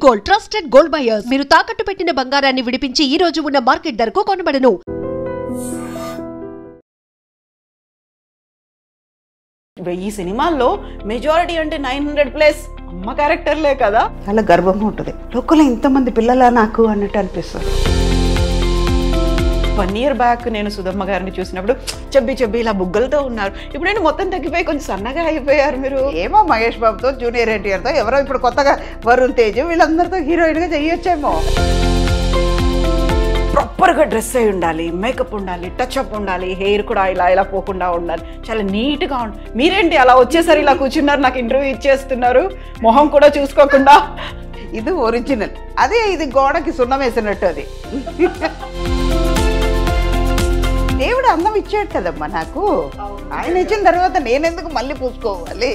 Gold trusted gold buyers మీరు తాకట్టు పెట్టిన బంగారాన్ని విడిపించి ఈ రోజు ఉన్న మార్కెట్ ధరకు కొనబడను. ఈ సినిమాల్లో మెజారిటీ అంటే 900+ అమ్మ క్యారెక్టర్లే కదా. చాలా గర్వం ఉంటుంది. లోకల్లో ఇంతమంది పిల్లలా నాకు అన్నట్టు అనిపిస్తుంది. 1 year బ్యాక్ నేను సుధమ్మ గారిని చూసినప్పుడు చెబ్బి ఇలా బుగ్గలతో ఉన్నారు. ఇప్పుడు నేను మొత్తం తగ్గిపోయి కొంచెం సన్నగా అయిపోయారు మీరు. ఏమో మహేష్ బాబుతో, జూనియర్ ఎన్టీఆర్తో, ఎవరో ఇప్పుడు కొత్తగా వరుణ్ తేజ్, వీళ్ళందరితో హీరోయిన్గా చెయ్యొచ్చేమో. ప్రాపర్గా డ్రెస్ అయి ఉండాలి, మేకప్ ఉండాలి, టచ్అప్ ఉండాలి, హెయిర్ కూడా ఇలా పోకుండా ఉండాలి, చాలా నీట్గా ఉండాలి. మీరేంటి అలా వచ్చేసరి ఇలా కూర్చున్నారు, నాకు ఇంటర్వ్యూ ఇచ్చేస్తున్నారు, మొహం కూడా చూసుకోకుండా. ఇది ఒరిజినల్. అదే ఇది గోడకి సున్నం వేసినట్టు. అది దేవుడు అందం ఇచ్చాడు కదమ్మా నాకు. ఆయన ఇచ్చిన తర్వాత నేనెందుకు మళ్ళీ పూసుకోవాలి?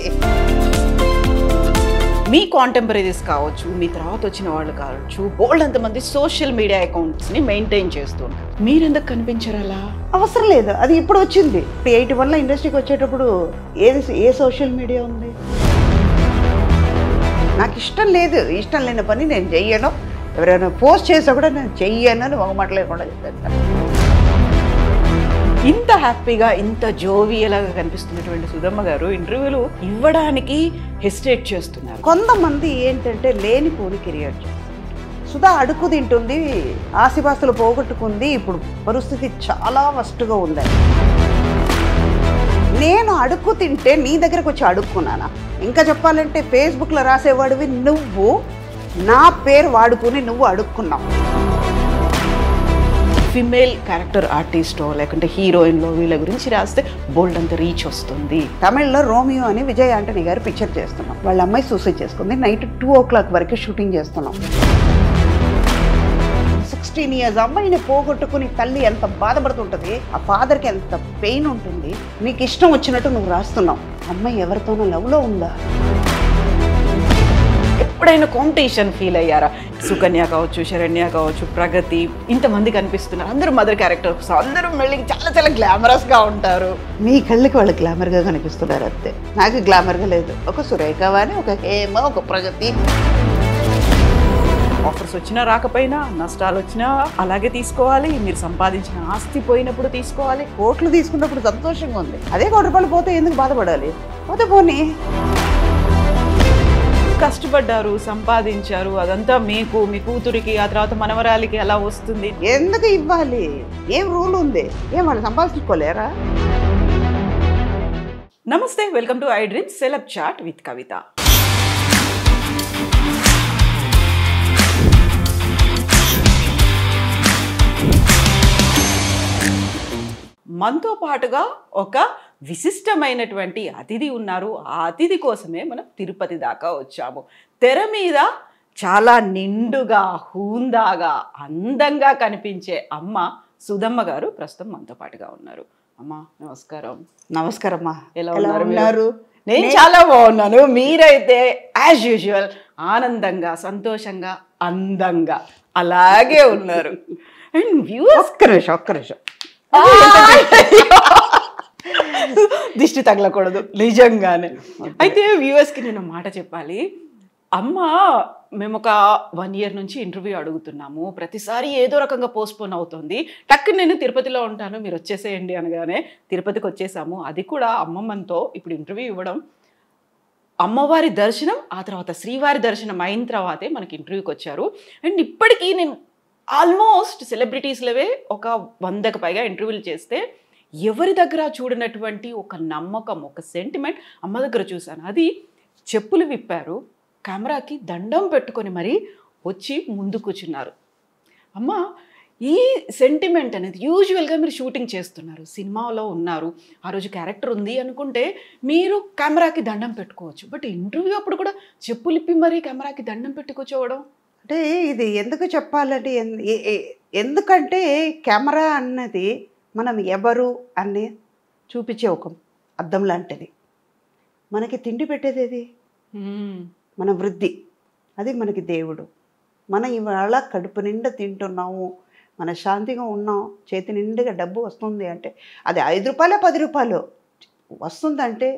మీ కాంటెంపరీస్ కావచ్చు, మీ తర్వాత వచ్చిన వాళ్ళు కావచ్చు, బోల్డ్ అంతమంది సోషల్ మీడియా అకౌంట్స్ని మెయింటైన్ చేస్తుంటారు. మీరెందుకు కనిపించరు అలా? అవసరం లేదు, అది ఇప్పుడు వచ్చింది. 81లో ఇండస్ట్రీకి వచ్చేటప్పుడు ఏ సోషల్ మీడియా ఉంది? నాకు ఇష్టం లేదు. ఇష్టం లేని పని నేను చెయ్యను. ఎవరైనా పోస్ట్ చేసా కూడా నేను చెయ్యను అని ఒక మాట లేకుండా చెప్తాను. ఇంత హ్యాపీగా, ఇంత జోవియలాగా కనిపిస్తున్నటువంటి సుధమ్మ గారు ఇంటర్వ్యూలు ఇవ్వడానికి హెసిటేట్ చేస్తున్నారు. కొంతమంది ఏంటంటే లేనిపోని కెరియర్ చేస్తున్నారు. సుధా అడుక్కు తింటుంది, ఆస్తిపాస్తులు పోగొట్టుకుంది, ఇప్పుడు పరిస్థితి చాలా వర్స్ట్గా ఉంది. నేను అడుక్కు తింటే నీ దగ్గరకు వచ్చి అడుక్కున్నానా? ఇంకా చెప్పాలంటే ఫేస్బుక్లో రాసేవాడివి నువ్వు, నా పేరు వాడుకుని నువ్వు అడుక్కున్నావు. ఫిమేల్ క్యారెక్టర్ ఆర్టిస్టో లేకుంటే హీరోయిన్లో వీళ్ళ గురించి రాస్తే బోల్డ్ అంత రీచ్ వస్తుంది. తమిళ్లో రోమియో అని విజయ్ ఆంటనీ గారు పిక్చర్ చేస్తున్నాం. వాళ్ళ అమ్మాయి సూసైడ్ చేసుకుంది. నైట్ 2 o'clock వరకు షూటింగ్ చేస్తున్నాం. 16 years అమ్మాయిని పోగొట్టుకుని తల్లి ఎంత బాధపడుతుంటుంది, ఆ ఫాదర్కి ఎంత పెయిన్ ఉంటుంది. నీకు ఇష్టం వచ్చినట్టు నువ్వు రాస్తున్నావు. అమ్మాయి ఎవరితోనో లవ్లో ఉందా? ఎప్పుడైనా కాంపిటీషన్ ఫీల్ అయ్యారా? సుకన్య కావచ్చు, శరణ్య కావచ్చు, ప్రగతి, ఇంతమంది కనిపిస్తున్నారు. అందరూ మదర్ క్యారెక్టర్స్, అందరూ మళ్ళీ చాలా గ్లామరస్గా ఉంటారు. మీ కళ్ళకి వాళ్ళు గ్లామర్గా కనిపిస్తున్నారు అంతే. నాకు గ్లామర్గా లేదు. ఒక సురేఖ అని, ఒక హేమ, ఒక ప్రగతి. ఆఫర్స్ వచ్చినా రాకపోయినా, నష్టాలు వచ్చినా అలాగే తీసుకోవాలి. మీరు సంపాదించిన ఆస్తి పోయినప్పుడు తీసుకోవాలి. కోట్లు తీసుకున్నప్పుడు సంతోషంగా ఉంది. అదే 1 రూపాయలు పోతే ఎందుకు బాధపడాలి? పోతే పోనీ. కష్టపడ్డారు, సంపాదించారు, అదంతా మీకు, మీ కూతురికి, ఆ తర్వాత మనవరాలికి అలా వస్తుంది. ఎందుకు ఇవ్వాలి? ఏం రూల్ ఉంది? ఏం వాళ్ళు సంపాదించుకోలేరా? నమస్తే, welcome to I dream celeb chat with Kavitha. మనతో పాటుగా ఒక విశిష్టమైనటువంటి అతిథి ఉన్నారు. ఆ అతిథి కోసమే మనం తిరుపతి దాకా వచ్చాము. తెర మీద చాలా నిండుగా, హూందాగా, అందంగా కనిపించే అమ్మ సుధమ్మ గారు ప్రస్తుతం మనతో పాటుగా ఉన్నారు. అమ్మ నమస్కారం. నమస్కారమ్మా. ఎలా ఉన్నారు? నేను చాలా బాగున్నాను. మీరైతే యాజ్ యూజువల్ ఆనందంగా, సంతోషంగా, అందంగా అలాగే ఉన్నారు. అండ్ వ్యూవర్స్ ఒక్క నిమిషం దిష్టి తగలకూడదు నిజంగానే. అయితే వ్యూవర్స్కి నేను మాట చెప్పాలి. అమ్మ, మేము ఒక 1 year నుంచి ఇంటర్వ్యూ అడుగుతున్నాము. ప్రతిసారి ఏదో రకంగా పోస్ట్పోన్ అవుతుంది. టక్కు నేను తిరుపతిలో ఉంటాను, మీరు వచ్చేసేయండి అనగానే తిరుపతికి వచ్చేసాము. అది కూడా అమ్మమ్మతో ఇప్పుడు ఇంటర్వ్యూ ఇవ్వడం, అమ్మవారి దర్శనం, ఆ తర్వాత శ్రీవారి దర్శనం అయిన తర్వాతే మనకి ఇంటర్వ్యూకి వచ్చారు. అండ్ ఇప్పటికీ నేను ఆల్మోస్ట్ సెలబ్రిటీస్లవే ఒక 100కి పైగా ఇంటర్వ్యూలు చేస్తే ఎవరి దగ్గర చూడనటువంటి ఒక నమ్మకం, ఒక సెంటిమెంట్ అమ్మ దగ్గర చూశాను. అది చెప్పులు విప్పారు, కెమెరాకి దండం పెట్టుకొని మరీ వచ్చి ముందు కూర్చున్నారు. అమ్మ, ఈ సెంటిమెంట్ అనేది యూజువల్గా మీరు షూటింగ్ చేస్తున్నారు, సినిమాలో ఉన్నారు, ఆ రోజు క్యారెక్టర్ ఉంది అనుకుంటే మీరు కెమెరాకి దండం పెట్టుకోవచ్చు. బట్ ఇంటర్వ్యూ అప్పుడు కూడా చెప్పులు ఇప్పి మరీ కెమెరాకి దండం పెట్టి కూర్చోవడం అంటే ఇది ఎందుకు చెప్పాలంటే, ఎందుకంటే కెమెరా అన్నది మనం ఎవరు అని చూపించే ఒక అద్దం లాంటిది. మనకి తిండి పెట్టేది ఏది? మన వృద్ధి. అది మనకి దేవుడు. మనం ఇవాళ కడుపు నిండా తింటున్నాము, మన శాంతిగా ఉన్నాం, చేతి నిండుగా డబ్బు వస్తుంది అంటే అది 5 రూపాయలు 10 రూపాయలు వస్తుందంటే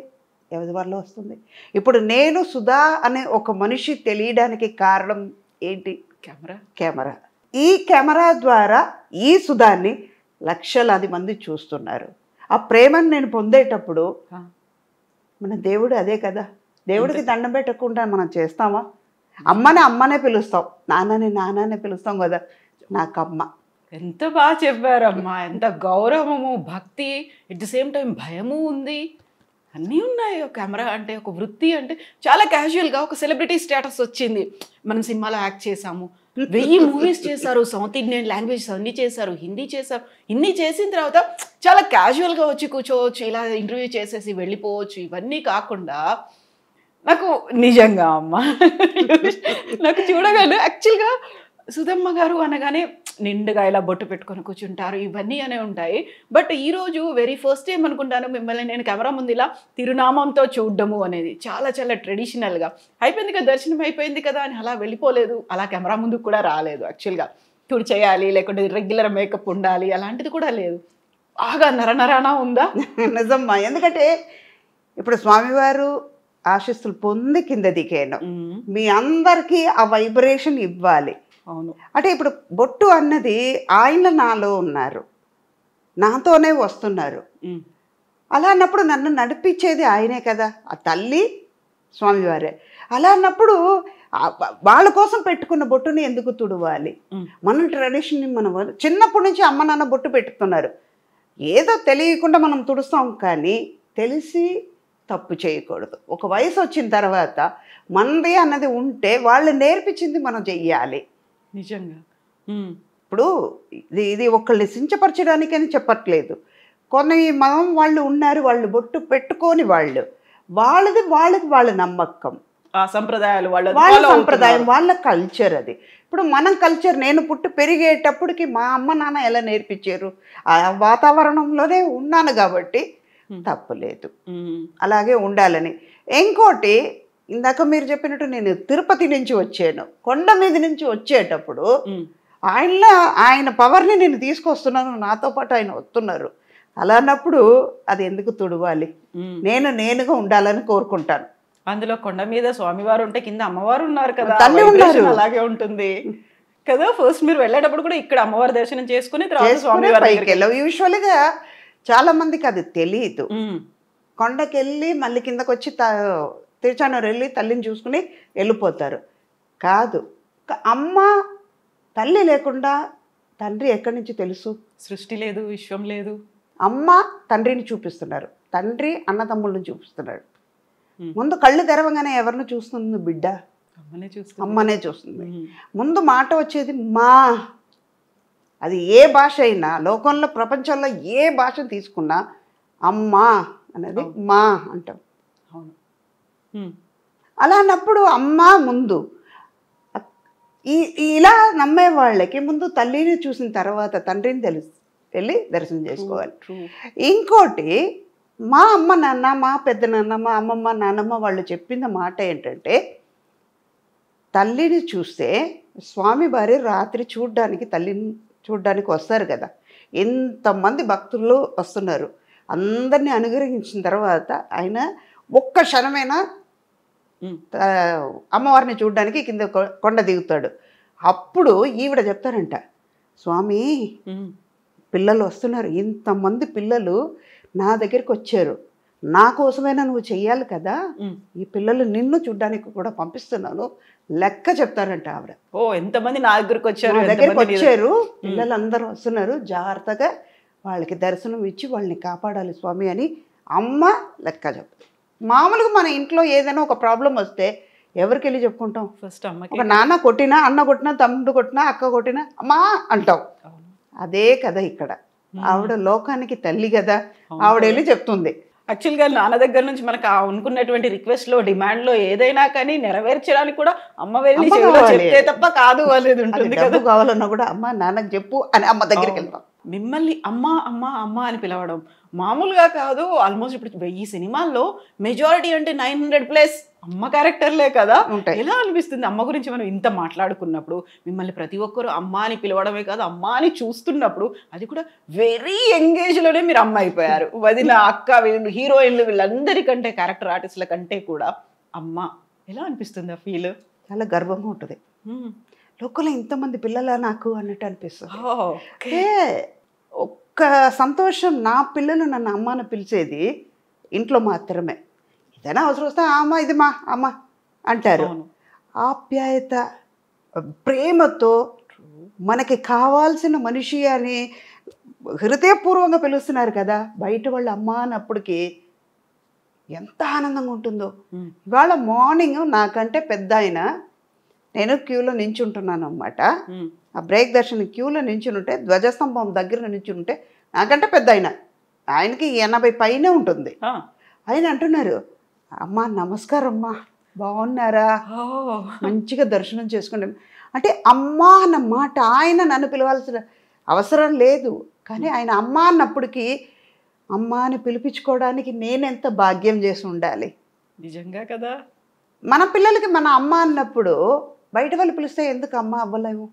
ఎవరి వల్ల వస్తుంది? ఇప్పుడు నేను సుధా అనే ఒక మనిషి తెలియడానికి కారణం ఏంటి? కెమెరా. కెమెరా. ఈ కెమెరా ద్వారా ఈ సుధాన్ని లక్షలాది మంది చూస్తున్నారు. ఆ ప్రేమను నేను పొందేటప్పుడు మన దేవుడు అదే కదా. దేవుడికి దండం పెట్టకుండా మనం చేస్తామా? అమ్మనే పిలుస్తాం, నాన్ననే పిలుస్తాం కదా. నాకమ్మ. ఎంత బాగా చెప్పారమ్మా. ఎంత గౌరవము, భక్తి, ఎట్ ది సేమ్ టైం భయము ఉంది, అన్నీ ఉన్నాయి. ఒక కెమెరా అంటే, ఒక వృత్తి అంటే చాలా క్యాజువల్గా ఒక సెలబ్రిటీ స్టేటస్ వచ్చింది. మనం సినిమాలో యాక్ట్ చేసాము, 1000 మూవీస్ చేశారు, సౌత్ ఇండియన్ లాంగ్వేజ్ అన్నీ చేశారు, హిందీ చేశారు. ఇన్ని చేసిన తర్వాత చాలా క్యాజువల్గా వచ్చి కూర్చోవచ్చు, ఇలా ఇంటర్వ్యూ చేసేసి వెళ్ళిపోవచ్చు. ఇవన్నీ కాకుండా నాకు నిజంగా అమ్మ నాకు చూడగానే యాక్చువల్గా సుధమ్మ గారు అనగానే నిండుగా ఇలా బొట్టు పెట్టుకొని కూర్చుంటారు, ఇవన్నీ అనే ఉంటాయి. బట్ ఈరోజు వెరీ ఫస్ట్ టైం అనుకుంటాను మిమ్మల్ని నేను కెమెరా ముందు ఇలా తిరునామంతో చూడడము అనేది. చాలా చాలా ట్రెడిషనల్గా అయిపోయింది కదా, దర్శనం అయిపోయింది కదా అని అలా వెళ్ళిపోలేదు, అలా కెమెరా ముందుకు కూడా రాలేదు. యాక్చువల్గా తుడి చేయాలి, లేకుంటే రెగ్యులర్ మేకప్ ఉండాలి, అలాంటిది కూడా లేదు. బాగా నరనరానా ఉందా? నిజమ్మా. ఎందుకంటే ఇప్పుడు స్వామివారు ఆశీస్సులు పొంది కింద దిగాను, మీ అందరికీ ఆ వైబ్రేషన్ ఇవ్వాలి. అవును. అంటే ఇప్పుడు బొట్టు అన్నది ఆయన నాలో ఉన్నారు, నాతోనే వస్తున్నారు. అలా అన్నప్పుడు నన్ను నడిపించేది ఆయనే కదా, ఆ తల్లి స్వామివారే. అలా అన్నప్పుడు వాళ్ళ కోసం పెట్టుకున్న బొట్టుని ఎందుకు తుడవాలి? మన ట్రెడిషన్ని మనం చిన్నప్పటి నుంచి అమ్మ నాన్న బొట్టు పెట్టుతున్నారు, ఏదో తెలియకుండా మనం తుడుస్తాం. కానీ తెలిసి తప్పు చేయకూడదు. ఒక వయసు వచ్చిన తర్వాత మనది అన్నది ఉంటే వాళ్ళు నేర్పించింది మనం చెయ్యాలి. నిజంగా. ఇప్పుడు ఇది ఒకళ్ళని సించపరచడానికని చెప్పట్లేదు. కొన్ని మనం వాళ్ళు ఉన్నారు, వాళ్ళు బొట్టు పెట్టుకొని వాళ్ళది వాళ్ళ నమ్మకం, ఆ సంప్రదాయాలు వాళ్ళ సంప్రదాయం, వాళ్ళ కల్చర్ అది. ఇప్పుడు మనం కల్చర్, నేను పుట్టి పెరిగేటప్పటికి మా అమ్మ నాన్న ఎలా నేర్పించారు, ఆ వాతావరణంలోనే ఉన్నాను కాబట్టి తప్పులేదు, అలాగే ఉండాలని. ఇంకోటి, ఇందాక మీరు చెప్పినట్టు నేను తిరుపతి నుంచి వచ్చాను, కొండ మీద నుంచి వచ్చేటప్పుడు ఆయన పవర్ని నేను తీసుకొస్తున్నాను, నాతో పాటు ఆయన వస్తున్నారు. అలా అన్నప్పుడు అది ఎందుకు తుడవాలి? నేనుగా ఉండాలని కోరుకుంటాను. అందులో కొండ మీద స్వామివారు ఉంటే కింద అమ్మవారు ఉన్నారు కదా, తల్లి ఉన్నారు, అలాగే ఉంటుంది కదా. ఫస్ట్ మీరు వెళ్ళేటప్పుడు కూడా ఇక్కడ అమ్మవారి దర్శనం చేసుకుని తర్వాత స్వామివారి పైకి వెళ్ళాం. యూజువల్గా చాలా మందికి అది తెలియదు. కొండకి వెళ్ళి మళ్ళీ కిందకు వచ్చి తిరుచానూరు వెళ్ళి తల్లిని చూసుకుని వెళ్ళిపోతారు. కాదు, అమ్మ తల్లి లేకుండా తండ్రి ఎక్కడి నుంచి తెలుసు? సృష్టి లేదు, విశ్వం లేదు. అమ్మ తండ్రిని చూపిస్తున్నారు, తండ్రి అన్నదమ్ముళ్ళని చూపిస్తున్నాడు. ముందు కళ్ళు తెరవగానే ఎవరిని చూస్తుంది బిడ్డ? అమ్మనే చూస్తుంది. ముందు మాట వచ్చేది మా. అది ఏ భాష అయినా, లోకంలో ప్రపంచంలో ఏ భాషను తీసుకున్నా అమ్మా అనేది మా అంటాం. అలా అన్నప్పుడు అమ్మ ముందు. ఇలా నమ్మే వాళ్ళకి ముందు తల్లిని చూసిన తర్వాత తండ్రిని వెళ్ళి దర్శనం చేసుకోవాలి. ఇంకోటి, మా అమ్మ నాన్న, మా పెద్ద నాన్న, మా అమ్మమ్మ నాన్నమ్మ వాళ్ళు చెప్పిన మాట ఏంటంటే, తల్లిని చూస్తే స్వామి వారి రాత్రి తల్లిని చూడ్డానికి వస్తారు కదా, ఎంతమంది భక్తులు వస్తున్నారు, అందరినీ అనుగ్రహించిన తర్వాత ఆయన ఒక్క క్షణమైనా అమ్మవారిని చూడడానికి కింద కొండ దిగుతాడు. అప్పుడు ఈవిడ చెప్తారంట, స్వామి పిల్లలు వస్తున్నారు, ఇంతమంది పిల్లలు నా దగ్గరికి వచ్చారు, నా కోసమైనా నువ్వు చెయ్యాలి కదా, ఈ పిల్లలు నిన్ను చూడ్డానికి కూడా పంపిస్తున్నాను లెక్క చెప్తారంట ఆవిడ. ఓ, ఎంతమంది నా దగ్గరికి వచ్చారు, పిల్లలందరూ వస్తున్నారు, జాగ్రత్తగా వాళ్ళకి దర్శనం ఇచ్చి వాళ్ళని కాపాడాలి స్వామి అని అమ్మ లెక్క చెప్తారు. మామూలుగా మన ఇంట్లో ఏదైనా ఒక ప్రాబ్లం వస్తే ఎవరికి వెళ్ళి చెప్పుకుంటాం? ఫస్ట్ అమ్మకి. ఒక నాన్న కొట్టినా, అన్న కొట్టినా, తమ్ముడు కొట్టినా, అక్క కొట్టినా అమ్మా అంటాం. అదే కదా ఇక్కడ, ఆవిడ లోకానికి తల్లి కదా, ఆవిడ వెళ్ళి చెప్తుంది. యాక్చువల్గా నాన్న దగ్గర నుంచి మనకు అనుకున్నటువంటి రిక్వెస్ట్లో, డిమాండ్లో ఏదైనా కానీ నెరవేర్చడానికి కూడా అమ్మ వెళ్ళి చెప్తే తప్ప కాదు అనేది ఉంటుంది కదా. కావాలన్నా కూడా అమ్మ నాన్నకు చెప్పు అని అమ్మ దగ్గరికి వెళ్తాం. మిమ్మల్ని అమ్మ అమ్మ అమ్మ అని పిలవడం మామూలుగా కాదు. ఆల్మోస్ట్ ఇప్పుడు 1000 సినిమాల్లో మెజారిటీ అంటే 900+ అమ్మ క్యారెక్టర్లే కదా. ఎలా అనిపిస్తుంది అమ్మ గురించి మనం ఇంత మాట్లాడుకున్నప్పుడు? మిమ్మల్ని ప్రతి ఒక్కరు అమ్మ అని పిలవడమే కాదు, అమ్మ అని చూస్తున్నప్పుడు అది కూడా వెరీ ఎంగేజ్లోనే మీరు అమ్మ అయిపోయారు. వదిన, అక్క, వీళ్ళు హీరోయిన్లు, వీళ్ళందరికంటే క్యారెక్టర్ ఆర్టిస్టుల కంటే కూడా అమ్మ. ఎలా అనిపిస్తుంది ఆ ఫీల్? చాలా గర్వంగా ఉంటుంది. లోకంలో ఇంతమంది పిల్లలా నాకు అన్నట్టు అనిపిస్తుంది. ఓకే. అంటే ఒక్క సంతోషం, నా పిల్లలు నన్ను అమ్మని పిలిచేది ఇంట్లో మాత్రమే. ఏదైనా అవసరం వస్తే అమ్మ ఇది మా అమ్మ అంటారు. అవును. ఆప్యాయత, ప్రేమతో మనకి కావాల్సిన మనిషి అని హృదయపూర్వంగా పిలుస్తున్నారు కదా. బయట వాళ్ళు అమ్మ అన్నప్పటికీ ఎంత ఆనందంగా ఉంటుందో. ఇవాళ మార్నింగ్ నాకంటే పెద్ద ఆయన, నేను క్యూలో నించుంటున్నాను అన్నమాట. ఆ బ్రేక్ దర్శనం క్యూలో నించునుంటే, ధ్వజస్తంభం దగ్గర నించునుంటే, నాకంటే పెద్ద ఆయనకి 80 పైనే ఉంటుంది. ఆయన అంటున్నారు, అమ్మా నమస్కారం అమ్మా, బాగున్నారా, మంచిగా దర్శనం చేసుకోండి. అంటే అమ్మ అన్న మాట, ఆయన నన్ను పిలవాల్సిన అవసరం లేదు, కానీ ఆయన అమ్మ అన్నప్పటికీ అమ్మ అని పిలిపించుకోవడానికి నేనెంత భాగ్యం చేసి ఉండాలి. నిజంగా కదా. మన పిల్లలకి మన అమ్మ అన్నప్పుడు బయట వాళ్ళు పిలిస్తే ఎందుకు అమ్మ అవ్వలేము?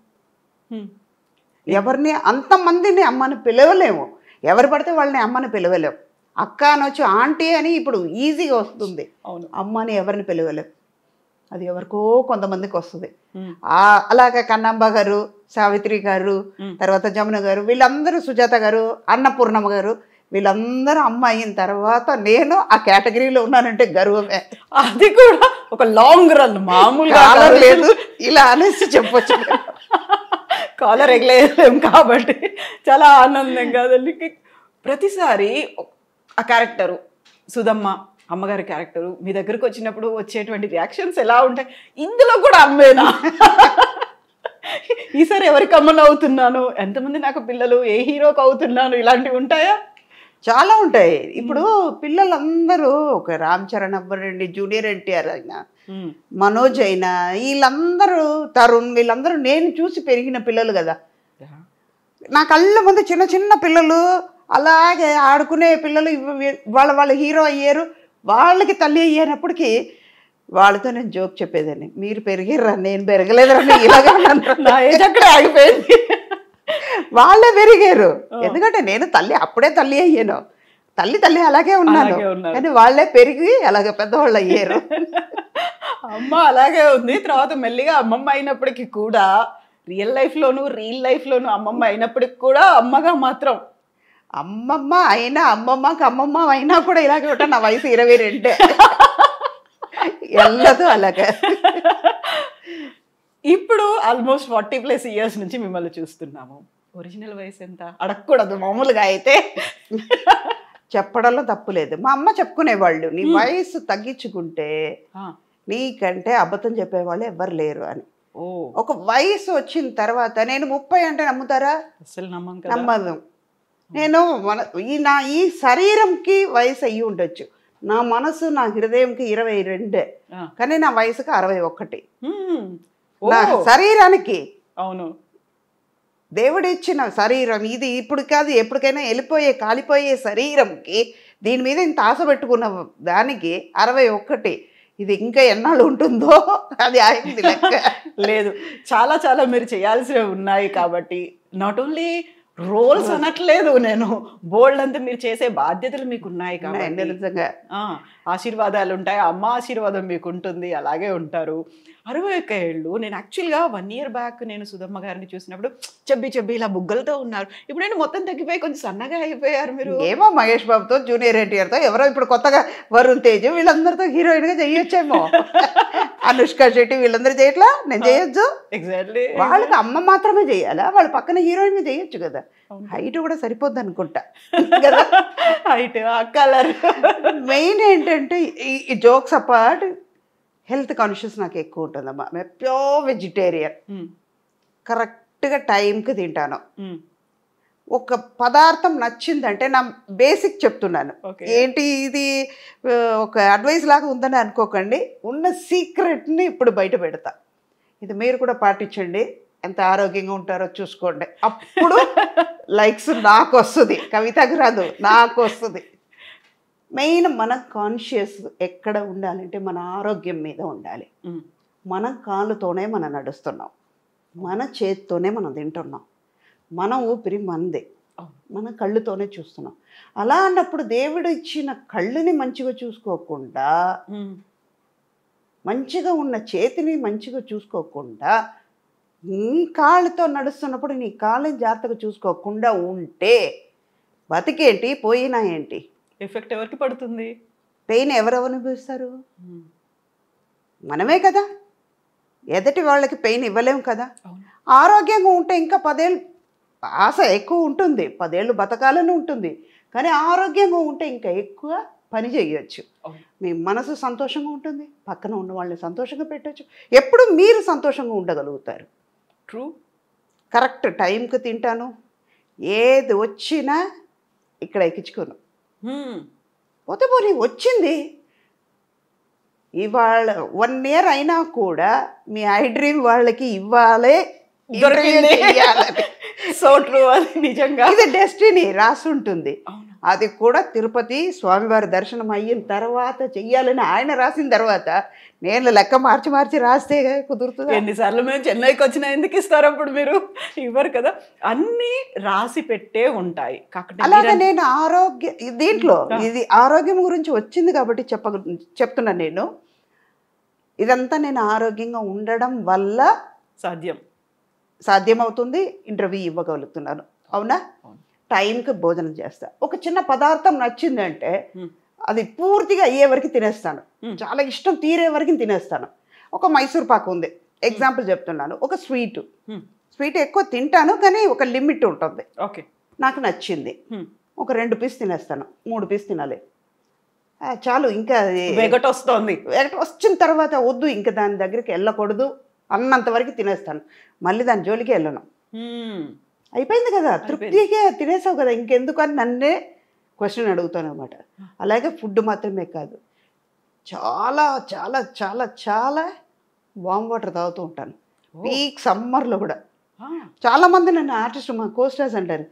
ఎవరిని అంతమందిని అమ్మని పిలవలేము. ఎవరు పడితే వాళ్ళని అమ్మని పిలవలేము. అక్క అనొచ్చు, ఆంటీ అని ఇప్పుడు ఈజీగా వస్తుంది. అవును. అమ్మని ఎవరిని పిలవలేము. అది ఎవరికో కొంతమందికి వస్తుంది. అలాగే కన్నమ్మ గారు, సావిత్రి గారు, తర్వాత జమున గారు, వీళ్ళందరూ, సుజాత గారు, అన్నపూర్ణమ్మ గారు, వీళ్ళందరూ అమ్మ అయిన తర్వాత నేను ఆ కేటగిరీలో ఉన్నానంటే గర్వమే. అది కూడా ఒక లాంగ్ రన్, మామూలుగా లేదు ఇలా అనేసి చెప్పొచ్చు. కాలర్ ఎగలేం కాబట్టి చాలా ఆనందం కాదండి. ప్రతిసారి ఆ క్యారెక్టరు సుధమ్మ, అమ్మగారి క్యారెక్టరు మీ దగ్గరకు వచ్చినప్పుడు వచ్చేటువంటి రియాక్షన్స్ ఎలా ఉంటాయి? ఇందులో కూడా అమ్మేనా? ఈసారి ఎవరికి అమ్మను అవుతున్నాను, ఎంతమంది నాకు పిల్లలు, ఏ హీరోకి అవుతున్నాను, ఇలాంటివి ఉంటాయా? చాలా ఉంటాయి. ఇప్పుడు పిల్లలందరూ ఒక రామ్ చరణ్ అవ్వరండి, జూనియర్ ఎన్టీఆర్ అయినా, మనోజ్ అయినా, వీళ్ళందరూ, తరుణ్, వీళ్ళందరూ నేను చూసి పెరిగిన పిల్లలు కదా. నా కళ్ళ ముందు చిన్న చిన్న పిల్లలు అలాగే ఆడుకునే పిల్లలు వాళ్ళ హీరో అయ్యారు, వాళ్ళకి తల్లి అయ్యేటప్పటికి వాళ్ళతో నేను జోక్ చెప్పేదాన్ని, మీరు పెరిగిర్రా నేను పెరగలేదురా, ఇలాగే నా ఏజ్ అక్కడే ఆగిపోయింది. వాళ్ళే పెరిగారు, ఎందుకంటే నేను తల్లి అప్పుడే తల్లి అయ్యాను, తల్లి అలాగే ఉన్నాను, కానీ వాళ్ళే పెరిగి అలాగే పెద్దవాళ్ళు అయ్యారు. అమ్మ అలాగే ఉంది. తర్వాత మెల్లిగా అమ్మమ్మ అయినప్పటికీ కూడా, రియల్ లైఫ్లోను అమ్మమ్మ అయినప్పటికి కూడా అమ్మగా మాత్రం, అమ్మమ్మ అయినా అమ్మమ్మకి అమ్మమ్మ అయినా కూడా ఇలాగే ఉంటా. నా వయసు 22 ఎల్లదు అలాగే. ఇప్పుడు ఆల్మోస్ట్ 40+ ఇయర్స్ నుంచి మిమ్మల్ని చూస్తున్నాము. ఒరిజినల్ వయసు ఎంత అడగకూడదు మామూలుగా అయితే, చెప్పడంలో తప్పు లేదు. మా అమ్మ చెప్పుకునేవాళ్ళు, నీ వయసు తగ్గించుకుంటే నీకంటే అబద్ధం చెప్పేవాళ్ళు ఎవ్వరు లేరు అని. ఒక వయసు వచ్చిన తర్వాత, నేను 30 అంటే నమ్ముతారా? అసలు నమ్మదు. నేను ఈ శరీరంకి వయసు అయ్యి ఉండొచ్చు, నా మనసు, నా హృదయంకి 22, కానీ నా వయసుకి 61. నా శరీరానికి, అవును, దేవుడిచ్చిన శరీరం ఇది, ఇప్పుడు కాదు ఎప్పటికైనా వెళ్ళిపోయే కాలిపోయే శరీరంకి దీని మీద ఇంత ఆశ పెట్టుకున్న దానికి 61. ఇది ఇంకా ఎన్నాళ్ళు ఉంటుందో అది ఆగింది లెక్క. లేదు, చాలా చాలా మీరు చేయాల్సినవి ఉన్నాయి కాబట్టి, నాట్ ఓన్లీ రోల్స్ అనట్లేదు నేను, బోల్డ్ అంతా మీరు చేసే బాధ్యతలు మీకు ఉన్నాయి కాబట్టి నిజంగా ఆశీర్వాదాలు ఉంటాయి, అమ్మ ఆశీర్వాదం మీకు ఉంటుంది, అలాగే ఉంటారు. 61 ఏళ్ళు. నేను యాక్చువల్గా 1 year బ్యాక్ నేను సుధమ్మ గారిని చూసినప్పుడు చెబ్బి ఇలా బుగ్గలతో ఉన్నారు. ఇప్పుడు నేను మొత్తం తగ్గిపోయి కొంచెం సన్నగా అయిపోయారు మీరు. ఏమో మహేష్ బాబుతో, జూనియర్ ఎన్టీఆర్తో, ఎవరో ఇప్పుడు కొత్తగా వరుణ్ తేజ్, వీళ్ళందరితో హీరోయిన్గా చేయొచ్చేమో. అనుష్క శెట్టి వీళ్ళందరూ చేయట్లా, నేను చేయొచ్చు. ఎగ్జాక్ట్లీ. వాళ్ళకి అమ్మ మాత్రమే చేయాలా? వాళ్ళ పక్కన హీరోయిన్గా చేయొచ్చు కదా. హైట్ కూడా సరిపోద్ది అనుకుంటా కదా. Height, colour. మెయిన్ ఏంటంటే ఈ జోక్స్ అపార్ట్, హెల్త్ కాన్షియస్ నాకు ఎక్కువ ఉంటుందమ్మా. మేము ప్యూర్ వెజిటేరియన్, కరెక్ట్గా టైంకి తింటాను. ఒక పదార్థం నచ్చిందంటే, నా బేసిక్ చెప్తున్నాను, ఏంటి ఇది ఒక అడ్వైస్ లాగా ఉందని అనుకోకండి, ఉన్న సీక్రెట్ని ఇప్పుడు బయట పెడతా. ఇది మీరు కూడా పాటించండి, ఎంత ఆరోగ్యంగా ఉంటారో చూసుకోండి, అప్పుడు లైక్స్ నాకు వస్తుంది, కవితకు రాదు, నాకు వస్తుంది. మెయిన్ మన కాన్షియస్ ఎక్కడ ఉండాలంటే మన ఆరోగ్యం మీద ఉండాలి. మనం కాళ్ళతోనే మనం నడుస్తున్నాం, మన చేతితోనే మనం తింటున్నాం, మన ఊపిరి మనదే, మన కళ్ళుతోనే చూస్తున్నాం. అలా అన్నప్పుడు దేవుడు ఇచ్చిన కళ్ళుని మంచిగా చూసుకోకుండా, మంచిగా ఉన్న చేతిని మంచిగా చూసుకోకుండా నీ కాళ్ళతో నడుస్తున్నప్పుడు నీ కాళ్ళని జాగ్రత్తగా చూసుకోకుండా ఉంటే బతికేంటి పోయినా ఏంటి? ఎఫెక్ట్ ఎవరికి పడుతుంది? పెయిన్ ఎవరెవరు అనుభవిస్తారు? మనమే కదా. ఎదటి వాళ్ళకి పెయిన్ ఇవ్వలేము కదా. ఆరోగ్యంగా ఉంటే ఇంకా 10 ఏళ్ళు ఆశ ఎక్కువ ఉంటుంది, 10 ఏళ్ళు బతకాలని ఉంటుంది. కానీ ఆరోగ్యంగా ఉంటే ఇంకా ఎక్కువ పని చేయొచ్చు. మీ మనసు సంతోషంగా ఉంటుంది, పక్కన ఉన్న వాళ్ళని సంతోషంగా పెట్టచ్చు, ఎప్పుడు మీరు సంతోషంగా ఉండగలుగుతారు. ట్రూ. కరెక్ట్ టైంకి తింటాను, ఏది వచ్చినా ఇక్కడ ఎక్కించుకోను. పోతే పోనీ వచ్చింది. ఇవాళ 1 year అయినా కూడా మీ ఐ డ్రీమ్ వాళ్ళకి ఇవ్వాలి, సో ట్రూ. అది నిజంగా ఇది డెస్టినీ రాసి ఉంటుంది. అది కూడా తిరుపతి స్వామివారి దర్శనం అయిన తర్వాత చెయ్యాలని ఆయన రాసిన తర్వాత నేను లెక్క మార్చి మార్చి రాస్తే కుదురుతుంది. ఎన్నిసార్లు మేము చెన్నైకి వచ్చినా ఎందుకు ఇస్తారు అప్పుడు? మీరు ఇవ్వరు కదా. అన్నీ రాసి పెట్టే ఉంటాయి. అలాగే నేను దీంట్లో ఇది ఆరోగ్యం గురించి వచ్చింది కాబట్టి చెప్తున్నాను. నేను ఇదంతా నేను ఆరోగ్యంగా ఉండడం వల్ల సాధ్యమవుతుంది. ఇంటర్వ్యూ ఇవ్వగలుగుతున్నాను. అవునా? టైంకి భోజనం చేస్తా. ఒక చిన్న పదార్థం నచ్చిందంటే అది పూర్తిగా అయ్యే వరకు తినేస్తాను. చాలా ఇష్టం తీరే వరకు తినేస్తాను. ఒక మైసూర్ పాకు ఉంది, ఎగ్జాంపుల్ చెప్తున్నాను. ఒక స్వీట్ ఎక్కువ తింటాను, కానీ ఒక లిమిట్ ఉంటుంది. ఓకే, నాకు నచ్చింది, ఒక 2 పీస్ తినేస్తాను, 3 పీస్ తినాలి చాలు. ఇంకా వెగట వచ్చిన తర్వాత వద్దు, ఇంకా దాని దగ్గరికి వెళ్ళకూడదు అన్నంత వరకు తినేస్తాను. మళ్ళీ దాని జోలికి వెళ్ళను. అయిపోయింది కదా, తృప్తిగా తినేసావు కదా, ఇంకెందుకు అని నన్నే క్వశ్చన్ అడుగుతాను అనమాట. అలాగే ఫుడ్ మాత్రమే కాదు, చాలా చాలా చాలా చాలా వామ్ వాటర్ తాగుతూ ఉంటాను. పీక్ సమ్మర్లో కూడా చాలామంది నన్ను ఆర్టిస్ట్ మా కోస్టర్స్ అంటారు,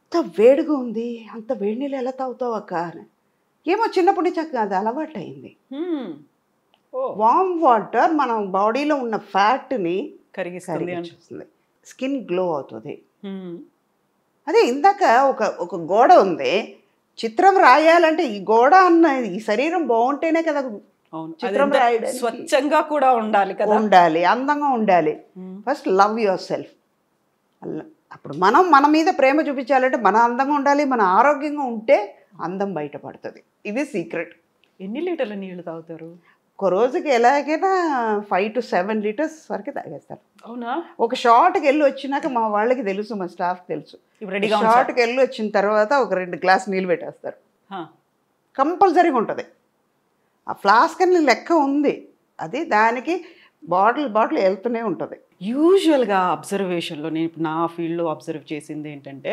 అంత వేడిగా ఉంది, అంత వేడి నీళ్ళు ఎలా తాగుతావు అక్క అని. ఏమో చిన్నప్పటి నుంచి అది అలవాటు అయింది. వామ్ వాటర్ మన బాడీలో ఉన్న ఫ్యాట్ని కరిగిస్తుంది, స్కిన్ గ్లో అవుతుంది. అదే ఇందాక ఒక గోడ ఉంది, చిత్రం రాయాలంటే ఈ గోడ అన్న ఈ శరీరం బాగుంటేనే కదా చిత్రం రాయడం. స్వచ్ఛంగా కూడా ఉండాలి కదా, అందంగా ఉండాలి. First love your self. అప్పుడు మన మీద ప్రేమ చూపించాలంటే మన అందంగా ఉండాలి, మన ఆరోగ్యంగా ఉంటే అందం బయటపడుతుంది. ఇది సీక్రెట్. ఎన్ని లీటర్ల నీళ్లు తాగుతారు ఒక రోజుకి? ఎలాగైనా 5 to 7 లీటర్స్ వరకు తాగేస్తారు. అవునా? ఒక షార్ట్కి వెళ్ళి వచ్చినాక మా వాళ్ళకి తెలుసు, మా స్టాఫ్కి తెలుసు, షార్ట్కి వెళ్ళి వచ్చిన తర్వాత ఒక 2 గ్లాస్ నీళ్ళు పెట్టేస్తారు. కంపల్సరీగా ఉంటుంది. ఆ ఫ్లాస్క్ అని లెక్క ఉంది, అది దానికి బాటిల్ వెళ్తూనే ఉంటుంది. యూజువల్గా అబ్జర్వేషన్లో నేను ఇప్పుడు నా ఫీల్డ్లో అబ్జర్వ్ చేసింది ఏంటంటే,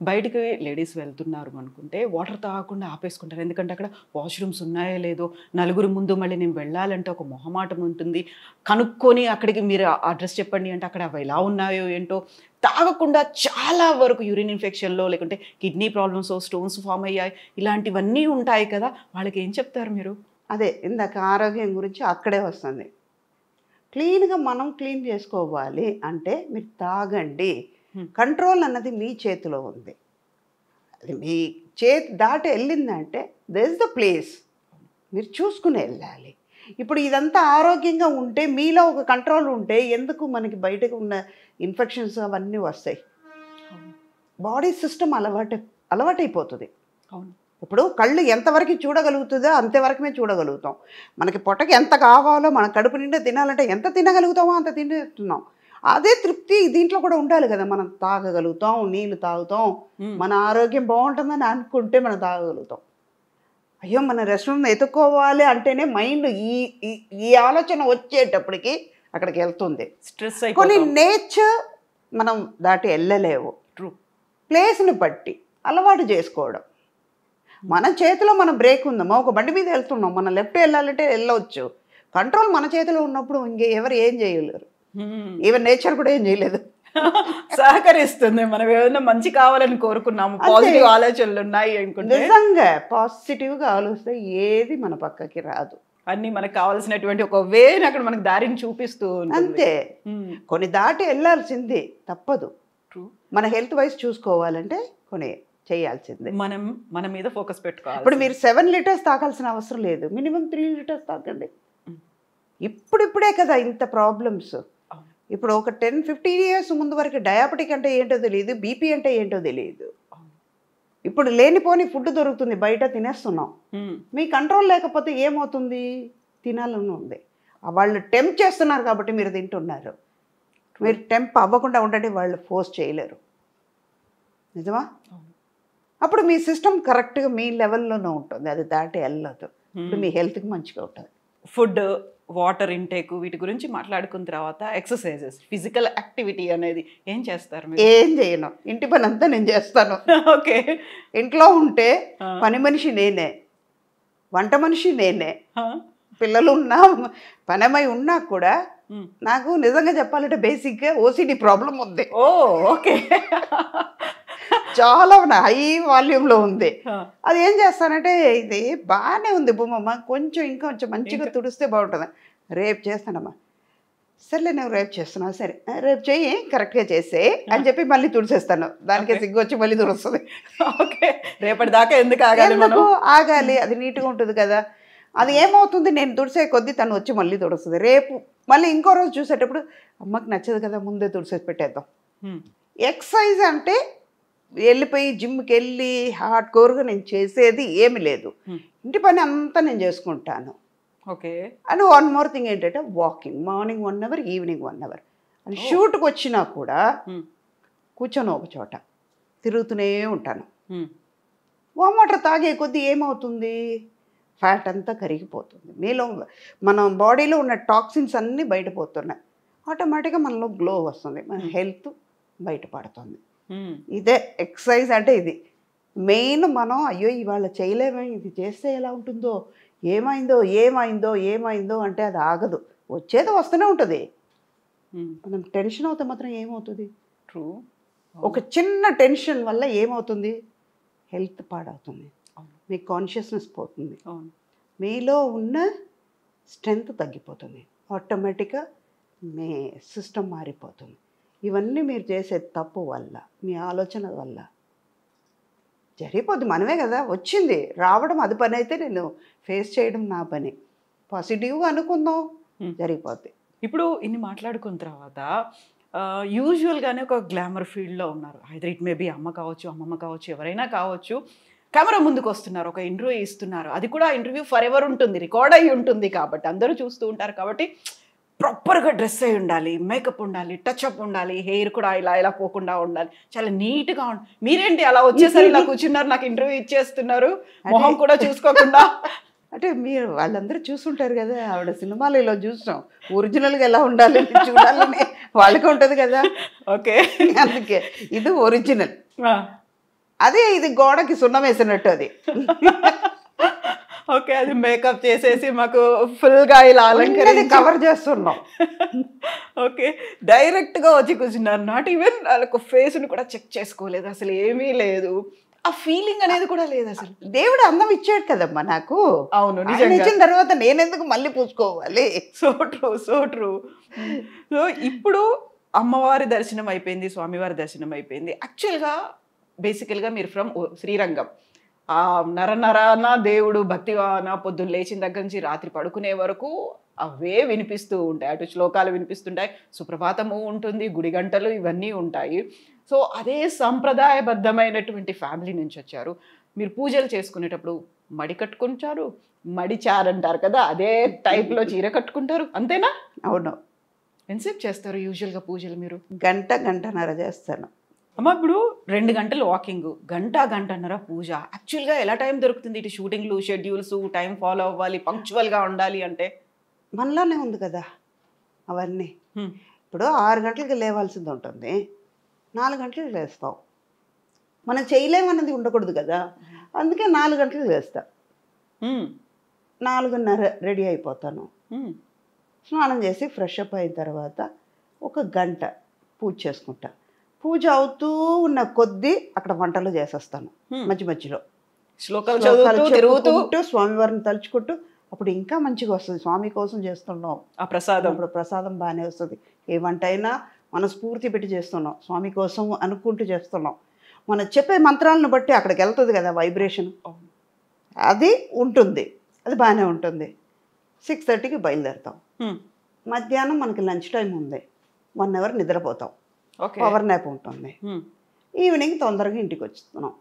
బయటికి లేడీస్ వెళ్తున్నారు అనుకుంటే వాటర్ తాగకుండా ఆపేసుకుంటారు. ఎందుకంటే అక్కడ వాష్రూమ్స్ ఉన్నాయో లేదో, నలుగురు ముందు మళ్ళీ నేను వెళ్ళాలంటే ఒక మొహమాటం ఉంటుంది. కనుక్కొని అక్కడికి మీరు అడ్రస్ చెప్పండి అంటే అక్కడ అవి ఎలా ఉన్నాయో ఏంటో తాగకుండా చాలా వరకు యూరిన్ ఇన్ఫెక్షన్లో, లేకుంటే కిడ్నీ ప్రాబ్లమ్స్, స్టోన్స్ ఫామ్ అయ్యాయి, ఇలాంటివన్నీ ఉంటాయి కదా. వాళ్ళకి ఏం చెప్తారు మీరు? అదే ఇందాక ఆరోగ్యం గురించి అక్కడే వస్తుంది. క్లీన్గా మనం క్లీన్ చేసుకోవాలి అంటే మీరు తాగండి. కంట్రోల్ అన్నది మీ చేతిలో ఉంది. అది మీ చేతి దాటి వెళ్ళిందంటే దట్ ఈస్ ద ప్లేస్, మీరు చూసుకుని వెళ్ళాలి. ఇప్పుడు ఇదంతా ఆరోగ్యంగా ఉంటే, మీలో ఒక కంట్రోల్ ఉంటే ఎందుకు మనకి బయటకు ఉన్న ఇన్ఫెక్షన్స్ అవన్నీ వస్తాయి. బాడీ సిస్టమ్ అలవాటైపోతుంది. అవును. ఇప్పుడు కళ్ళు ఎంతవరకు చూడగలుగుతుందో అంతవరకుమే చూడగలుగుతాం. మనకి పొట్టకి ఎంత కావాలో, మన కడుపు నిండా తినాలంటే ఎంత తినగలుగుతామో అంత తింటున్నాం. అదే తృప్తి దీంట్లో కూడా ఉండాలి కదా. మనం తాగగలుగుతాం, నీళ్ళు తాగుతాం, మన ఆరోగ్యం బాగుంటుందని అనుకుంటే మనం తాగగలుగుతాం. అయ్యో మన రెస్టారెంట్ ఎత్తుక్కోవాలి అంటేనే మైండ్ ఈ ఆలోచన వచ్చేటప్పటికి అక్కడికి వెళ్తుంది. స్ట్రెస్ కొన్ని నేచర్ మనం దాటి వెళ్ళలేవు. ట్రూ. ప్లేస్ని బట్టి అలవాటు చేసుకోవడం. మన చేతిలో మన బ్రేక్ ఉందమ్మా, ఒక బండి మీద వెళ్తున్నాం, మనం లెఫ్ట్ వెళ్ళాలంటే వెళ్ళవచ్చు. కంట్రోల్ మన చేతిలో ఉన్నప్పుడు ఎవరు ఏం చేయలేరు. ఈవెన్ నేచర్ కూడా ఏం చేయలేదు, సహకరిస్తుంది. మనం ఏమైనా మంచి కావాలని కోరుకున్నాము, పాజిటివ్ ఆలోచనలు ఉన్నాయి అనుకుంటే, నిజంగా పాజిటివ్గా ఆలోచిస్తే ఏది మన పక్కకి రాదు. అన్ని మనకు కావాల్సినటువంటి ఒక వేని అక్కడ మనకు దారిని చూపిస్తూ అంతే. కొన్ని దాటి వెళ్ళాల్సింది తప్పదు. మన హెల్త్ వైజ్ చూసుకోవాలంటే కొన్ని చేయాల్సిందే. మన మీద ఫోకస్ పెట్టుకోవాలి. ఇప్పుడు మీరు 7 లీటర్స్ తాగాల్సిన అవసరం లేదు, మినిమం 3 లీటర్స్ తాగండి. ఇప్పుడిప్పుడే కదా ఇంత ప్రాబ్లమ్స్. ఇప్పుడు ఒక 10-15 ఇయర్స్ ముందు వరకు డయాబెటిక్ అంటే ఏంటో తెలియదు, బీపీ అంటే ఏంటో తెలియదు. ఇప్పుడు లేనిపోని ఫుడ్ దొరుకుతుంది, బయట తినేస్తున్నాం. మీ కంట్రోల్ లేకపోతే ఏమవుతుంది? తినాలని ఉంది. వాళ్ళు టెంప్ చేస్తున్నారు కాబట్టి మీరు తింటున్నారు. మీరు టెంప్ అవ్వకుండా ఉండండి, వాళ్ళు ఫోర్స్ చేయలేరు. నిజమా? అప్పుడు మీ సిస్టమ్ కరెక్ట్గా మీ లెవెల్లోనే ఉంటుంది, అది దాటి వెళ్ళదు. ఇప్పుడు మీ హెల్త్కి మంచిగా ఉంటుంది. ఫుడ్, వాటర్ ఇంటేక్ వీటి గురించి మాట్లాడుకున్న తర్వాత ఎక్సర్సైజెస్, ఫిజికల్ యాక్టివిటీ అనేది ఏం చేస్తారు మీరు? ఏం చేయను, ఇంటి పని అంతా నేను చేస్తాను. ఓకే. ఇంట్లో ఉంటే పని మనిషి నేనే, వంట మనిషి నేనే. పిల్లలు ఉన్నా పనమై ఉన్నా కూడా నాకు నిజంగా చెప్పాలంటే బేసిక్గా ఓసిడి ప్రాబ్లం ఉంది. ఓ ఓకే. చాలా హై వాల్యూమ్లో ఉంది. అది ఏం చేస్తానంటే, ఇది బాగానే ఉంది బొమ్మమ్మ, కొంచెం మంచిగా తుడిస్తే బాగుంటుంది. రేపు చేస్తానమ్మా. సర్లే నువ్వు రేపు చేస్తున్నావు, సరే రేపు చెయ్యి, కరెక్ట్గా చేసే అని చెప్పి మళ్ళీ తుడిసేస్తాను. దానికే సిగ్గు వచ్చి మళ్ళీ తుడుస్తుంది. ఓకే. రేపటి దాకా ఎందుకు ఆగాలి? ఆగాలి, అది నీట్గా ఉంటుంది కదా. అది ఏమవుతుంది, నేను తుడిసే కొద్దీ తను వచ్చి మళ్ళీ తుడుస్తుంది. రేపు మళ్ళీ ఇంకో రోజు చూసేటప్పుడు అమ్మకి నచ్చదు కదా, ముందే తుడిసేసి పెట్టేద్దాం. ఎక్సర్సైజ్ అంటే వెళ్ళిపోయి జిమ్కి వెళ్ళి హార్డ్ కోర్గా నేను చేసేది ఏమి లేదు. ఇంటి పని అంతా నేను చేసుకుంటాను. Okay. And one more thing ఏంటంటే walking, morning 1 hour, evening 1 hour. And షూట్కి వచ్చినా కూడా కూర్చొని ఒక చోట తిరుగుతూనే ఉంటాను. వామ్ వాటర్ తాగే కొద్దీ ఏమవుతుంది, ఫ్యాట్ అంతా కరిగిపోతుంది. మీలో మన బాడీలో ఉన్న టాక్సిన్స్ అన్నీ బయటపోతున్నాయి. ఆటోమేటిక్గా మనలో గ్లో వస్తుంది, మన హెల్త్ బయటపడుతుంది. ఇదే ఎక్సర్సైజ్ అంటే ఇది మెయిన్. మనం అయ్యో ఇవాళ చేయలేమే, ఇది చేస్తే ఎలా ఉంటుందో, ఏమైందో అంటే అది ఆగదు, వచ్చేది వస్తూనే ఉంటుంది. మనం టెన్షన్ అవుతే మాత్రం ఏమవుతుంది? ట్రూ. ఒక చిన్న టెన్షన్ వల్ల ఏమవుతుంది, హెల్త్ పాడవుతుంది, మీ కాన్షియస్నెస్ పోతుంది, మీలో ఉన్న స్ట్రెంగ్త్ తగ్గిపోతుంది, ఆటోమేటిక్గా మీ సిస్టమ్ మారిపోతుంది. ఇవన్నీ మీరు చేసే తప్పు వల్ల, మీ ఆలోచన వల్ల జరిగిపోద్ది. మనమే కదా వచ్చింది, రావడం అది పని అయితే నేను ఫేస్ చేయడం నా పని. పాజిటివ్గా అనుకుందాం, జరిగిపోద్ది. ఇప్పుడు ఇన్ని మాట్లాడుకున్న తర్వాత యూజువల్గానే ఒక గ్లామర్ ఫీల్డ్లో ఉన్నారు. ఐదర్ ఇట్ మే బి అమ్మ కావచ్చు, అమ్మమ్మ కావచ్చు, ఎవరైనా కావచ్చు. కెమెరా ముందుకు వస్తున్నారు, ఒక ఇంటర్వ్యూ ఇస్తున్నారు. అది కూడా ఇంటర్వ్యూ ఫర్ ఎవర్ ఉంటుంది, రికార్డ్ అయ్యి ఉంటుంది కాబట్టి అందరూ చూస్తూ ఉంటారు. కాబట్టి ప్రాపర్గా డ్రెస్ అయి ఉండాలి, మేకప్ ఉండాలి, టచ్అప్ ఉండాలి, హెయిర్ కూడా ఇలా పోకుండా ఉండాలి, చాలా నీట్గా ఉండాలి. మీరేంటి అలా వచ్చేసరి ఇలా కూర్చున్నారు, నాకు ఇంటర్వ్యూ ఇచ్చేస్తున్నారు, మొహం కూడా చూసుకోకుండా? అంటే మీరు వాళ్ళందరూ చూసుంటారు కదా, ఆవిడ సినిమాలో ఇలా చూసాం, ఒరిజినల్గా ఎలా ఉండాలి చూడాలని వాళ్ళకి ఉంటుంది కదా. ఓకే. అందుకే ఇది ఒరిజినల్. అదే ఇది గోడకి సున్నం వేసినట్టు అది. ఓకే. అది మేకప్ చేసేసి మాకు ఫుల్గా ఇలా అలంకరించి కవర్ చేస్తున్నాం. ఓకే. డైరెక్ట్గా వచ్చి కూర్చున్నారు, నాట్ ఈవెన్ వాళ్ళకు ఫేస్ని కూడా చెక్ చేసుకోలేదు, అసలు ఏమీ లేదు, ఆ ఫీలింగ్ అనేది కూడా లేదు అసలు. దేవుడు అందం ఇచ్చాడు కదమ్మా నాకు. అవును, ఇచ్చిన తర్వాత నేనెందుకు మళ్ళీ పూసుకోవాలి? So true. సో ఇప్పుడు అమ్మవారి దర్శనం అయిపోయింది, స్వామివారి దర్శనం అయిపోయింది. యాక్చువల్గా బేసికల్గా మీరు ఫ్రమ్ శ్రీరంగం. ఆ నరనరాన దేవుడు భక్తివాన పొద్దున్న లేచిన దగ్గర నుంచి రాత్రి పడుకునే వరకు అవే వినిపిస్తూ ఉంటాయి. అటు శ్లోకాలు వినిపిస్తుంటాయి, సుప్రభాతము ఉంటుంది, గుడి గంటలు ఇవన్నీ ఉంటాయి. సో అదే సంప్రదాయబద్ధమైనటువంటి ఫ్యామిలీ నుంచి వచ్చారు. మీరు పూజలు చేసుకునేటప్పుడు మడి కట్టుకుంటారు, మడి చారంటారు కదా, అదే టైప్లో చీర కట్టుకుంటారు, అంతేనా? అవును. ఎంతసేపు చేస్తారు యూజువల్గా పూజలు మీరు? గంటన్నర చేస్తాను. అమ్మ ఇప్పుడు 2 గంటలు వాకింగ్, గంటన్నర పూజ. యాక్చువల్గా ఎలా టైం దొరుకుతుంది? ఇటు షూటింగ్లు, షెడ్యూల్స్, టైం ఫాలో అవ్వాలి, పంక్చువల్గా ఉండాలి అంటే మనలోనే ఉంది కదా అవన్నీ. ఇప్పుడు 6 గంటలకి లేవాల్సింది ఉంటుంది, 4 గంటలకు లేస్తాం. మనం చేయలేమన్నది ఉండకూడదు కదా, అందుకే 4 గంటలకు లేస్తా. 4:30 రెడీ అయిపోతాను. స్నానం చేసి ఫ్రెష్ అప్ అయిన తర్వాత 1 గంట పూజ చేసుకుంటా. పూజ అవుతూ ఉన్న కొద్దీ అక్కడ వంటలు చేసేస్తాను. మధ్యలో శ్లోకాలు చదువుతూ స్వామివారిని తలుచుకుంటూ, అప్పుడు ఇంకా మంచిగా వస్తుంది. స్వామి కోసం చేస్తున్నాం ఆ ప్రసాదం, అప్పుడు ప్రసాదం బాగానే వస్తుంది. ఏ వంట అయినా మనస్ఫూర్తి పెట్టి చేస్తున్నాం, స్వామి కోసం అనుకుంటూ చేస్తున్నాం. మనం చెప్పే మంత్రాలను బట్టి అక్కడికి వెళ్తుంది కదా వైబ్రేషన్, అది ఉంటుంది, అది బాగానే ఉంటుంది. 6:30కి బయలుదేరుతాం. మధ్యాహ్నం మనకి లంచ్ టైం ఉంది, 1 అవర్ నిద్రపోతాం, ఓకే. పవర్ నాప్ ఉంటుంది. ఈవినింగ్ తొందరగా ఇంటికి వచ్చేస్తున్నాం.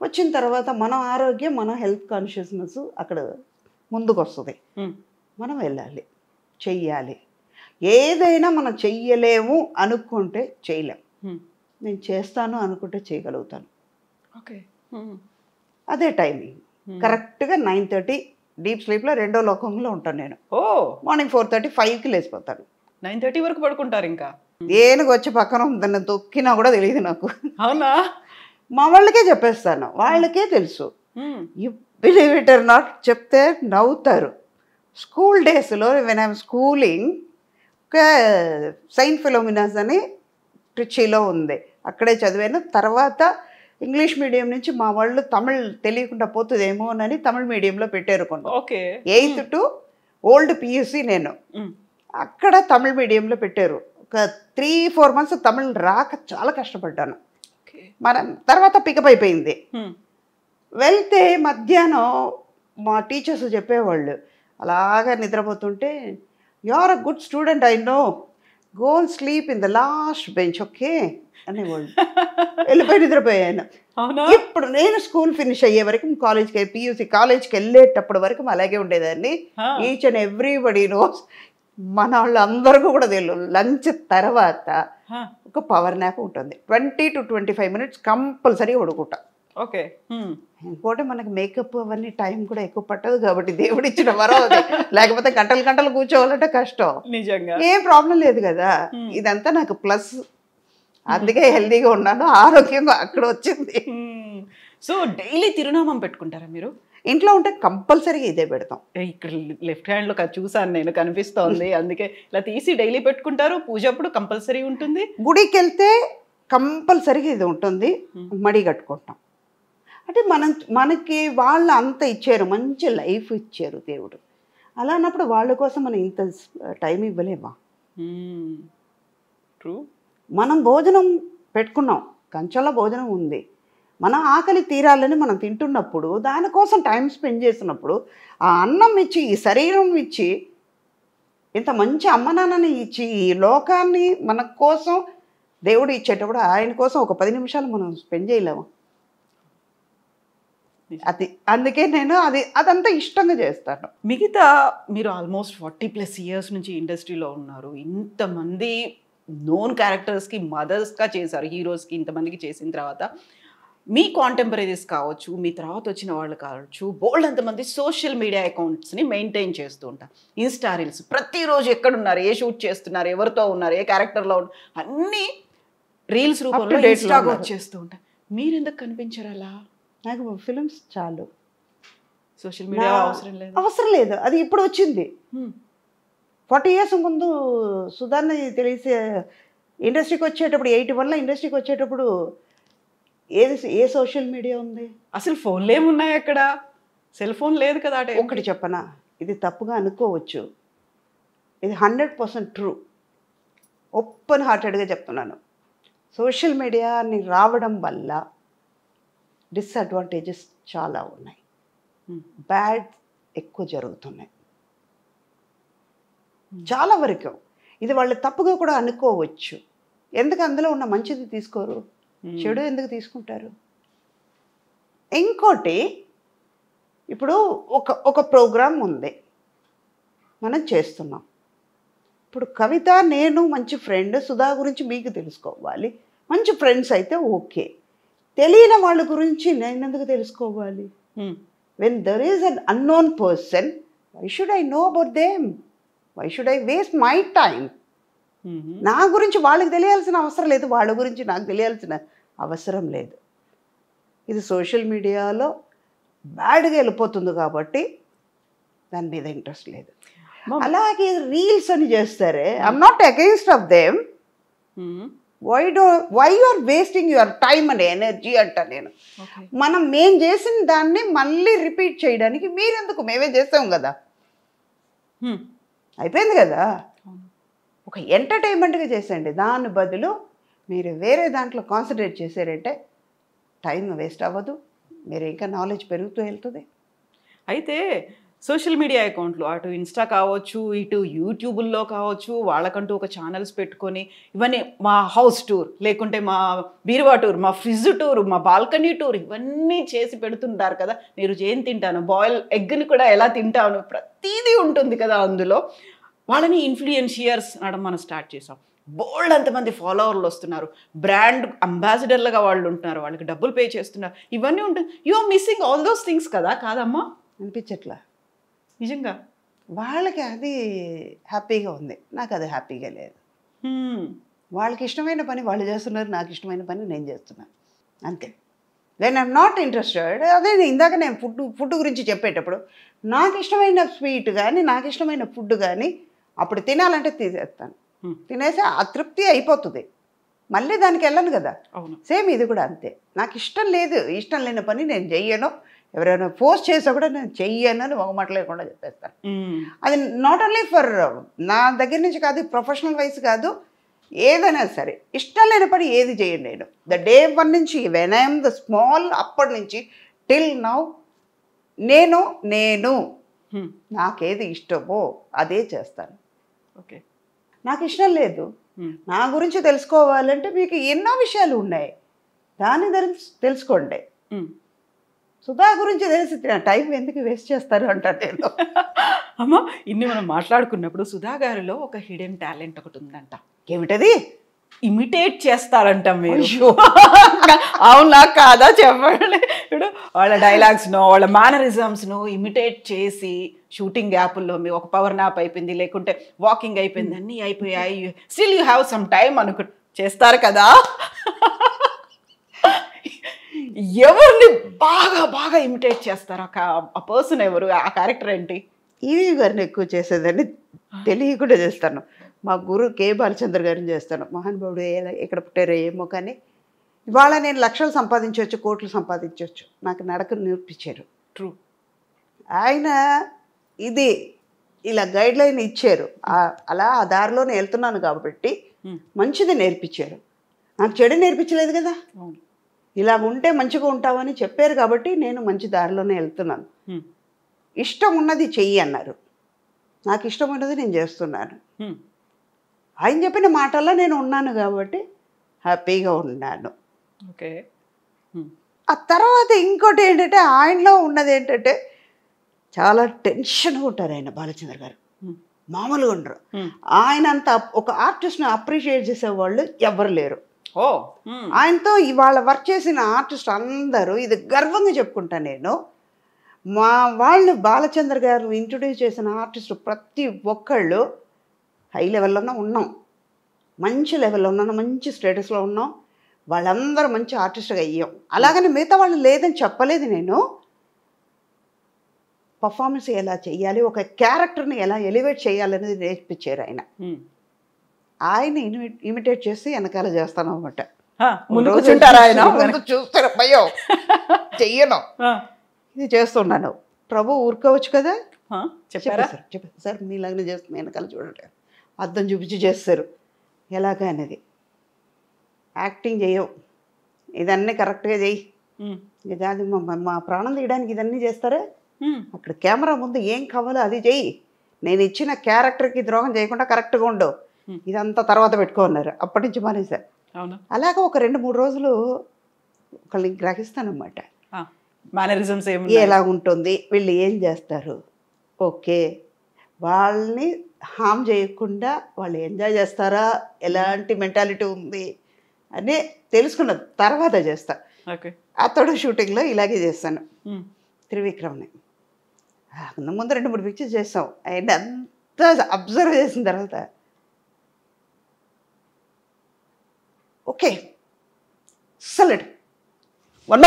వచ్చిన తర్వాత మన ఆరోగ్యం, మన హెల్త్ కాన్షియస్నెస్ అక్కడ ముందుకు వస్తుంది. మనం వెళ్ళాలి, చెయ్యాలి. ఏదైనా మనం చెయ్యలేము అనుకుంటే చేయలేం. నేను చేస్తాను అనుకుంటే చేయగలుగుతాను. ఓకే. అదే టైమింగ్ కరెక్ట్గా 9:30 డీప్ స్లీప్లో రెండో లోకంలో ఉంటాను నేను. మార్నింగ్ 4:30, 5కి లేచిపోతాను. 9:30 వరకు పడుకుంటారు ఇంకా? ఏనుగు వచ్చి పక్కన దాన్ని తొక్కినా కూడా తెలియదు నాకు. అవునా? మా వాళ్ళకే చెప్పేస్తాను, వాళ్ళకే తెలుసు. You believe it or not, చెప్తే నవ్వుతారు. స్కూల్ డేస్లో వెన్ ఐఎమ్ స్కూలింగ్, సెయింట్ ఫిలోమినాస్ అని ట్రిచీలో ఉంది, అక్కడే చదివాను. తర్వాత ఇంగ్లీష్ మీడియం నుంచి మా వాళ్ళు తమిళ్ తెలియకుండా పోతుందేమోనని తమిళ్ మీడియంలో పెట్టారు కొన్ని. Okay. 8th to old PUC నేను అక్కడ తమిళ్ మీడియంలో పెట్టారు. ఒక 3-4 months తమిళ్ రాక చాలా కష్టపడ్డాను. మనం తర్వాత పికప్ అయిపోయింది. వెళ్తే మధ్యాహ్నం మా టీచర్స్ చెప్పేవాళ్ళు, అలాగా నిద్రపోతుంటే, you are a good student, I know, go and sleep in the last bench, okay అనేవాళ్ళు. వెళ్ళిపోయి నిద్రపోయాను. ఇప్పుడు నేను స్కూల్ ఫినిష్ అయ్యే వరకు, కాలేజ్కి పియూసీ కాలేజ్కి వెళ్ళేటప్పటి వరకు అలాగే ఉండేదాన్ని. ఈచ్ అండ్ ఎవ్రీబడి నోస్, మన వాళ్ళు అందరికీ కూడా తెలియదు. లంచ్ తర్వాత ఒక పవర్ నాప్ ఉంటుంది, 20 to 25 minutes కంపల్సరీ పడుకుంటా. ఓకే. ఇంకోటి మనకి మేకప్ అవన్నీ టైం కూడా ఎక్కువ పట్టదు కాబట్టి దేవుడు ఇచ్చిన వరం అది. లేకపోతే గంటలు గంటలు కూర్చోవాలంటే కష్టం. నిజంగా ఏం ప్రాబ్లం లేదు కదా. ఇదంతా నాకు ప్లస్, అందుకే హెల్దీగా ఉన్నాను, ఆరోగ్యంగా అక్కడ వచ్చింది. సో డైలీ తిరునామం పెట్టుకుంటారా మీరు? ఇంట్లో ఉంటే కంపల్సరీగా ఇదే పెడతాం. ఇక్కడ లెఫ్ట్ హ్యాండ్లో చూసాను నేను, కనిపిస్తోంది, అందుకే ఇలా తీసి డైలీ పెట్టుకుంటారు. పూజ అప్పుడు కంపల్సరీ ఉంటుంది. గుడికి వెళ్తే కంపల్సరీగా ఇది ఉంటుంది, మడి కట్టుకుంటాం. అంటే మనకి వాళ్ళు అంత ఇచ్చారు, మంచి లైఫ్ ఇచ్చారు దేవుడు. అలా అన్నప్పుడు వాళ్ళ కోసం మనం ఇంత టైం ఇవ్వలేమా? ట్రూ. మనం భోజనం పెట్టుకున్నాం, కంచంలో భోజనం ఉంది, మన ఆకలి తీరాలని మనం తింటున్నప్పుడు, దానికోసం టైం స్పెండ్ చేసినప్పుడు, ఆ అన్నం ఇచ్చి, ఈ శరీరం ఇచ్చి, ఇంత మంచి అమ్మ నాన్నని ఇచ్చి, ఈ లోకాన్ని మన కోసం దేవుడు ఇచ్చేటప్పుడు ఆయన కోసం ఒక 10 నిమిషాలు మనం స్పెండ్ చేయలేము. అది అందుకే నేను అదంతా ఇష్టంగా చేస్తాను. మిగతా మీరు ఆల్మోస్ట్ 40+ years నుంచి ఇండస్ట్రీలో ఉన్నారు. ఇంతమంది నోన్ క్యారెక్టర్స్కి మదర్స్గా చేశారు, హీరోస్కి ఇంతమందికి చేసిన తర్వాత మీ కాంటెంపరీస్ కావచ్చు, మీ తర్వాత వచ్చిన వాళ్ళు కావచ్చు, బోల్డ్ అంతమంది సోషల్ మీడియా అకౌంట్స్ని మెయింటైన్ చేస్తూ ఉంటారు. ఇన్స్టా రీల్స్ ప్రతిరోజు ఎక్కడున్నారు, ఏ షూట్ చేస్తున్నారు, ఎవరితో ఉన్నారు, ఏ క్యారెక్టర్లో ఉన్నారు, అన్నీ రీల్స్ రూపంలో ఇన్స్టాగా వచ్చేస్తూ ఉంటారు. మీరు ఎందుకు కనిపించారు అలా? నాకు ఫిలిమ్స్ చాలు, సోషల్ మీడియా అవసరం లేదు. అది ఇప్పుడు వచ్చింది. 40 years ముందు సుధాన్ని తెలిసే ఇండస్ట్రీకి వచ్చేటప్పుడు, 81లో ఇండస్ట్రీకి వచ్చేటప్పుడు ఏ సోషల్ మీడియా ఉంది? అసలు ఫోన్లు ఏమున్నాయి అక్కడ? సెల్ ఫోన్ లేదు కదా. ఒకటి చెప్పనా, ఇది తప్పుగా అనుకోవచ్చు, ఇది 100% ట్రూ, ఓపెన్ హార్టెడ్గా చెప్తున్నాను. సోషల్ మీడియాని రావడం వల్ల డిసడ్వాంటేజెస్ చాలా ఉన్నాయి, బ్యాడ్ ఎక్కువ జరుగుతున్నాయి చాలా వరకు. ఇది వాళ్ళు తప్పుగా కూడా అనుకోవచ్చు. ఎందుకు అందులో ఉన్న మంచిది తీసుకోరు, చెడు ఎందుకు తీసుకుంటారు? ఇంకోటి, ఇప్పుడు ఒక ప్రోగ్రాం ఉంది, మనం చేస్తున్నాం. ఇప్పుడు కవిత నేను మంచి ఫ్రెండ్, సుధా గురించి మీకు తెలుసుకోవాలి, మంచి ఫ్రెండ్స్ అయితే ఓకే. తెలియని వాళ్ళ గురించి నేను ఎందుకు తెలుసుకోవాలి? When there is an unknown person, why should I know about them? Why should I waste my time? నా గురించి వాళ్ళకి తెలియాల్సిన అవసరం లేదు, వాళ్ళ గురించి నాకు తెలియాల్సిన అవసరం లేదు. ఇది సోషల్ మీడియాలో బ్యాడ్గా వెళ్ళిపోతుంది కాబట్టి దాని మీద ఇంట్రెస్ట్ లేదు. అలాగే రీల్స్ అని చేస్తారే, I'm not against of them, why you are wasting your time and energy అంట నేను. మేం చేసిన దాన్ని మళ్ళీ రిపీట్ చేయడానికి మీరెందుకు? మేమే చేస్తాం కదా, అయిపోయింది కదా. ఒక ఎంటర్టైన్మెంట్గా చేసేయండి, దాని బదులు మీరు వేరే దాంట్లో కాన్సన్ట్రేట్ చేశారంటే టైం వేస్ట్ అవ్వదు, మీరు ఇంకా నాలెడ్జ్ పెరుగుతూ వెళ్తుంది. అయితే సోషల్ మీడియా అకౌంట్లు అటు ఇన్స్టా కావచ్చు, ఇటు యూట్యూబుల్లో కావచ్చు, వాళ్ళకంటూ ఒక ఛానల్స్ పెట్టుకొని ఇవన్నీ మా హౌస్ టూర్, లేకుంటే మా బీరువా టూర్, మా ఫ్రిడ్జ్ టూర్, మా బాల్కనీ టూర్, ఇవన్నీ చేసి పెడుతుంటారు కదా. నేను ఏం తింటాను, బాయిల్ ఎగ్ని కూడా ఎలా తింటాను, ప్రతిదీ ఉంటుంది కదా అందులో. వాళ్ళని ఇన్ఫ్లుయెన్షియర్స్ అనడం మనం స్టార్ట్ చేసాం. బోల్డ్ అంతమంది ఫాలోవర్లు వస్తున్నారు, బ్రాండ్ అంబాసిడర్లుగా వాళ్ళు ఉంటున్నారు, వాళ్ళకి డబ్బులు పే చేస్తున్నారు, ఇవన్నీ ఉంటుంది. You are missing all those things కదా, కాదమ్మా? అనిపించట్లా నిజంగా వాళ్ళకి అది హ్యాపీగా ఉంది, నాకు అది హ్యాపీగా లేదు. వాళ్ళకి ఇష్టమైన పని వాళ్ళు చేస్తున్నారు, నాకు ఇష్టమైన పని నేను చేస్తున్నాను, అంతే. వెన్ ఐఎమ్ నాట్ ఇంట్రెస్టెడ్, అదే ఇందాక నేను ఫుడ్ గురించి చెప్పేటప్పుడు నాకు ఇష్టమైన స్వీట్ కానీ నాకు ఇష్టమైన ఫుడ్ కానీ అప్పుడు తినాలంటే తీసేస్తాను, తినేసి అతృప్తి అయిపోతుంది, మళ్ళీ దానికి వెళ్ళను కదా. అవును, సేమ్ ఇది కూడా అంతే. నాకు ఇష్టం లేదు, ఇష్టం లేని పని నేను చెయ్యను, ఎవరైనా ఫోర్స్ చేసా కూడా నేను చెయ్యను అని ఒక మాట లేకుండా చెప్పేస్తాను. అది నాట్ ఓన్లీ ఫర్ నా దగ్గర నుంచి కాదు, ప్రొఫెషనల్ వైజ్ కాదు, ఏదైనా సరే ఇష్టం లేని పని ఏది చేయండి. నేను ద డే 1 నుంచి వెన్ ఐఎమ్ ద స్మాల్ అప్పటి నుంచి టిల్ నౌ నేను నాకేది ఇష్టమో అదే చేస్తాను. ఓకే, నాకు ఇష్టం లేదు, నా గురించి తెలుసుకోవాలంటే మీకు ఎన్నో విషయాలు ఉన్నాయి, దాన్ని తెలుసుకోండి. సుధా గురించి తెలిసి టైం ఎందుకు వేస్ట్ చేస్తారు అంటారు నేను. అమ్మ, ఇన్ని మనం మాట్లాడుకున్నప్పుడు సుధా గారిలో ఒక హిడెన్ టాలెంట్ ఒకటి ఉందంట. ఏమిటది? ఇమిటేట్ చేస్తారంట మీరు. అవునా కాదా చెప్పండి. ఇప్పుడు వాళ్ళ డైలాగ్స్ను, వాళ్ళ మేనరిజమ్స్ను ఇమిటేట్ చేసి షూటింగ్ గ్యాపుల్లో మీ ఒక పవర్ నాప్ అయిపోయింది, లేకుంటే వాకింగ్ అయిపోయింది, అన్నీ అయిపోయాయి, still you have some time చేస్తారు కదా. ఎవరిని బాగా బాగా ఇమిటేట్ చేస్తారు? ఆ పర్సన్ ఎవరు, ఆ క్యారెక్టర్ ఏంటి? ఈవి గారిని ఎక్కువ చేసేదాన్ని తెలియకుండా చేస్తాను. మా గురు కే బాలచంద్ర గారిని చేస్తాను. మహానుభావుడు ఎక్కడ పుట్టారో ఏమో కానీ ఇవాళ నేను లక్షలు సంపాదించవచ్చు, కోట్లు సంపాదించవచ్చు, నాకు నడకను నేర్పించారు. ట్రూ. ఆయన ఇది ఇలా గైడ్ లైన్ ఇచ్చారు, అలా ఆ దారిలోనే వెళ్తున్నాను కాబట్టి మంచిది నేర్పించారు. నాకు చెడు నేర్పించలేదు కదా. ఇలా ఉంటే మంచిగా ఉంటామని చెప్పారు కాబట్టి నేను మంచి దారిలోనే వెళ్తున్నాను. ఇష్టం ఉన్నది చెయ్యి అన్నారు, నాకు ఇష్టం ఉన్నది నేను చేస్తున్నాను. ఆయన చెప్పిన మాటల్లో నేను ఉన్నాను కాబట్టి హ్యాపీగా ఉన్నాను. ఓకే. ఆ తర్వాత ఇంకోటి ఏంటంటే ఆయనలో ఉన్నది ఏంటంటే చాలా టెన్షన్గా ఉంటారు ఆయన, బాలచంద్ర గారు మామూలుగా ఉండరు. ఆయన అంత ఒక ఆర్టిస్ట్ని అప్రిషియేట్ చేసేవాళ్ళు ఎవ్వరు లేరు. ఆయనతో ఇవాళ వర్క్ చేసిన ఆర్టిస్ట్ అందరూ ఇది గర్వంగా చెప్పుకుంటాను నేను. మా వాళ్ళు బాలచంద్ర గారు ఇంట్రొడ్యూస్ చేసిన ఆర్టిస్టు ప్రతి ఒక్కళ్ళు హై లెవెల్లోనే ఉన్నాం, మంచి లెవెల్లో ఉన్నాను, మంచి స్టేటస్లో ఉన్నాం, వాళ్ళందరూ మంచి ఆర్టిస్ట్గా అయ్యాం. అలాగని మిగతా వాళ్ళు లేదని చెప్పలేదు నేను. పర్ఫార్మెన్స్ ఎలా చేయాలి, ఒక క్యారెక్టర్ని ఎలా ఎలివేట్ చేయాలనేది నేర్పించారు ఆయన. ఆయన ఇమిటేట్ చేసి వెనకాల చేస్తాను అనమాట. చూస్తాను భయం చెయ్యను, ఇది చేస్తున్నాను. ప్రభు ఊరుకోవచ్చు కదా. చెప్పారా? చెప్పారు సార్ మీలాగనే చేస్తున్నా, వెనకాల చూడండి అర్థం చూపించి చేస్తారు ఎలాగా అనేది. యాక్టింగ్ చేయవు, ఇదన్నీ కరెక్ట్గా చెయ్యి, ఇది అది మా ప్రాణం తీయడానికి ఇదన్నీ చేస్తారా? అక్కడ కెమెరా ముందు ఏం కావాలో అది చెయ్యి, నేను ఇచ్చిన క్యారెక్టర్కి ద్రోహం చేయకుండా కరెక్ట్గా ఉండు, ఇదంతా తర్వాత పెట్టుకున్నారు. అప్పటి నుంచి మానేశారు. అలాగే ఒక 2-3 రోజులు ఒకళ్ళని గ్రహిస్తానమాట, మేనరిజమ్స్ ఎలా ఉంటుంది, వీళ్ళు ఏం చేస్తారు, ఓకే వాళ్ళని హామ్ చేయకుండా వాళ్ళు ఎంజాయ్ చేస్తారా, ఎలాంటి మెంటాలిటీ ఉంది అని తెలుసుకున్న తర్వాత చేస్తా. అతడు షూటింగ్లో ఇలాగే చేస్తాను. త్రివిక్రమ్ని ముందు 2-3 పిక్చర్స్ చేస్తాం. ఆయన అంతా అబ్జర్వ్ చేసిన తర్వాత ఓకే సలెడ్ వన్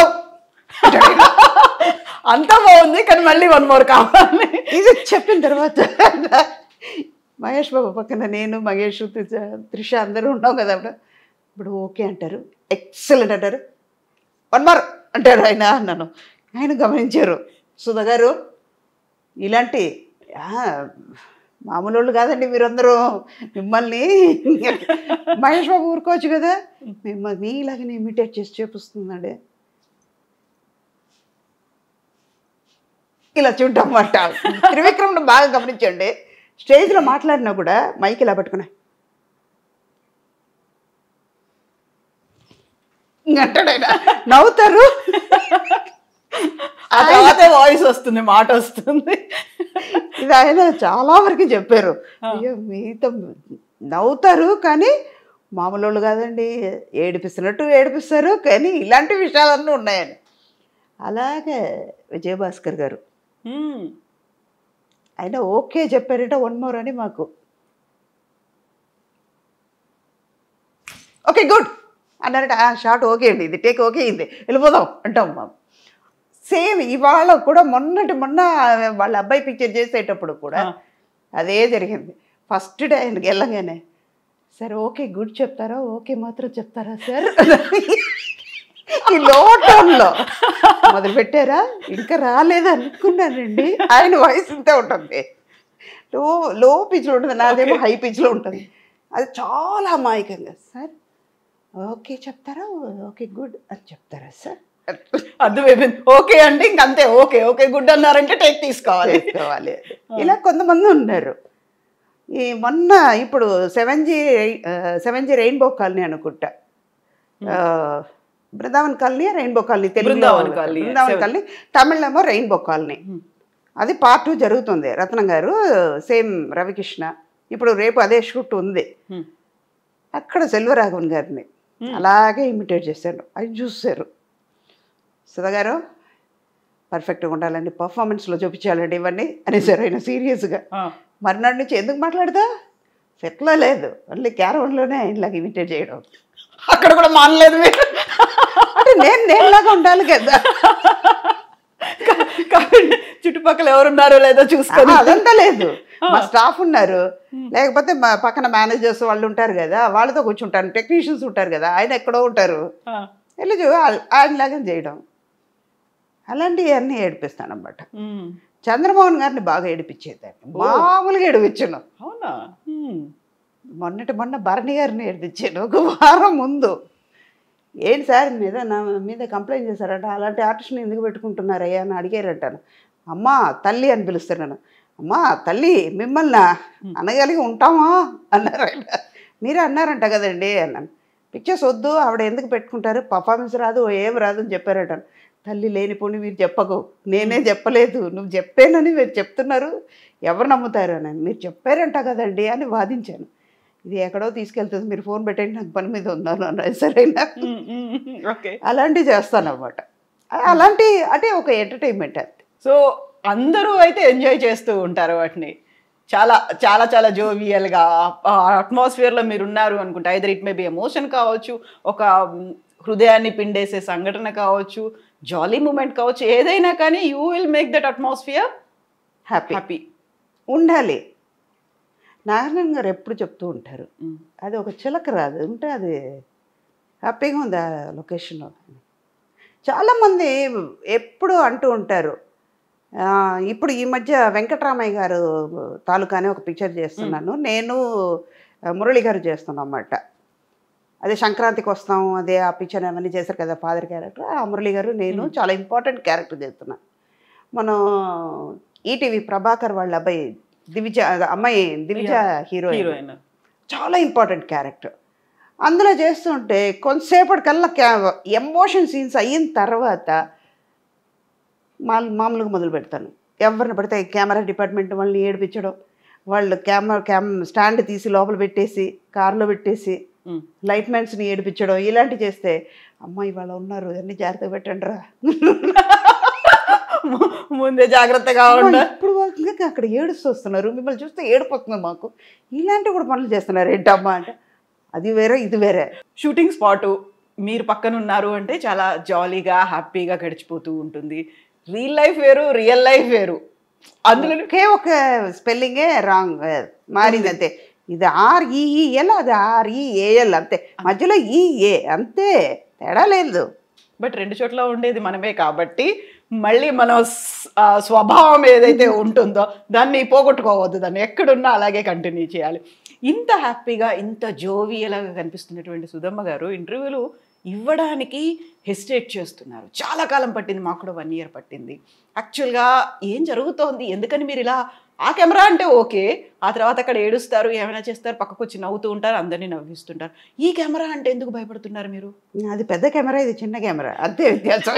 అంతా బాగుంది కానీ మళ్ళీ 1 more కావాలి. ఇది చెప్పిన తర్వాత మహేష్ బాబు పక్కన నేను, మహేష్, త్రిష అందరూ ఉన్నాం కదా. ఇప్పుడు ఓకే అంటారు, ఎక్సలెంట్ అంటారు, 1 more అంటారు ఆయన. అన్నాను, ఆయన గమనించారు, సుధా గారు ఇలాంటి మామూలు వాళ్ళు కాదండి మీరందరూ, మిమ్మల్ని మహేష్ బాబు ఊరుకోవచ్చు కదా, మిమ్మల్ని మీలాగనే ఇమిటేట్ చేసి చూపిస్తున్నాడే. ఇలా చూడటమాట. త్రివిక్రమ్ని బాగా గమనించండి, స్టేజ్లో మాట్లాడినా కూడా మైక్ ఇలా పట్టుకున్నా అంటాడైనా, నవ్వుతారు. ఆ తర్వాత వాయిస్ వస్తుంది, మాట వస్తుంది. ఇది ఆయన చాలా వరకు చెప్పారు. అయ్యో మీతో నవ్వుతారు కానీ మామూలు వాళ్ళు కాదండి, ఏడిపిస్తున్నట్టు ఏడిపిస్తారు, కానీ ఇలాంటి విషయాలన్నీ ఉన్నాయని. అలాగే విజయభాస్కర్ గారు ఆయన ఓకే చెప్పారట, 1 more అని మాకు. ఓకే గుడ్ అన్నారట. షార్ట్ ఓకే అండి, ఇది టేక్ ఓకే అయింది, వెళ్ళిపోదాం అంటాం మా. సేమ్ ఇవాళ కూడా మొన్న వాళ్ళ అబ్బాయి పిక్చర్ చేసేటప్పుడు కూడా అదే జరిగింది. ఫస్ట్ డే ఆయనకి వెళ్ళగానే, సార్ ఓకే గుడ్ చెప్తారా, ఓకే మాత్రం చెప్తారా సార్, ఈ లో టోన్లో మొదలు పెట్టారా, ఇంకా రాలేదు అనుకున్నానండి. ఆయన వాయిస్ ఇంతే ఉంటుంది, లో పిచ్లో ఉంటుంది, నాదేమో హై పిచ్లో ఉంటుంది. అది చాలా అమాయకంగా, సార్ ఓకే చెప్తారా, ఓకే గుడ్ అని చెప్తారా సార్, అర్థమైపోయింది. ఓకే అంటే ఇంకంతే, ఓకే ఓకే గుడ్ అన్నారంటే టేక్ తీసుకోవాలి. ఇలా కొంతమంది ఉన్నారు. ఈ మొన్న ఇప్పుడు 7G రెయిన్బో కాలనీ అనుకుంటా, బృందావన్ కాలనీ రెయిన్బో కాలనీ, తెలుగులో బృందావన్ కాలనీ, తమిళేమో రెయిన్బో కాలనీ. అది part 2 జరుగుతుంది. రత్నం గారు సేమ్ రవికృష్ణ, ఇప్పుడు రేపు అదే షూట్ ఉంది. అక్కడ సెల్వరాఘవన్ గారిని అలాగే ఇమిటేట్ చేశాడు. అది చూసారు, సుధా గారు పర్ఫెక్ట్గా ఉండాలండి, పర్ఫార్మెన్స్లో చూపించాలండి ఇవన్నీ అనేసారు ఆయన సీరియస్గా. మర్నాడు నుంచి ఎందుకు మాట్లాడదా, సెట్లో లేదు, ఓన్లీ క్యారవన్లోనే ఆయనలాగా ఇమిటేట్ చేయడం. అక్కడ కూడా మానలేదు మీరు అంటే నేనులాగా ఉండాలి కదా, చుట్టుపక్కల ఎవరున్నారో లేదో చూసుకొని. అదంతా లేదు, మా స్టాఫ్ ఉన్నారు, లేకపోతే మా పక్కన మేనేజర్స్ వాళ్ళు ఉంటారు కదా, వాళ్ళతో కూర్చుంటారు, టెక్నీషియన్స్ ఉంటారు కదా, ఆయన ఎక్కడో ఉంటారు, వెళ్ళి ఆయనలాగా చేయడం. అలాంటివి అన్నీ ఏడిపిస్తాను అన్నమాట. చంద్రమోహన్ గారిని బాగా ఏడిపించేదాన్ని, మామూలుగా ఏడిపించాను. అవునా? మొన్న భరణి గారిని ఏడిపించాను 1 వారం ముందు. ఏంటి సార్ నా మీద కంప్లైంట్ చేశారంట, అలాంటి ఆర్టిస్ట్ని ఎందుకు పెట్టుకుంటున్నారయ్యా అని అడిగారంటాను. అమ్మా తల్లి అని పిలుస్తున్నాను. అమ్మా తల్లి మిమ్మల్ని అనగలిగి ఉంటామా అన్నారు ఆయన. మీరే అన్నారంట కదండి అన్నాను. పిక్చర్స్ వద్దు, ఆవిడ ఎందుకు పెట్టుకుంటారు, పర్ఫార్మెన్స్ రాదు, ఏం రాదు అని చెప్పారట. తల్లి లేనిపోని మీరు చెప్పకు, నేనే చెప్పలేదు, నువ్వు చెప్పానని మీరు చెప్తున్నారు, ఎవరు నమ్ముతారు అని. మీరు చెప్పారంట కదండి అని వాదించాను. ఇది ఎక్కడో తీసుకెళ్తుంది, మీరు ఫోన్ పెట్టండి, నాకు పని మీద ఉన్నాను అన్నారు. సరేనా, అలాంటివి చేస్తాను అన్నమాట. అలాంటి అంటే ఒక ఎంటర్టైన్మెంట్ అంతే. సో అందరూ అయితే ఎంజాయ్ చేస్తూ ఉంటారు వాటిని, చాలా చాలా చాలా జోవియల్గా అట్మాస్ఫియర్లో మీరు ఉన్నారు అనుకుంటా. Either it may be emotion కావచ్చు, ఒక హృదయాన్ని పిండేసే సంఘటన కావచ్చు, జాలీ మూమెంట్ కావచ్చు, ఏదైనా కానీ you will make that atmosphere happy ఉండాలి. నారాయణ గారు ఎప్పుడు చెప్తూ ఉంటారు, అది ఒక చిలక రాదు ఉంటే అది హ్యాపీగా ఉంది ఆ లొకేషన్లో. చాలామంది ఎప్పుడు అంటూ ఉంటారు, ఇప్పుడు ఈ మధ్య వెంకటరామయ్య గారు తాలూకానే ఒక పిక్చర్ చేస్తున్నాను, నేను మురళి గారు చేస్తున్నాం అన్నమాట. అదే సంక్రాంతికి వస్తాం, అదే ఆ పిక్చర్ అవన్నీ చేశారు కదా ఫాదర్ క్యారెక్టర్, ఆ మురళి గారు నేను చాలా ఇంపార్టెంట్ క్యారెక్టర్ చేస్తున్నాను. మనం ఈటీవీ ప్రభాకర్ వాళ్ళ అబ్బాయి అమ్మాయి దివిజ హీరోయిన్, చాలా ఇంపార్టెంట్ క్యారెక్టర్. అందులో చేస్తుంటే కొంతసేపటికల్లా ఎమోషన్ సీన్స్ అయిన తర్వాత మామూలుగా మొదలు పెడతాను. ఎవరిని పడితే కెమెరా డిపార్ట్మెంట్ వాళ్ళని ఏడిపించడం, వాళ్ళు స్టాండ్ తీసి లోపల పెట్టేసి కార్లో పెట్టేసి లైట్ మ్యాన్స్ని ఏడిపించడం, ఇలాంటివి చేస్తే అమ్మాయి వాళ్ళు ఉన్నారు అన్ని జాగ్రత్తగా పెట్టండి రా, ముందే జాగ్రత్తగా ఉండాలి. ఇప్పుడు వాళ్ళు అక్కడ ఏడుస్తూ వస్తున్నారు, మిమ్మల్ని చూస్తే ఏడిపోతుంది మాకు, ఇలాంటివి కూడా పనులు చేస్తున్నారు ఏంటమ్మా అంటే, అది వేరే ఇది వేరే. షూటింగ్ స్పాటు మీరు పక్కన ఉన్నారు అంటే చాలా జాలీగా హ్యాపీగా గడిచిపోతూ ఉంటుంది. రియల్ లైఫ్ వేరు, రియల్ లైఫ్ వేరు. అందులో ఒక స్పెల్లింగే రాంగ్ మారింది అంతే. ఇది REEL, అది REAL అంతే, మధ్యలో EA అంతే, తేడా లేదు. బట్ 2 చోట్ల ఉండేది మనమే కాబట్టి మళ్ళీ మన స్వభావం ఏదైతే ఉంటుందో దాన్ని పోగొట్టుకోవద్దు, దాన్ని ఎక్కడున్నా అలాగే కంటిన్యూ చేయాలి. ఇంత హ్యాపీగా ఇంత జోవియలాగా కనిపిస్తున్నటువంటి సుధమ్మ గారు ఇంటర్వ్యూలు ఇవ్వడానికి హెసిటేట్ చేస్తున్నారు. చాలా కాలం పట్టింది, మాకు కూడా 1 year పట్టింది. యాక్చువల్గా ఏం జరుగుతోంది, ఎందుకని మీరు ఇలా ఆ కెమెరా అంటే ఓకే, ఆ తర్వాత అక్కడ ఏడుస్తారు, ఏమైనా చేస్తారు, పక్కకు వచ్చి నవ్వుతూ ఉంటారు, అందరినీ నవ్విస్తుంటారు. ఈ కెమెరా అంటే ఎందుకు భయపడుతున్నారు మీరు? అది పెద్ద కెమెరా, ఇది చిన్న కెమెరా, అంతే వ్యత్యాసం.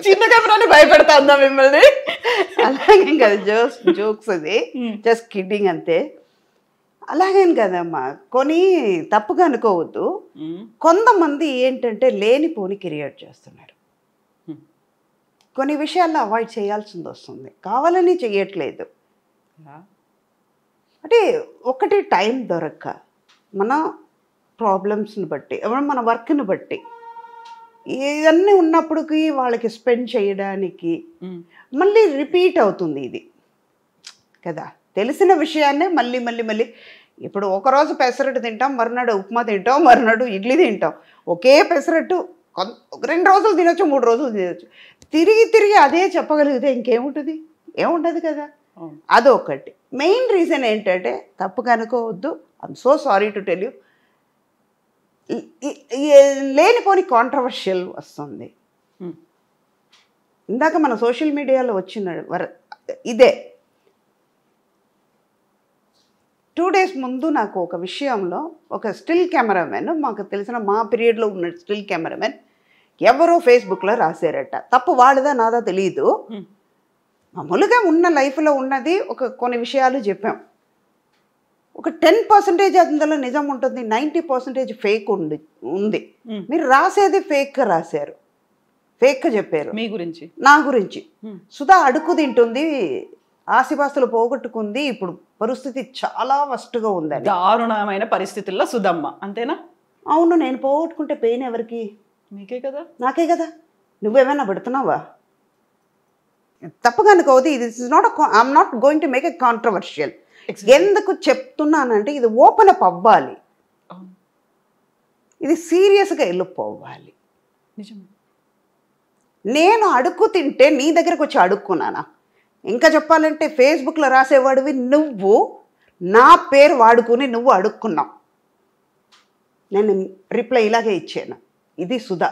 చిన్న కెమెరాని భయపెడతా మిమ్మల్ని? అలాగేం కదా, జోక్స్ అది జస్ట్ కిడ్డింగ్ అంతే. అలాగేం కదమ్మా, కొని తప్పుగా అనుకోవద్దు. కొంతమంది ఏంటంటే లేనిపోని క్రియేట్ చేస్తున్నారు. కొన్ని విషయాల్లో అవాయిడ్ చేయాల్సింది వస్తుంది, కావాలని చెయ్యట్లేదు. అంటే ఒకటి టైం దొరక్క, మన ప్రాబ్లమ్స్ని బట్టి, మన వర్క్ని బట్టి ఇవన్నీ ఉన్నప్పటికీ వాళ్ళకి స్పెండ్ చేయడానికి మళ్ళీ రిపీట్ అవుతుంది ఇది కదా. తెలిసిన విషయాన్నే మళ్ళీ మళ్ళీ మళ్ళీ, ఇప్పుడు ఒకరోజు పెసరట్టు తింటాం, మరునాడు ఉప్మా తింటాం, మరునాడు ఇడ్లీ తింటాం. ఒకే పెసరట్టు 2 రోజులు తినొచ్చు, 3 రోజులు తినొచ్చు. తిరిగి తిరిగి అదే చెప్పగలిగితే ఇంకేముంటుంది? ఏముండదు కదా. అదొకటి మెయిన్ రీజన్ ఏంటంటే, తప్పుగా అనుకోవద్దు, I'm so sorry to tell you, లేనిపోని కాంట్రవర్షియల్ వస్తుంది. ఇందాక మన సోషల్ మీడియాలో వచ్చిన ఇదే 2 days ముందు నాకు ఒక విషయంలో ఒక స్టిల్ కెమెరామెన్, మాకు తెలిసిన మా పీరియడ్లో ఉన్న స్టిల్ కెమెరామెన్ ఎవరో ఫేస్బుక్లో రాశారట. తప్పు వాడిదా నాదా తెలియదు, మామూలుగా ఉన్న లైఫ్లో ఉన్నది కొన్ని విషయాలు చెప్పాం. ఒక 10% అందులో నిజం ఉంటుంది, 90% ఫేక్ ఉంది. మీరు రాసేది ఫేక్గా రాశారు, ఫేక్గా చెప్పారు. మీ గురించి, నా గురించి. సుధా అడుగు తింటుంది, ఆస్తిపాస్తులు పోగొట్టుకుంది, ఇప్పుడు పరిస్థితి చాలా వర్స్ట్గా ఉందని. దారుణమైన పరిస్థితుల్లో సుధమ్మ, అంతేనా? అవును. నేను పోగొట్టుకుంటే పెయిన్ ఎవరికి? మీకే కదా, నాకే కదా. నువ్వేమైనా పెడుతున్నావా? తప్పుగా అనుకోవద్దు, ఇది is not I'm not going to make a controversial. ఎందుకు చెప్తున్నానంటే, ఇది ఓపెన్ అప్ అవ్వాలి, ఇది సీరియస్గా వెళ్ళిపోవాలి. నిజమే. నేను అడుక్కు తింటే నీ దగ్గరకు వచ్చి అడుక్కున్నానా? ఇంకా చెప్పాలంటే ఫేస్బుక్లో రాసేవాడివి నువ్వు, నా పేరు వాడుకుని నువ్వు అడుక్కున్నావు. నేను రిప్లై ఇలాగే ఇచ్చాను, ఇది సుధా,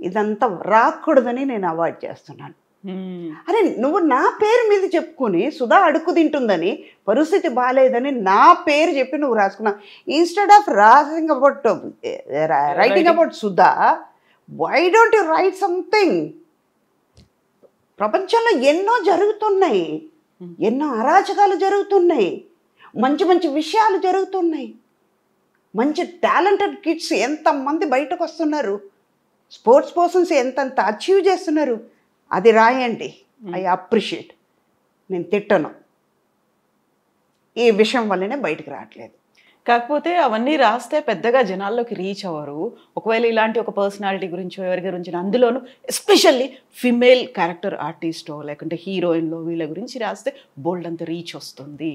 ఇదంతా రాకూడదని నేను అవాయిడ్ చేస్తున్నాను. అరే నువ్వు నా పేరు మీద చెప్పుకుని సుధా అడుక్కు తింటుందని, పరిస్థితి బాగాలేదని నా పేరు చెప్పి నువ్వు రాసుకున్నావు. Instead of writing about Sudha, why don't you write something? ప్రపంచంలో ఎన్నో జరుగుతున్నాయి, ఎన్నో అరాచకాలు జరుగుతున్నాయి, మంచి మంచి విషయాలు జరుగుతున్నాయి, మంచి టాలెంటెడ్ కిడ్స్ ఎంతమంది బయటకు వస్తున్నారు, స్పోర్ట్స్ పర్సన్స్ ఎంతంత అచీవ్ చేస్తున్నారు. అది రాయండి, ఐ అప్రిషియేట్. నేను తిట్టను, ఈ విషయం వల్లనే బయటకు రావట్లేదు. కాకపోతే అవన్నీ రాస్తే పెద్దగా జనాల్లోకి రీచ్ అవ్వరు. ఒకవేళ ఇలాంటి ఒక పర్సనాలిటీ గురించో ఎవరి గురించి, అందులోనూ ఎస్పెషల్లీ ఫిమేల్ క్యారెక్టర్ ఆర్టిస్టో లేకుంటే హీరోయిన్లో వీళ్ళ గురించి రాస్తే బోల్డ్ అంత రీచ్ వస్తుంది.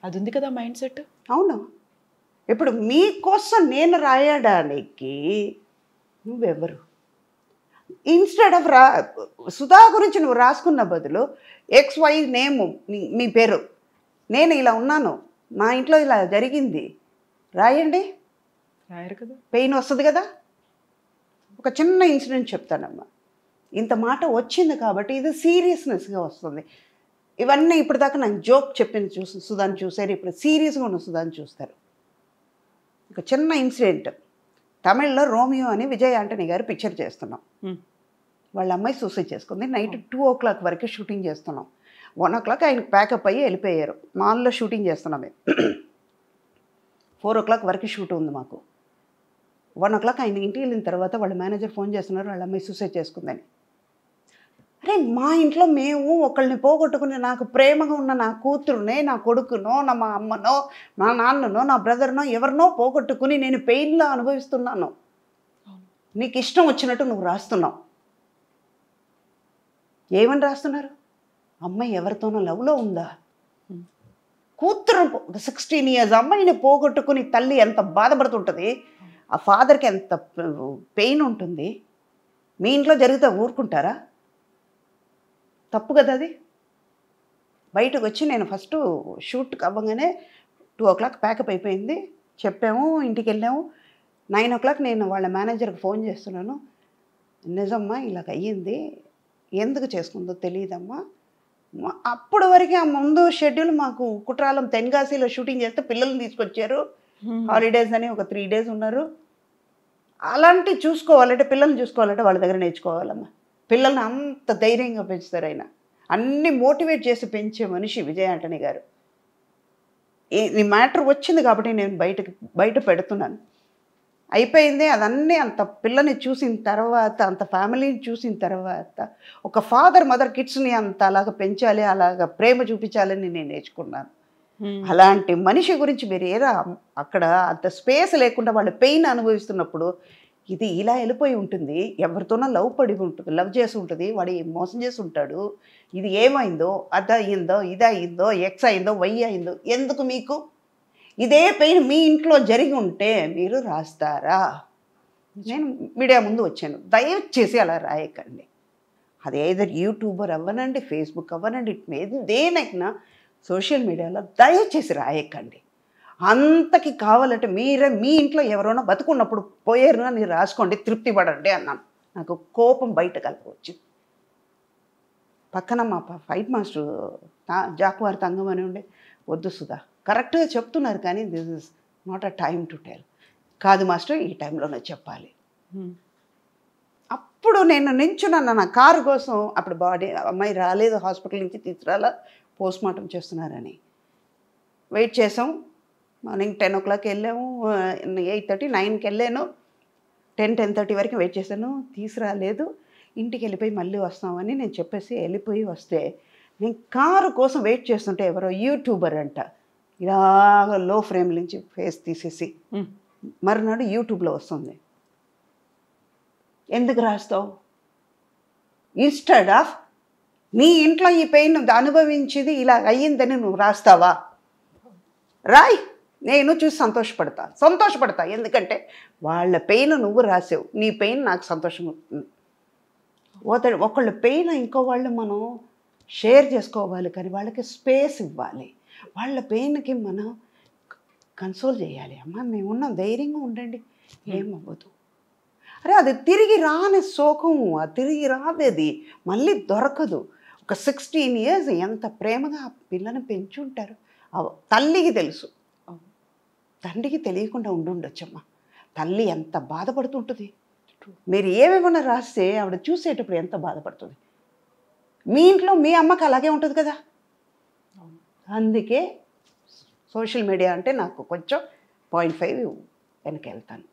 అది ఉంది కదా మైండ్ సెట్. అవును. ఇప్పుడు మీకోసం నేను రాయడానికి నువ్వెవరు? ఇన్స్టెడ్ ఆఫ్ సుధా గురించి నువ్వు రాసుకున్న బదులు XY నేమ్, మీ పేరు, నేను ఇలా ఉన్నాను, మా ఇంట్లో ఇలా జరిగింది రాయండి. రాయరు కదా, పెయిన్ వస్తుంది కదా. ఒక చిన్న ఇన్సిడెంట్ చెప్తానమ్మా. ఇంత మాట వచ్చింది కాబట్టి ఇది సీరియస్నెస్గా వస్తుంది. ఇవన్నీ ఇప్పటిదాకా నాకు జోక్ చెప్పింది సుధాని చూసారు, ఇప్పుడు సీరియస్గా ఉన్న సుధాని చూస్తారు. ఒక చిన్న ఇన్సిడెంట్, తమిళ్లో రోమియో అని విజయ్ ఆంటనీ గారు పిక్చర్ చేస్తున్నాం. వాళ్ళ అమ్మాయి సూసైడ్ చేసుకుంది. నైట్ 2 o'clock వరకు షూటింగ్ చేస్తున్నాం. 1 o'clock ఆయనకు ప్యాకప్ అయ్యి వెళ్ళిపోయారు. మాల్లో షూటింగ్ చేస్తున్నాం మేము. 4 o'clock వరకు షూట్ ఉంది మాకు. 1 o'clock ఆయన ఇంటికి వెళ్ళిన తర్వాత వాళ్ళ మేనేజర్ ఫోన్ చేస్తున్నారు, వాళ్ళ అమ్మాయి సూసైడ్ చేసుకుందని. అరే మా ఇంట్లో మేము ఒకళ్ళని పోగొట్టుకుని, నాకు ప్రేమగా ఉన్న నా కూతురునే, నా కొడుకునో, మా అమ్మనో, నా నాన్ననో, నా బ్రదర్నో, ఎవరినో పోగొట్టుకుని నేను పెయిన్లో అనుభవిస్తున్నాను. నీకు ఇష్టం వచ్చినట్టు నువ్వు రాస్తున్నావు. ఏమని రాస్తున్నారు? అమ్మాయి ఎవరితోనో లవ్లో ఉందా? కూతురు 16 years అమ్మాయిని పోగొట్టుకుని తల్లి ఎంత బాధపడుతుంటుంది, ఆ ఫాదర్కి ఎంత పెయిన్ ఉంటుంది. మీ ఇంట్లో జరిగితే ఊరుకుంటారా? తప్పు కదా అది. బయటకు వచ్చి నేను ఫస్ట్ షూట్ అవ్వగానే 2 o'clock ప్యాకప్ అయిపోయింది. చెప్పాము, ఇంటికి వెళ్ళాము. 9 o'clock నేను వాళ్ళ మేనేజర్కి ఫోన్ చేస్తున్నాను. నిజమ్మా ఇలాగ అయ్యింది, ఎందుకు చేసుకుందో తెలియదమ్మా. అప్పుడు వరకు ఆ ముందు షెడ్యూల్ మాకు కుట్రాలం తెన్గాసిలో షూటింగ్ చేస్తే పిల్లల్ని తీసుకొచ్చారు. హాలిడేస్ అని ఒక 3 days ఉన్నారు. అలాంటి చూసుకోవాలంటే పిల్లల్ని చూసుకోవాలంటే వాళ్ళ దగ్గర నేర్చుకోవాలమ్మా. పిల్లల్ని అంత ధైర్యంగా పెంచుతారు ఆయన. అన్ని మోటివేట్ చేసి పెంచే మనిషి విజయ్ ఆంటనీ గారు. ఈ మ్యాటర్ వచ్చింది కాబట్టి నేను బయట పెడుతున్నాను. అయిపోయింది అదన్నీ. అంత పిల్లని చూసిన తర్వాత, అంత ఫ్యామిలీని చూసిన తర్వాత, ఒక ఫాదర్ మదర్ కిడ్స్ని అంత అలాగ పెంచాలి, అలాగ ప్రేమ చూపించాలని నేను నేర్చుకున్నాను. అలాంటి మనిషి గురించి మీరు అక్కడ అంత స్పేస్ లేకుండా వాళ్ళు పెయిన్ అనుభవిస్తున్నప్పుడు ఇది ఇలా వెళ్ళిపోయి ఉంటుంది, ఎవరితోనో లవ్ చేసి ఉంటుంది, వాడు మోసం చేసి ఉంటాడు, ఇది ఏమైందో, అది అయిందో, ఇది అయిందో, ఎక్స్ అయిందో, వై అయిందో, ఎందుకు మీకు ఇదే పెయిన్ మీ ఇంట్లో జరిగి ఉంటే మీరు రాస్తారా? నేను మీడియా ముందు వచ్చాను, దయచేసి అలా రాయకండి. అది ఏదైనా యూట్యూబర్ అవ్వనండి, ఫేస్బుక్ అవ్వనండి, దేనైనా సోషల్ మీడియాలో దయచేసి రాయకండి. అంతకి కావాలంటే మీరే మీ ఇంట్లో ఎవరైనా బతుకున్నప్పుడు పోయారు అని రాసుకోండి, తృప్తి పడండి అన్నాను. నాకు కోపం బయట కలిపి పక్కన మా ఫైట్ మాస్టర్ జాకువారి తంగం అని ఉండే, వద్దు సుధా కరెక్ట్గా చెప్తున్నారు కానీ this is not a time to tell. కాదు మాస్టర్, ఈ టైంలోనే చెప్పాలి. అప్పుడు నేను నించున్నాను నా కారు కోసం. అప్పుడు అమ్మాయి రాలేదు, హాస్పిటల్ నుంచి తీసుకురాలా, పోస్ట్ మార్టం చేస్తున్నారని వెయిట్ చేసాం. మార్నింగ్ 10 o'clock వెళ్ళాము, 8:30 9కి వెళ్ళాను. 10-10:30 వరకు వెయిట్ చేశాను, తీసుకురాలేదు. ఇంటికి వెళ్ళిపోయి మళ్ళీ వస్తామని నేను చెప్పేసి వెళ్ళిపోయి వస్తే, నేను కారు కోసం వెయిట్ చేస్తుంటే ఎవరో యూట్యూబర్ అంట ఇలాగ లో ఫ్రేమ్ నుంచి ఫేస్ తీసేసి మరునాడు యూట్యూబ్లో వస్తుంది. ఎందుకు రాస్తావు? ఇన్స్టెడ్ ఆఫ్ నీ ఇంట్లో ఈ పెయిన్ అనుభవించేది ఇలా అయ్యిందని నువ్వు రాస్తావా? రాయ్, నేను చూసి సంతోషపడతా. ఎందుకంటే వాళ్ళ పెయిన్ నువ్వు రాసావు, నీ పెయిన్ నాకు సంతోషం. ఒకళ్ళ పెయిన్ ఇంకో వాళ్ళు మనం షేర్ చేసుకోవాలి, కానీ వాళ్ళకి స్పేస్ ఇవ్వాలి. వాళ్ళ పెయిన్కి మనం కన్సోల్ చేయాలి. అమ్మ మేమున్నాం, ధైర్యంగా ఉండండి, ఏమవ్వదు. అరే అది తిరిగి రాని శోకం, అది తిరిగి రాదేది, మళ్ళీ దొరకదు. ఒక 16 years ఎంత ప్రేమగా ఆ పిల్లని పెంచుంటారు. తల్లికి తెలుసు, తండ్రికి తెలియకుండా ఉండుండొచ్చమ్మా. తల్లి ఎంత బాధపడుతుంటుంది. మీరు ఏమేమన్నా రాస్తే ఆవిడ చూసేటప్పుడు ఎంత బాధపడుతుంది. మీ ఇంట్లో మీ అమ్మకి అలాగే ఉంటుంది కదా. అందుకే సోషల్ మీడియా అంటే నాకు కొంచెం 0.5 వెనక వెళ్తాను.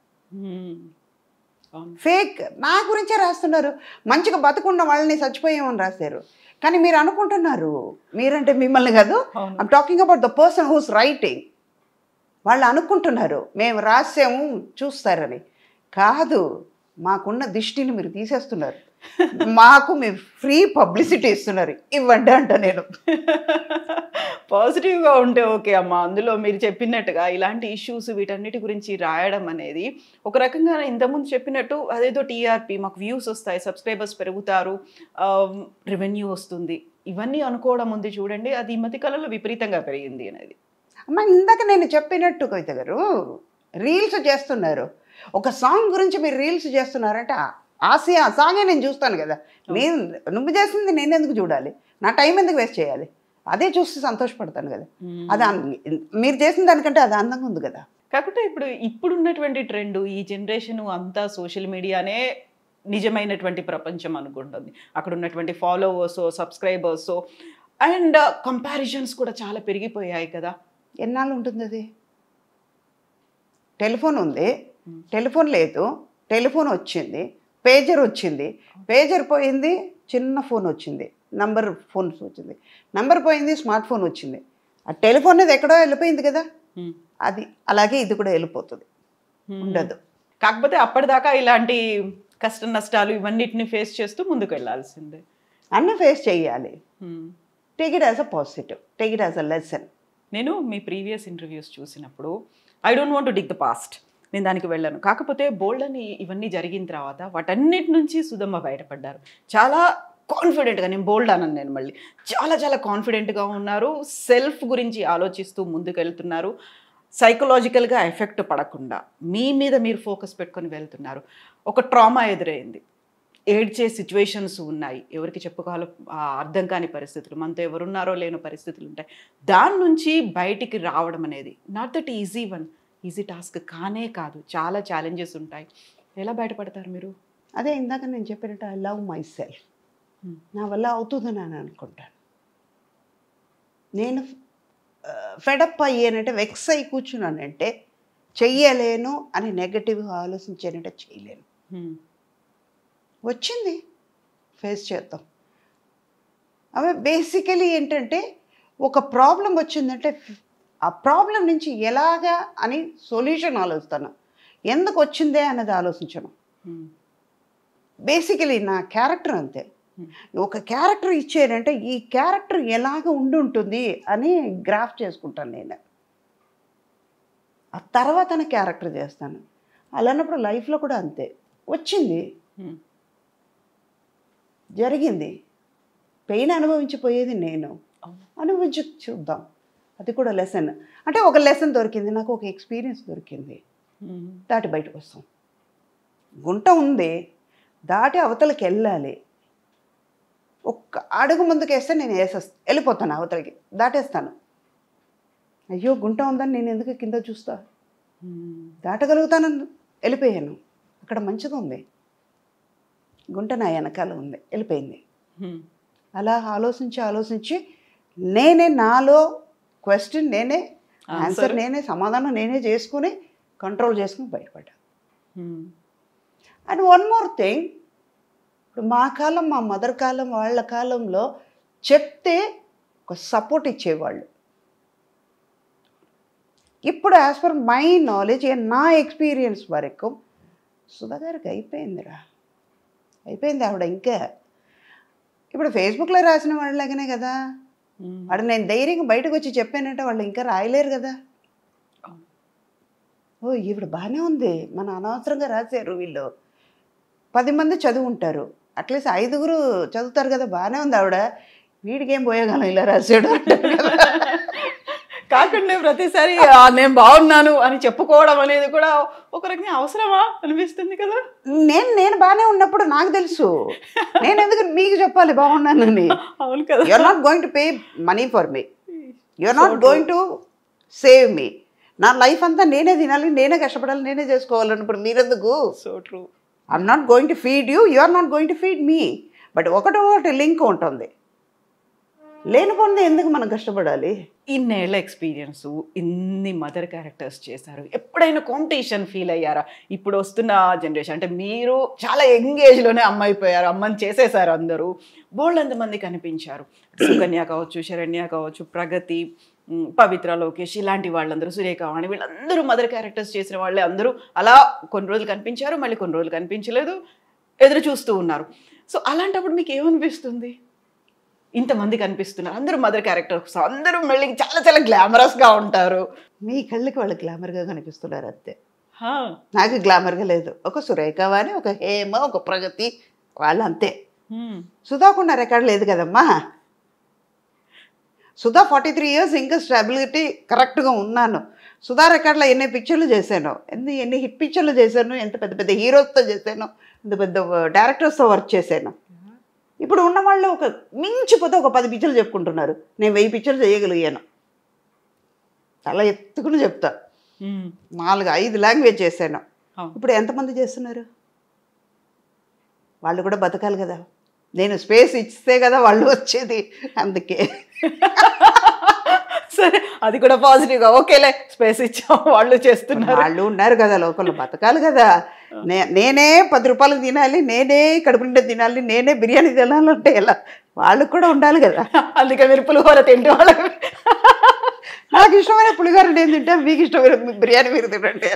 ఫేక్ నా గురించే రాస్తున్నారు. మంచిగా బతుకున్న వాళ్ళని చచ్చిపోయామని రాశారు. కానీ మీరు అనుకుంటున్నారు, మీరంటే మిమ్మల్ని కాదు, I'm talking about the person who's writing. వాళ్ళు అనుకుంటున్నారు మేము రాసాము చూస్తారని. కాదు, మాకున్న దృష్టిని మీరు తీసేస్తున్నారు. మాకు మీరు ఫ్రీ పబ్లిసిటీ ఇస్తున్నారు, ఇవ్వండి అంట. నేను పాజిటివ్గా ఉంటే ఓకే అమ్మ. అందులో మీరు చెప్పినట్టుగా ఇలాంటి ఇష్యూస్ వీటన్నిటి గురించి రాయడం అనేది ఒక రకంగా ఇంతకుముందు చెప్పినట్టు అదేదో టీఆర్పీ, మాకు వ్యూస్ వస్తాయి, సబ్స్క్రైబర్స్ పెరుగుతారు, రెవెన్యూ వస్తుంది, ఇవన్నీ అనుకోవడం ఉంది చూడండి. అది ఈ మధ్య కాలంలో విపరీతంగా పెరిగింది అనేది. అమ్మ ఇందాక నేను చెప్పినట్టు కవిత గారు రీల్స్ చేస్తున్నారు. ఒక సాంగ్ గురించి మీరు రీల్స్ చేస్తున్నారంటే ఆ సాంగే నేను చూస్తాను కదా. నువ్వు చేసింది నేను ఎందుకు చూడాలి? నా టైం ఎందుకు వేస్ట్ చేయాలి? అదే చూసి సంతోషపడతాను కదా. అది మీరు చేసిన దానికంటే అది అందంగా ఉంది కదా. కాకపోతే ఇప్పుడున్నటువంటి ట్రెండ్, ఈ జనరేషన్ అంతా సోషల్ మీడియానే నిజమైనటువంటి ప్రపంచం అనుకుంటుంది. అక్కడ ఉన్నటువంటి ఫాలోవర్స్, సబ్స్క్రైబర్స్ అండ్ కంపారిజన్స్ కూడా చాలా పెరిగిపోయాయి కదా. ఎన్నాళ్ళు ఉంటుంది అది? టెలిఫోన్ ఉంది, టెలిఫోన్ లేదు, టెలిఫోన్ వచ్చింది, పేజర్ వచ్చింది, పేజర్ పోయింది, చిన్న ఫోన్ వచ్చింది, నంబర్ ఫోన్స్ వచ్చింది, నంబర్ పోయింది, స్మార్ట్ ఫోన్ వచ్చింది. ఆ టెలిఫోన్ అనేది ఎక్కడో వెళ్ళిపోయింది కదా. అది అలాగే ఇది కూడా వెళ్ళిపోతుంది, ఉండదు. కాకపోతే అప్పటిదాకా ఇలాంటి కష్ట నష్టాలు ఇవన్నిటిని ఫేస్ చేస్తూ ముందుకు వెళ్ళాల్సిందే. అన్నీ ఫేస్ చేయాలి. Take it as a positive, take it as a lesson. నేను మీ ప్రీవియస్ ఇంటర్వ్యూస్ చూసినప్పుడు I don't want to dig the past, నేను దానికి వెళ్ళాను. కాకపోతే బోల్డ్ అని ఇవన్నీ జరిగిన తర్వాత వాటన్నిటి నుంచి సుధమ్మ బయటపడ్డారు. చాలా కాన్ఫిడెంట్గా, నేను బోల్డ్ అన్నాను, నేను మళ్ళీ చాలా చాలా కాన్ఫిడెంట్గా ఉన్నారు, సెల్ఫ్ గురించి ఆలోచిస్తూ ముందుకెళ్తున్నారు, సైకలాజికల్గా ఎఫెక్ట్ పడకుండా మీ మీద మీరు ఫోకస్ పెట్టుకొని వెళ్తున్నారు. ఒక ట్రామా ఎదురైంది, ఏడ్చే సిచ్యువేషన్స్ ఉన్నాయి, ఎవరికి చెప్పుకోవాలో అర్థం కాని పరిస్థితులు, మనతో ఎవరున్నారో లేని పరిస్థితులు ఉంటాయి. దాని నుంచి బయటికి రావడం అనేది నాట్ దట్ ఈజీ టాస్క్ కానే కాదు, చాలా ఛాలెంజెస్ ఉంటాయి. ఎలా బయటపడతారు మీరు? అదే ఇందాక నేను చెప్పినట్టు ఐ లవ్ మై సెల్ఫ్. నా వల్ల అవుతుందని అని అనుకుంటాను. నేను ఫెడప్ అయ్యానంటే, వెక్స్ అయి కూర్చున్నానంటే చెయ్యలేను అని నెగటివ్గా ఆలోచించానంటే చేయలేను. వచ్చింది ఫేస్ చేద్దాం. అవి బేసికలీ ఏంటంటే, ఒక ప్రాబ్లం వచ్చిందంటే ఆ ప్రాబ్లం నుంచి ఎలాగా అని సొల్యూషన్ ఆలోచిస్తాను, ఎందుకు వచ్చిందే అన్నది ఆలోచించను. బేసికలీ నా క్యారెక్టర్ అంతే. ఒక క్యారెక్టర్ ఇచ్చారంటే ఈ క్యారెక్టర్ ఎలాగ ఉంటుంది అని గ్రాఫ్ చేసుకుంటాను నేను. ఆ తర్వాత క్యారెక్టర్ చేస్తాను. అలాన్నప్పుడు లైఫ్లో కూడా అంతే. వచ్చింది, జరిగింది, పెయిన్ అనుభవించిపోయేది నేను, అనుభవించి చూద్దాం. అది కూడా లెసన్. అంటే ఒక లెసన్ దొరికింది నాకు, ఒక ఎక్స్పీరియన్స్ దొరికింది, దాటి బయటకు వస్తాం. గుంట ఉంది, దాటి అవతలకి వెళ్ళాలి. ఒక్క అడుగు ముందుకు వేస్తే నేను వెళ్ళిపోతాను అవతలకి, దాటేస్తాను. అయ్యో గుంట ఉందని నేను ఎందుకు కింద చూస్తా, దాటగలుగుతానని వెళ్ళిపోయాను. అక్కడ మంచిగా ఉంది, గుంట నా వెనకాల ఉంది, వెళ్ళిపోయింది. అలా ఆలోచించి నేనే నాలో క్వశ్చన్ నేనే, ఆన్సర్ నేనే, సమాధానం నేనే చేసుకుని కంట్రోల్ చేసుకుని బయటపడ్డా. అండ్ వన్ మోర్ థింగ్, ఇప్పుడు మా కాలం, మా మదర్ కాలం, వాళ్ళ కాలంలో చెప్తే ఒక సపోర్ట్ ఇచ్చేవాళ్ళు. ఇప్పుడు యాజ్ పర్ మై నాలెడ్జ్, నా ఎక్స్పీరియన్స్ వరకు సుధా గారికి అయిపోయిందిరా, అయిపోయింది. ఆవిడ ఇంకా ఇప్పుడు ఫేస్బుక్లో రాసిన వాళ్ళలాగానే కదా. వాడు నేను ధైర్యంగా బయటకు వచ్చి చెప్పానంటే వాళ్ళు ఇంకా రాయలేరు కదా. ఓ ఈవిడ బాగానే ఉంది, మన అనవసరంగా రాశారు వీళ్ళు, 10 మంది చదువుంటారు, అట్లీస్ట్ 5గురు చదువుతారు కదా, బాగానే ఉంది ఆవిడ, వీడికేం పోయేగాలం ఇలా రాశాడు కాకుండా ప్రతిసారి నేను బాగున్నాను అని చెప్పుకోవడం అనేది కూడా ఒక రకంగా అవసరమా అనిపిస్తుంది కదా. నేను బాగానే ఉన్నప్పుడు నాకు తెలుసు, నేను ఎందుకు మీకు చెప్పాలి బాగున్నానని. అవును కదా. You are not going to pay money for me, you are not going to save me. నా లైఫ్ అంతా నేనే తినాలి, నేనే కష్టపడాలి, నేనే చేసుకోవాలన్నప్పుడు మీరెందుకు? So true. I'm not going to feed you, you are not going to feed me. But ఒకటి లింక్ ఉంటుంది, లేనిపోయింది ఎందుకు మనం కష్టపడాలి? ఇన్నేళ్ల ఎక్స్పీరియన్స్, ఇన్ని మదర్ క్యారెక్టర్స్ చేశారు, ఎప్పుడైనా కాంపిటీషన్ ఫీల్ అయ్యారా? ఇప్పుడు వస్తున్న జనరేషన్ అంటే మీరు చాలా యంగ్ ఏజ్లోనే అమ్మ అయిపోయారు, అమ్మని చేసేసారు, అందరూ బోల్డ్ మంది కనిపించారు. సుకన్య కావచ్చు, శరణ్య కావచ్చు, ప్రగతి, పవిత్ర, లోకేష్, ఇలాంటి వాళ్ళందరూ, సురేఖవాణి, వీళ్ళందరూ మదర్ క్యారెక్టర్స్ చేసిన వాళ్ళే. అందరూ అలా కొన్ని రోజులు కనిపించారు, మళ్ళీ కొన్ని రోజులు కనిపించలేదు, ఎదురు చూస్తూ ఉన్నారు. సో అలాంటప్పుడు మీకు ఏమనిపిస్తుంది? ఇంతమంది కనిపిస్తున్నారు, అందరూ మదర్ క్యారెక్టర్స్, అందరూ మళ్ళీ చాలా చాలా గ్లామరస్గా ఉంటారు. మీ కళ్ళకి వాళ్ళు గ్లామర్గా కనిపిస్తున్నారు అంతే, హా, నాకు గ్లామర్గా లేదు. ఒక సురేఖవాణి, ఒక హేమ, ఒక ప్రగతి, వాళ్ళు అంతే. సుధాకున్న రికార్డు లేదు కదమ్మా. సుధా 43 years ఇంకా స్టెబిలిటీ కరెక్ట్గా ఉన్నాను. సుధా రికార్డులో ఎన్ని పిక్చర్లు చేశాను, ఎన్ని హిట్ పిక్చర్లు చేశాను, ఎంత పెద్ద పెద్ద హీరోస్తో చేశాను, ఎంత పెద్ద డైరెక్టర్స్తో వర్క్ చేశాను. ఇప్పుడు ఉన్న వాళ్ళు ఒక మించిపోతే ఒక 10 పిక్చర్లు చెప్పుకుంటున్నారు, నేను 1000 పిక్చర్లు చేయగలిగాను. చాలా ఎత్తుకుని చెప్తా, 4-5 లాంగ్వేజ్ చేశాను. ఇప్పుడు ఎంతమంది చేస్తున్నారు? వాళ్ళు కూడా బతకాలి కదా, నేను స్పేస్ ఇస్తే కదా వాళ్ళు వచ్చేది. అందుకే సరే, అది కూడా పాజిటివ్గా ఓకేలే, స్పేస్ ఇచ్చాం, వాళ్ళు చేస్తున్నారు, వాళ్ళు ఉన్నారు కదా లోకల్లో, బతకాలి కదా. నేనే 10 రూపాయలకు తినాలి, నేనే కడుపు నిండా తినాలి, నేనే బిర్యానీ తినాలంటే ఎలా? వాళ్ళకు కూడా ఉండాలి కదా. అందుకే మీరు పులిహోర తింటే వాళ్ళకి, నాకు ఇష్టమైన పులిహోర నేను తింటా, మీకు ఇష్టమైన బిర్యానీ మీరు తింటే.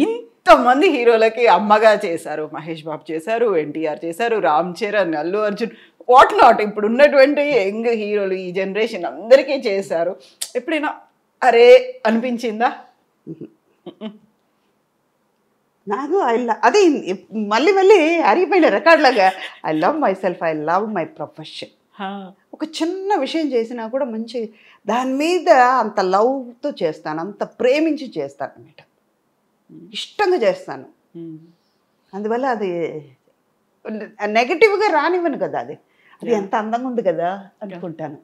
ఇంతమంది హీరోలకి అమ్మగా చేశారు, మహేష్ బాబు చేశారు, ఎన్టీఆర్ చేశారు, రామ్ చరణ్, అల్లు అర్జున్, వాట్ నాట్, ఇప్పుడు ఉన్నటువంటి యంగ్ హీరోలు ఈ జనరేషన్ అందరికీ చేశారు. ఎప్పుడైనా అరే అనిపించిందా? నాకు అది మళ్ళీ మళ్ళీ అరిగిపోయిన రికార్డులాగా I love myself, I love my profession. ఒక చిన్న విషయం చేసినా కూడా మంచి దాని మీద అంత లవ్తో చేస్తాను, అంత ప్రేమించి చేస్తాను అన్నమాట, ఇష్టంగా చేస్తాను. అందువల్ల అది నెగటివ్గా రానివ్వను కదా, అది ఎంత అందంగా ఉంది కదా అనుకుంటాను.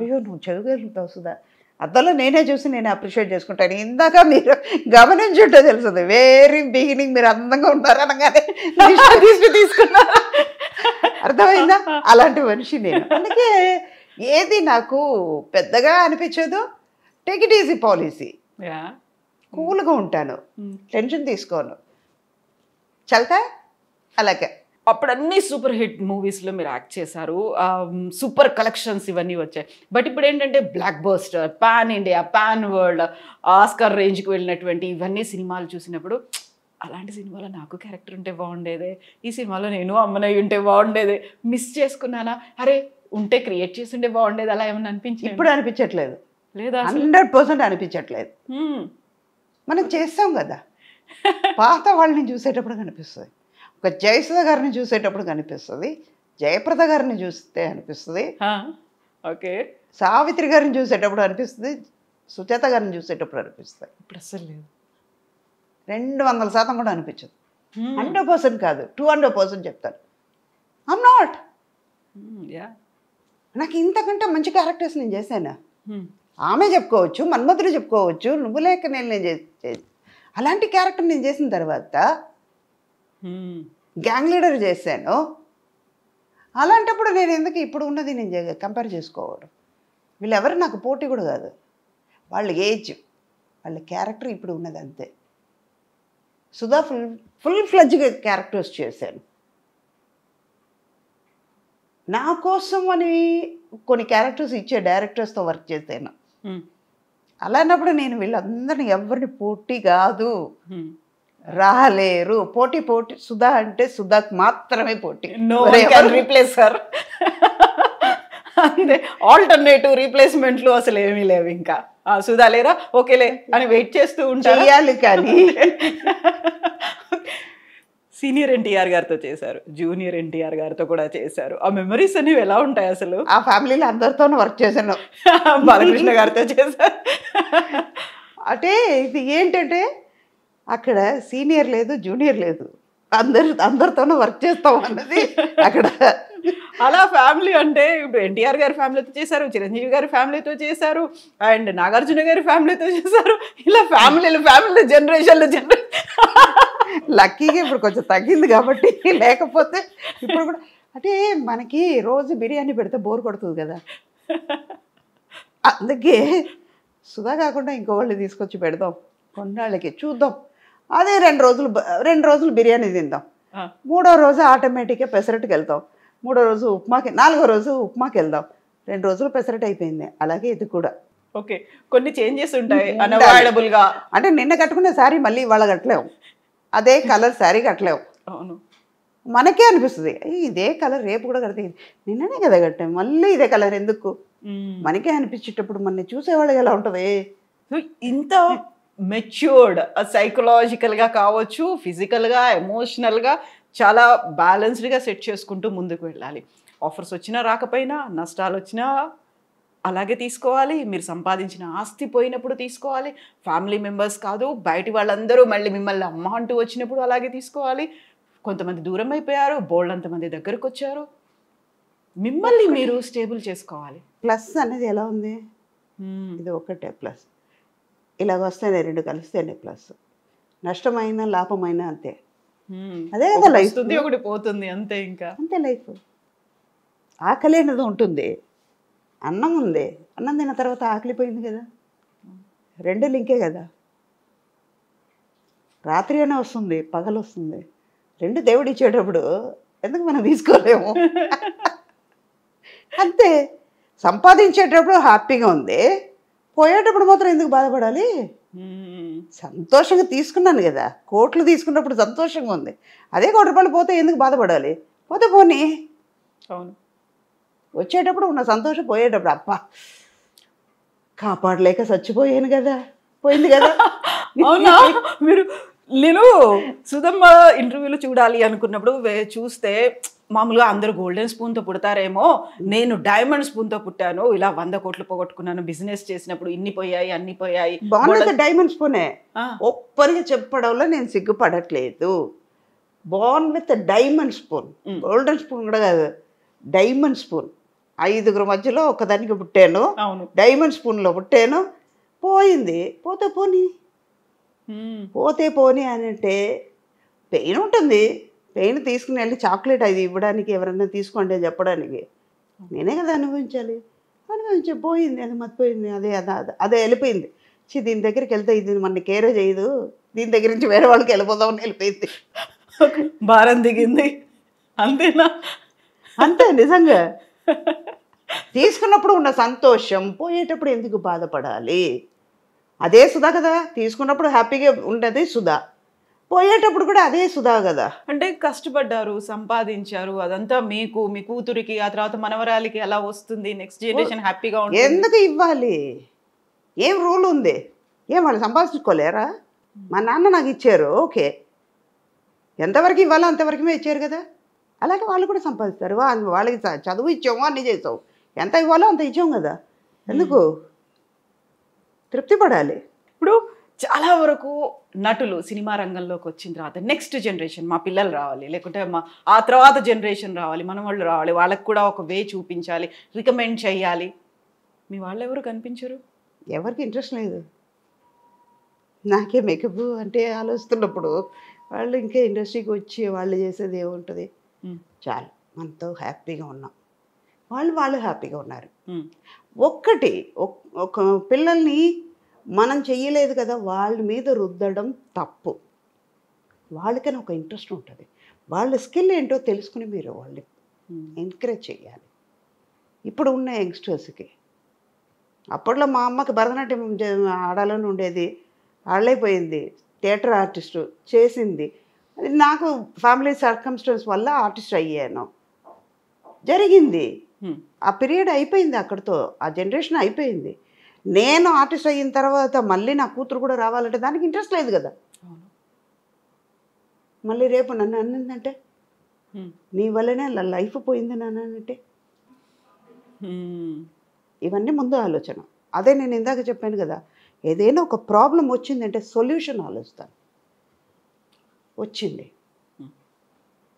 అయ్యో నువ్వు చదువుగలుగుతావు సుధా, అద్దంలో నేనే చూసి నేను అప్రిషియేట్ చేసుకుంటాను. ఇందాక మీరు గమనించుంటే తెలుస్తుంది, వెరీ బిగినింగ్ మీరు అందంగా ఉంటారు అనగానే తీసుకున్నారు, అర్థమైందా? అలాంటి మనిషి నేను. అందుకే ఏది నాకు పెద్దగా అనిపించదు, టేక్ ఇట్ ఈజీ పాలసీ, కూల్గా ఉంటాను, టెన్షన్ తీసుకోను, చల్తా అలాగే. అప్పుడు అన్ని సూపర్ హిట్ మూవీస్లో మీరు యాక్ట్ చేశారు, సూపర్ కలెక్షన్స్ ఇవన్నీ వచ్చాయి. బట్ ఇప్పుడు ఏంటంటే block buster, pan India, pan world, Oscar రేంజ్కి వెళ్ళినటువంటి ఇవన్నీ సినిమాలు చూసినప్పుడు అలాంటి సినిమాలో నాకు క్యారెక్టర్ ఉంటే బాగుండేదే, ఈ సినిమాలో నేను అమ్మనయ్య ఉంటే బాగుండేదే, మిస్ చేసుకున్నానా, అరే ఉంటే క్రియేట్ చేసి ఉంటే బాగుండేది, అలా ఏమన్నా అనిపించింది? ఇప్పుడు అనిపించట్లేదు, లేదా 100% అనిపించట్లేదు. మనం చేస్తాం కదా, పాత వాళ్ళని చూసేటప్పుడు కనిపిస్తుంది, ఒక జయసుధ గారిని చూసేటప్పుడు కనిపిస్తుంది, జయప్రద గారిని చూస్తే అనిపిస్తుంది, ఓకే సావిత్రి గారిని చూసేటప్పుడు అనిపిస్తుంది, సుజాత గారిని చూసేటప్పుడు అనిపిస్తుంది. ఇప్పుడు అసలు లేదు, 200% కూడా అనిపించదు. 100% కాదు, 200% చెప్తాను. ఐమ్ నాట్, నాకు ఇంతకంటే మంచి క్యారెక్టర్స్ నేను చేశాను. ఆమె చెప్పుకోవచ్చు, మన్మధుడు చెప్పుకోవచ్చు, నువ్వు లేక నేను అలాంటి క్యారెక్టర్ నేను చేసిన తర్వాత గ్యాంగ్ లీడర్ చేశాను. అలాంటప్పుడు నేను ఎందుకు ఇప్పుడు ఉన్నది నేను కంపేర్ చేసుకోవడం? వీళ్ళెవరు నాకు పోటీ కూడా కాదు, వాళ్ళ ఏజ్, వాళ్ళ క్యారెక్టర్ ఇప్పుడు ఉన్నది అంతే. సుధా ఫుల్ ఫ్లెడ్జ్గా క్యారెక్టర్స్ చేశాను. నా కోసం అని కొన్ని క్యారెక్టర్స్ ఇచ్చే డైరెక్టర్స్తో వర్క్ చేశాను. అలాంటప్పుడు నేను వీళ్ళందరినీ ఎవరిని పోటీ కాదు, రాలేరు, పోటీ సుధా అంటే సుధాకు మాత్రమే పోటీ, రీప్లేసర్ అంతే, ఆల్టర్నేటివ్ రీప్లేస్మెంట్లు అసలు ఏమీ లేవు. ఇంకా సుధా లేరా, ఓకేలే అని వెయిట్ చేస్తూ ఉంటారు. కానీ సీనియర్ ఎన్టీఆర్ గారితో చేశారు, జూనియర్ ఎన్టీఆర్ గారితో కూడా చేశారు. ఆ మెమరీస్ అనేవి ఎలా ఉంటాయి అసలు? ఆ ఫ్యామిలీలో అందరితోనూ వర్క్ చేశాను. బాలకృష్ణ గారితో చేశారు. అంటే ఇది ఏంటంటే అక్కడ సీనియర్ లేదు, జూనియర్ లేదు, అందరితోనూ వర్క్ చేస్తాం అన్నది అక్కడ. అలా ఫ్యామిలీ అంటే ఇప్పుడు ఎన్టీఆర్ గారి ఫ్యామిలీతో చేశారు, చిరంజీవి గారి ఫ్యామిలీతో చేశారు, అండ్ నాగార్జున గారి ఫ్యామిలీతో చేశారు. ఇలా ఫ్యామిలీ జనరేషన్లు లక్కీగా ఇప్పుడు కొంచెం తగ్గింది కాబట్టి, లేకపోతే ఇప్పుడు కూడా అంటే మనకి రోజు బిర్యానీ పెడితే బోర్ కొడుతుంది కదా, అందుకే సుధా కాకుండా ఇంకో వాళ్ళు తీసుకొచ్చి పెడదాం, కొన్నాళ్ళకి చూద్దాం. అదే 2 రోజులు బిర్యానీ తిందాం, 3వ రోజు ఆటోమేటిక్గా పెసరట్టుకి వెళ్తాం, 3వ రోజు ఉప్మాకి, 4వ రోజు ఉప్మాకి వెళ్దాం, 2 రోజులు పెసరట్టు అయిపోయింది. అలాగే ఇది కూడా ఓకే, కొన్ని చేంజెస్ ఉంటాయి అన్అవాయిడబుల్గా. అంటే నిన్న కట్టుకునే శారీ మళ్ళీ ఇవాళ కట్టలేము, అదే కలర్ శారీ కట్టలేము. అవును, మనకే అనిపిస్తుంది ఇదే కలర్ రేపు కూడా కడితే నిన్ననే కదా కట్టాం, మళ్ళీ ఇదే కలర్ ఎందుకు, మనకే అనిపించేటప్పుడు మన చూసేవాళ్ళకి ఎలా ఉంటుంది? ఇంత మెచ్యూర్డ్ సైకలాజికల్గా కావచ్చు, ఫిజికల్గా, ఎమోషనల్గా చాలా బ్యాలెన్స్డ్గా సెట్ చేసుకుంటూ ముందుకు వెళ్ళాలి. ఆఫర్స్ వచ్చినా రాకపోయినా, నష్టాలు వచ్చినా అలాగే తీసుకోవాలి, మీరు సంపాదించిన ఆస్తి పోయినప్పుడు తీసుకోవాలి, ఫ్యామిలీ మెంబర్స్ కాదు బయటి వాళ్ళందరూ మళ్ళీ మిమ్మల్ని అమ్మ అంటూ వచ్చినప్పుడు అలాగే తీసుకోవాలి. కొంతమంది దూరం అయిపోయారు, బోల్డ్ అంతమంది దగ్గరకు వచ్చారు, మిమ్మల్ని మీరు స్టేబుల్ చేసుకోవాలి. ప్లస్ అనేది ఎలా ఉంది? ఇది ఒకటే ప్లస్, ఇలాగ వస్తేనే 2 కలిస్తేనే ప్లస్, నష్టమైన లాభమైన అంతే. అదే కదా లైఫ్, ఒకటి పోతుంది అంతే, ఇంకా అంతే లైఫ్. ఆకలి అనేది ఉంటుంది, అన్నం ఉంది, అన్నం తిన్న తర్వాత ఆకలి పోయింది కదా, 2 లింకే కదా. రాత్రి అయినా వస్తుంది, పగలు వస్తుంది, 2 దేవుడు ఇచ్చేటప్పుడు ఎందుకు మనం తీసుకోలేము? అంతే, సంపాదించేటప్పుడు హ్యాపీగా ఉంది, పోయేటప్పుడు మాత్రం ఎందుకు బాధపడాలి? సంతోషంగా తీసుకున్నాను కదా, కోట్లు తీసుకున్నప్పుడు సంతోషంగా ఉంది, అదే 1 కోటి రూపాయలు పోతే ఎందుకు బాధపడాలి? పోతే పోనీ. అవును, వచ్చేటప్పుడు ఉన్న సంతోషం, పోయేటప్పుడు అబ్బా కాపాడలేక చచ్చిపోయాను కదా, పోయింది కదా. అవునా? మీరు నేను సుధమ్మ ఇంటర్వ్యూలో చూడాలి అనుకున్నప్పుడు చూస్తే మామూలుగా అందరూ గోల్డెన్ స్పూన్తో పుడతారేమో, నేను డైమండ్ స్పూన్తో పుట్టాను, ఇలా 100 కోట్లు పోగొట్టుకున్నాను, బిజినెస్ చేసినప్పుడు ఇన్ని పోయాయి అన్ని పోయాయి. బాగున్నది డైమండ్ స్పూనే, ఒప్పరిగా చెప్పడంలో నేను సిగ్గుపడట్లేదు. Born with diamond spoon, golden spoon కూడా కాదు, డైమండ్ స్పూన్. 5గురు మధ్యలో ఒకదానికి పుట్టాను, డైమండ్ స్పూన్లో పుట్టాను. పోయింది, పోతే పోనీ, పోతే పోనీ అని అంటే పెయిన్ ఉంటుంది. పెయిన్ తీసుకుని వెళ్ళి చాక్లెట్ అది ఇవ్వడానికి, ఎవరన్నా తీసుకోండి అని చెప్పడానికి నేనే కదా అనుభవించాలి. పోయింది, అది మర్చిపోయింది, అదే వెళ్ళిపోయింది. దీని దగ్గరికి వెళ్తే ఇది మన కేరే చేయదు, దీని దగ్గర నుంచి వేరే వాళ్ళకి వెళ్ళిపోదామని వెళ్ళిపోయింది. భారం దిగింది, అంతేనా? అంతే నిజంగా. తీసుకున్నప్పుడు ఉన్న సంతోషం పోయేటప్పుడు ఎందుకు బాధపడాలి? అదే సుధా కదా, తీసుకున్నప్పుడు హ్యాపీగా ఉండేది సుధా, పోయేటప్పుడు కూడా అదే సుధా కదా. అంటే కష్టపడ్డారు, సంపాదించారు, అదంతా మీకు, మీ కూతురికి, ఆ తర్వాత మనవరాలికి ఎలా వస్తుంది, నెక్స్ట్ జనరేషన్ హ్యాపీగా ఉంటుంది. ఎందుకు ఇవ్వాలి? ఏం రూల్ ఉంది? ఏం వాళ్ళు సంపాదించుకోలేరా? మా నాన్న నాకు ఇచ్చారు, ఓకే, ఎంతవరకు ఇవ్వాలో అంతవరకుమే ఇచ్చారు కదా. అలాగే వాళ్ళు కూడా సంపాదిస్తారు. వాళ్ళకి చదువు ఇచ్చాము, అన్నీ చేసావు, ఎంత ఇవ్వాలో అంత ఇచ్చాము కదా. ఎందుకు? తృప్తి పడాలి. ఇప్పుడు చాలా వరకు నటులు సినిమా రంగంలోకి వచ్చిన తర్వాత నెక్స్ట్ జనరేషన్, మా పిల్లలు రావాలి, లేకుంటే ఆ తర్వాత జనరేషన్ రావాలి, మన వాళ్ళు రావాలి, వాళ్ళకి కూడా ఒక వే చూపించాలి, రికమెండ్ చేయాలి. మీ వాళ్ళు ఎవరు కనిపించరు? ఎవరికి ఇంట్రెస్ట్ లేదు. నాకే మేకప్ అంటే ఆలోచిస్తున్నప్పుడు వాళ్ళు ఇంకా ఇండస్ట్రీకి వచ్చి వాళ్ళు చేసేది ఏముంటుంది? చాలు, మనతో హ్యాపీగా ఉన్నాం, వాళ్ళు హ్యాపీగా ఉన్నారు. ఒక్కటి, ఒక పిల్లల్ని మనం చెయ్యలేదు కదా వాళ్ళ మీద రుద్దడం తప్పు. వాళ్ళకైనా ఒక ఇంట్రెస్ట్ ఉంటుంది, వాళ్ళ స్కిల్ ఏంటో తెలుసుకుని మీరు వాళ్ళని ఎంకరేజ్ చేయాలి. ఇప్పుడు ఉన్న యంగ్స్టర్స్కి, అప్పట్లో మా అమ్మకి భరతనాట్యం ఆడాలని ఉండేది, ఆడలేకపోయింది, థియేటర్ ఆర్టిస్టు చేసింది. అది నాకు ఫ్యామిలీ సర్కమ్స్టెన్స్ వల్ల ఆర్టిస్ట్ అయ్యాను, జరిగింది. ఆ పీరియడ్ అయిపోయింది, అక్కడితో ఆ జనరేషన్ అయిపోయింది. నేను ఆర్టిస్ట్ అయిన తర్వాత మళ్ళీ నా కూతురు కూడా రావాలంటే దానికి ఇంట్రెస్ట్ లేదు కదా. మళ్ళీ రేపు నన్ను అన్నిందంటే నీ వల్లనే లైఫ్ పోయింది నాన్న అంటే, ఇవన్నీ ముందు ఆలోచన. అదే నేను ఇందాక చెప్పాను కదా, ఏదైనా ఒక ప్రాబ్లం వచ్చిందంటే సొల్యూషన్ ఆలోచిస్తాను. వచ్చింది,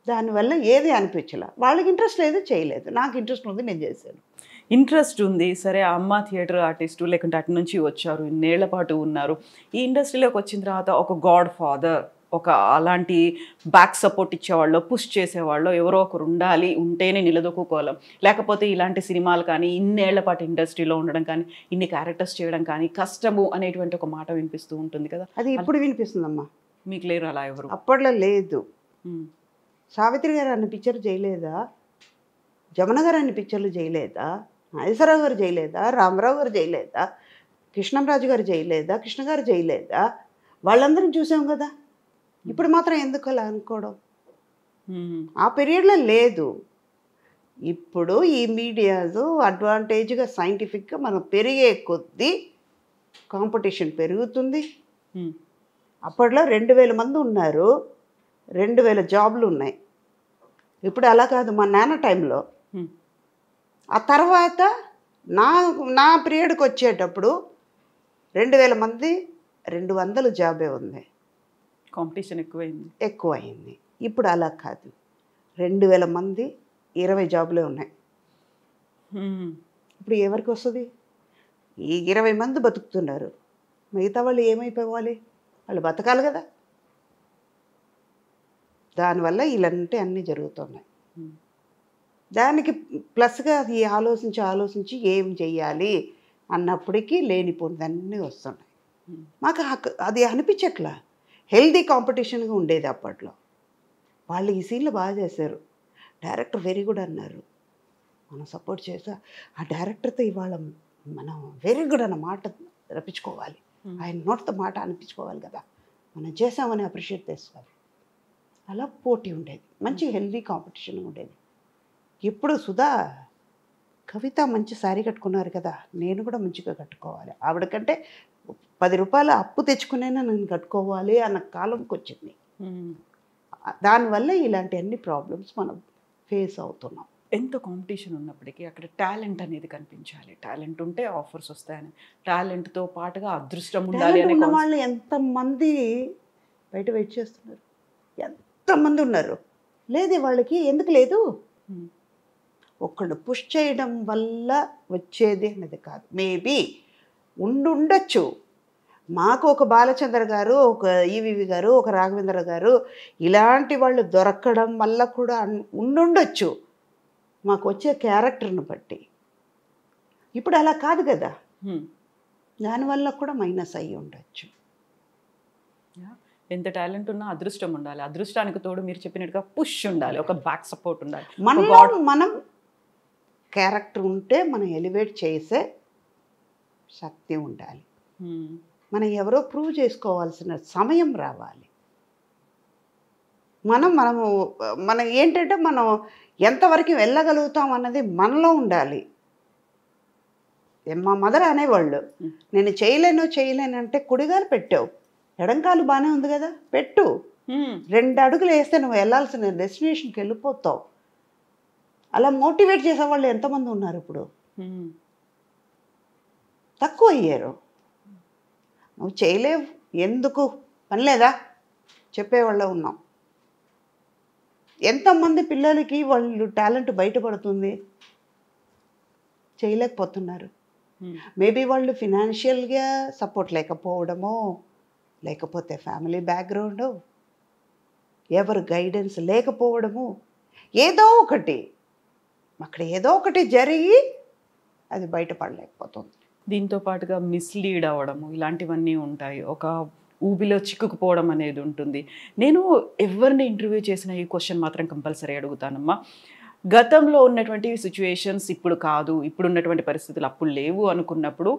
దానివల్ల ఏది అనిపించలే, వాళ్ళకి ఇంట్రెస్ట్ లేదు, చేయలేదు, నాకు ఇంట్రెస్ట్ ఉంది, నేను చేశాను. ఇంట్రెస్ట్ ఉంది, సరే అమ్మ థియేటర్ ఆర్టిస్టు, లేకుంటే అటు నుంచి వచ్చారు, ఇన్నేళ్ల పాటు ఉన్నారు, ఈ ఇండస్ట్రీలోకి వచ్చిన తర్వాత ఒక గాడ్ ఫాదర్, ఒక అలాంటి బ్యాక్ సపోర్ట్ ఇచ్చేవాళ్ళు, పుష్ చేసేవాళ్ళు ఎవరో ఒకరు ఉండాలి, ఉంటేనే నిలదొక్కుకోలేం. లేకపోతే ఇలాంటి సినిమాలు కానీ, ఇన్నేళ్ల పాటు ఇండస్ట్రీలో ఉండడం కానీ, ఇన్ని క్యారెక్టర్స్ చేయడం కానీ కష్టము అనేటువంటి ఒక మాట వినిపిస్తూ ఉంటుంది కదా. అది ఇప్పుడు వినిపిస్తుందమ్మా. మీకు లేరు అలా ఎవరు? అప్పట్లో లేదు. సావిత్రి గారు అన్ని పిక్చర్లు చేయలేదా? జమున గారు అన్ని పిక్చర్లు చేయలేదా? నాగేశ్వరరావు గారు చేయలేదా? రామారావు గారు చేయలేదా? కృష్ణంరాజు గారు చేయలేదా? కృష్ణ గారు చేయలేదా? వాళ్ళందరం చూసాం కదా. ఇప్పుడు మాత్రం ఎందుకు అలా అనుకోవడం? ఆ పీరియడ్లో లేదు. ఇప్పుడు ఈ మీడియాస్ అడ్వాంటేజ్గా సైంటిఫిక్గా మనం పెరిగే కొద్దీ కాంపిటీషన్ పెరుగుతుంది. అప్పట్లో 2000 మంది ఉన్నారు, 2000 జాబ్లు ఉన్నాయి. ఇప్పుడు అలా కాదు. మా నాన్న టైంలో, ఆ తర్వాత నా పీరియడ్కి వచ్చేటప్పుడు 2000 మంది 200 జాబే ఉంది. కాంపిటీషన్ ఎక్కువైంది. ఇప్పుడు అలా కాదు, 2000 మంది 20 జాబులే ఉన్నాయి. ఇప్పుడు ఎవరికి వస్తుంది? ఈ 20 మంది బతుకుతున్నారు, మిగతా వాళ్ళు ఏమైపోవాలి? వాళ్ళు బతకాలి కదా. దానివల్ల ఇలాంటి అన్నీ జరుగుతున్నాయి. దానికి ప్లస్గా అది ఆలోచించి ఏం చెయ్యాలి అన్నప్పటికీ లేనిపోయిందన్నీ వస్తున్నాయి. మాకు అది అనిపించట్లా. హెల్దీ కాంపిటీషన్గా ఉండేది అప్పట్లో. వాళ్ళు ఈ సీన్లు బాగా చేశారు, డైరెక్టర్ వెరీ గుడ్ అన్నారు, మనం సపోర్ట్ చేసా. ఆ డైరెక్టర్తో ఇవాళ మనం వెరీ గుడ్ అన్న మాట రప్పించుకోవాలి, ఆయన నోటితో మాట అనిపించుకోవాలి కదా, మనం చేసామని అప్రిషియేట్ చేసుకోవాలి. అలా పోటీ ఉండేది, మంచి హెల్దీ కాంపిటీషన్ ఉండేది. ఇప్పుడు సుధా, కవిత మంచి శారీ కట్టుకున్నారు కదా, నేను కూడా మంచిగా కట్టుకోవాలి, ఆవిడకంటే రూపాయలు అప్పు తెచ్చుకునైనా నేను కట్టుకోవాలి అన్న కాలంకి వచ్చింది. దానివల్ల ఇలాంటి అన్ని ప్రాబ్లమ్స్ మనం ఫేస్ అవుతున్నాం. ఎంత కాంపిటీషన్ ఉన్నప్పటికీ అక్కడ టాలెంట్ అనేది కనిపించాలి. టాలెంట్ ఉంటే ఆఫర్స్ వస్తాయని, టాలెంట్తో పాటుగా అదృష్టం ఉండాలి అనే ఉన్న వాళ్ళు ఎంతమంది బయట వెయిట్ చేస్తున్నారు, ఎంతమంది ఉన్నారు. లేదే వాళ్ళకి, ఎందుకు లేదు? ఒకళ్ళు పుష్ చేయడం వల్ల వచ్చేది అనేది కాదు. మేబీ ఉండొచ్చు. మాకు ఒక బాలచంద్ర గారు, ఒక ఈవివి గారు, ఒక రాఘవేంద్ర గారు ఇలాంటి వాళ్ళు దొరకడం వల్ల కూడా ఉండొచ్చు మాకు వచ్చే క్యారెక్టర్ని బట్టి. ఇప్పుడు అలా కాదు కదా, దానివల్ల కూడా మైనస్ అయ్యి ఉండొచ్చు. ఎంత టాలెంట్ ఉన్నా అదృష్టం ఉండాలి. అదృష్టానికి తోడు మీరు చెప్పినట్టుగా పుష్ ఉండాలి, ఒక బ్యాక్ సపోర్ట్ ఉండాలి. మనం క్యారెక్టర్ ఉంటే మనం ఎలివేట్ చేసే శక్తి ఉండాలి. మనం ఎవరో ప్రూవ్ చేసుకోవాల్సిన సమయం రావాలి. మనం ఏంటంటే మనం ఎంతవరకు వెళ్ళగలుగుతాం అన్నది మనలో ఉండాలి. మా మదర్ అనేవాళ్ళు, నేను చేయలేను అంటే కుడిగాలు పెట్టావు, ఎడంకాలు బాగానే ఉంది కదా, పెట్టు, 2 అడుగులు వేస్తే నువ్వు వెళ్ళాల్సిన డెస్టినేషన్కి వెళ్ళిపోతావు. అలా మోటివేట్ చేసేవాళ్ళు ఎంతమంది ఉన్నారు ఇప్పుడు? తక్కువ అయ్యారు. నువ్వు చేయలేవు, ఎందుకు పని లేదా చెప్పేవాళ్ళ ఉన్నాం. ఎంతమంది పిల్లలకి వాళ్ళు టాలెంట్ బయటపడుతుంది, చేయలేకపోతున్నారు. మేబీ వాళ్ళు ఫినాన్షియల్గా సపోర్ట్ లేకపోవడమో, లేకపోతే ఫ్యామిలీ బ్యాక్గ్రౌండ్, ఎవరు గైడెన్స్ లేకపోవడము, ఏదో ఒకటి జరిగి అది బయటపడలేకపోతుంది. దీంతో పాటుగా మిస్లీడ్ అవ్వడము ఇలాంటివన్నీ ఉంటాయి. ఒక ఊబిలో చిక్కుకుపోవడం అనేది ఉంటుంది. నేను ఎవరిని ఇంటర్వ్యూ చేసిన ఈ క్వశ్చన్ మాత్రం కంపల్సరీ అడుగుతానమ్మా. గతంలో ఉన్నటువంటి సిచ్యువేషన్స్ ఇప్పుడు కాదు, ఇప్పుడు ఉన్నటువంటి పరిస్థితులు అప్పుడు లేవు అనుకున్నప్పుడు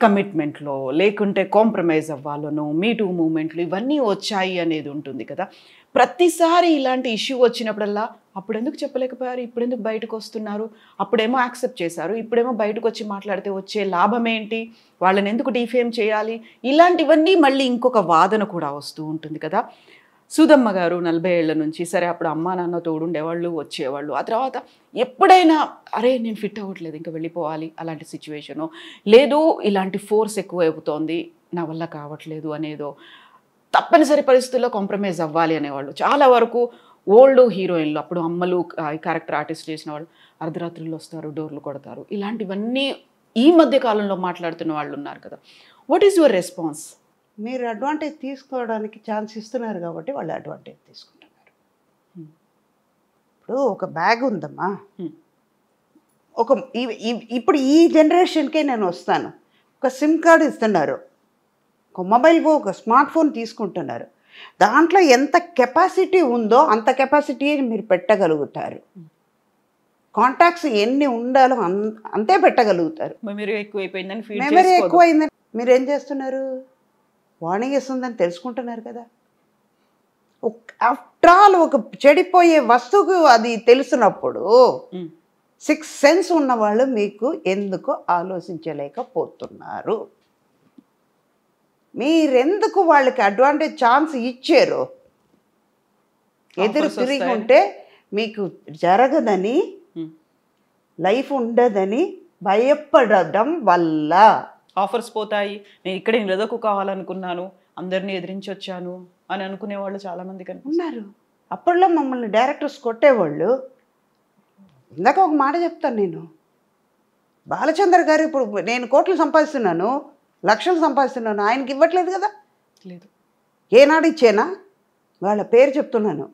కమిట్మెంట్లో లేకుంటే కాంప్రమైజ్ అవ్వాలనో, మీటూ మూమెంట్లు ఇవన్నీ వచ్చాయి అనేది ఉంటుంది కదా. ప్రతిసారి ఇలాంటి ఇష్యూ వచ్చినప్పుడల్లా అప్పుడు ఎందుకు చెప్పలేకపోయారు, ఇప్పుడు ఎందుకు బయటకు వస్తున్నారు, అప్పుడేమో యాక్సెప్ట్ చేశారు, ఇప్పుడేమో బయటకు వచ్చి మాట్లాడితే వచ్చే లాభం ఏంటి, వాళ్ళని ఎందుకు డిఫేమ్ చేయాలి, ఇలాంటివన్నీ మళ్ళీ ఇంకొక వాదన కూడా వస్తూ ఉంటుంది కదా. సుధమ్మ గారు 40 ఏళ్ల నుంచి సరే అప్పుడు అమ్మా నాన్న తోడుండేవాళ్ళు, వచ్చేవాళ్ళు. ఆ తర్వాత ఎప్పుడైనా అరే నేను ఫిట్ అవ్వట్లేదు ఇంకా వెళ్ళిపోవాలి అలాంటి సిచ్యువేషను, లేదు ఇలాంటి ఫోర్స్ ఎక్కువ అయిపోతుంది నా వల్ల కావట్లేదు అనేదో, తప్పనిసరి పరిస్థితుల్లో కాంప్రమైజ్ అవ్వాలి అనేవాళ్ళు. చాలా వరకు ఓల్డ్ హీరోయిన్లు, అప్పుడు అమ్మలు క్యారెక్టర్ ఆర్టిస్ట్ చేసిన వాళ్ళు అర్ధరాత్రులు వస్తారు, డోర్లు కొడతారు, ఇలాంటివన్నీ ఈ మధ్య కాలంలో మాట్లాడుతున్న వాళ్ళు ఉన్నారు కదా. What is your response? మీరు అడ్వాంటేజ్ తీసుకోవడానికి ఛాన్స్ ఇస్తున్నారు కాబట్టి వాళ్ళు అడ్వాంటేజ్ తీసుకుంటున్నారు. ఇప్పుడు ఒక బ్యాగ్ ఉందమ్మా, ఇప్పుడు ఈ జనరేషన్కే నేను వస్తాను, ఒక సిమ్ కార్డు ఇస్తున్నారు, ఒక మొబైల్ ఒక స్మార్ట్ ఫోన్ తీసుకుంటున్నారు, దాంట్లో ఎంత కెపాసిటీ ఉందో అంత కెపాసిటీ మీరు పెట్టగలుగుతారు. కాంటాక్ట్స్ ఎన్ని ఉండాలో అంతే పెట్టగలుగుతారు. మెమరీ ఎక్కువైపోయిందని, మెమరీ ఎక్కువైందని మీరు ఏం చేస్తున్నారు, వార్నింగ్ ఇస్తుందని తెలుసుకుంటున్నారు కదా. ఆఫ్టర్ ఆల్ ఒక చెడిపోయే వస్తువుకు అది తెలిసినప్పుడు 6 సెన్స్ ఉన్నవాళ్ళు మీకు ఎందుకు ఆలోచించలేకపోతున్నారు? మీరెందుకు వాళ్ళకి అడ్వాంటేజ్ ఛాన్స్ ఇచ్చారు? ఎదురు తిరిగి ఉంటే మీకు జరగదని, లైఫ్ ఉండదని భయపడడం వల్ల ఆఫర్స్ పోతాయి, నేను ఇక్కడ నిలదొక్కు కావాలనుకున్నాను, అందరినీ ఎదిరించి వచ్చాను అని అనుకునే వాళ్ళు చాలామంది ఉన్నారు. అప్పట్లో మమ్మల్ని డైరెక్టర్స్ కొట్టేవాళ్ళు. ఇందాక ఒక మాట చెప్తాను, నేను బాలచంద్ర గారు ఇప్పుడు నేను కోట్లు సంపాదిస్తున్నాను, లక్షలు సంపాదిస్తున్నాను, ఆయనకి ఇవ్వట్లేదు కదా. లేదు, ఏనాడు ఇచ్చేనా? వాళ్ళ పేరు చెప్తున్నాను.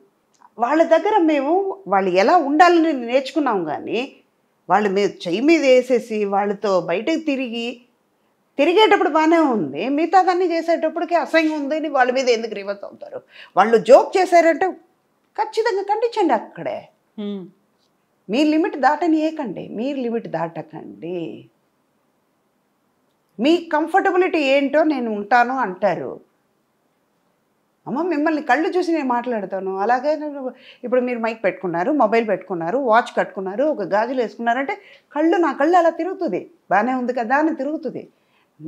వాళ్ళ దగ్గర మేము వాళ్ళు ఎలా ఉండాలని నేర్చుకున్నాం, కానీ వాళ్ళు మీరు చెయ్యి మీద వేసేసి వాళ్ళతో బయటకు తిరిగేటప్పుడు బాగానే ఉంది, మిగతాదన్నీ చేసేటప్పటికి అసహ్యం ఉంది అని వాళ్ళ మీద ఎందుకు రివర్స్ అవుతారు? వాళ్ళు జోక్ చేశారంటే ఖచ్చితంగా ఖండించండి. అక్కడే మీ లిమిట్ దాటనియకండి, మీరు లిమిట్ దాటకండి. మీ కంఫర్టబిలిటీ ఏంటో నేను ఉంటాను అంటారు. అమ్మ మిమ్మల్ని కళ్ళు చూసి నేను మాట్లాడతాను, అలాగే ఇప్పుడు మీరు మైక్ పెట్టుకున్నారు, మొబైల్ పెట్టుకున్నారు, వాచ్ కట్టుకున్నారు, ఒక గాజులు వేసుకున్నారంటే నా కళ్ళు అలా తిరుగుతుంది, బాగానే ఉంది కదా అని తిరుగుతుంది.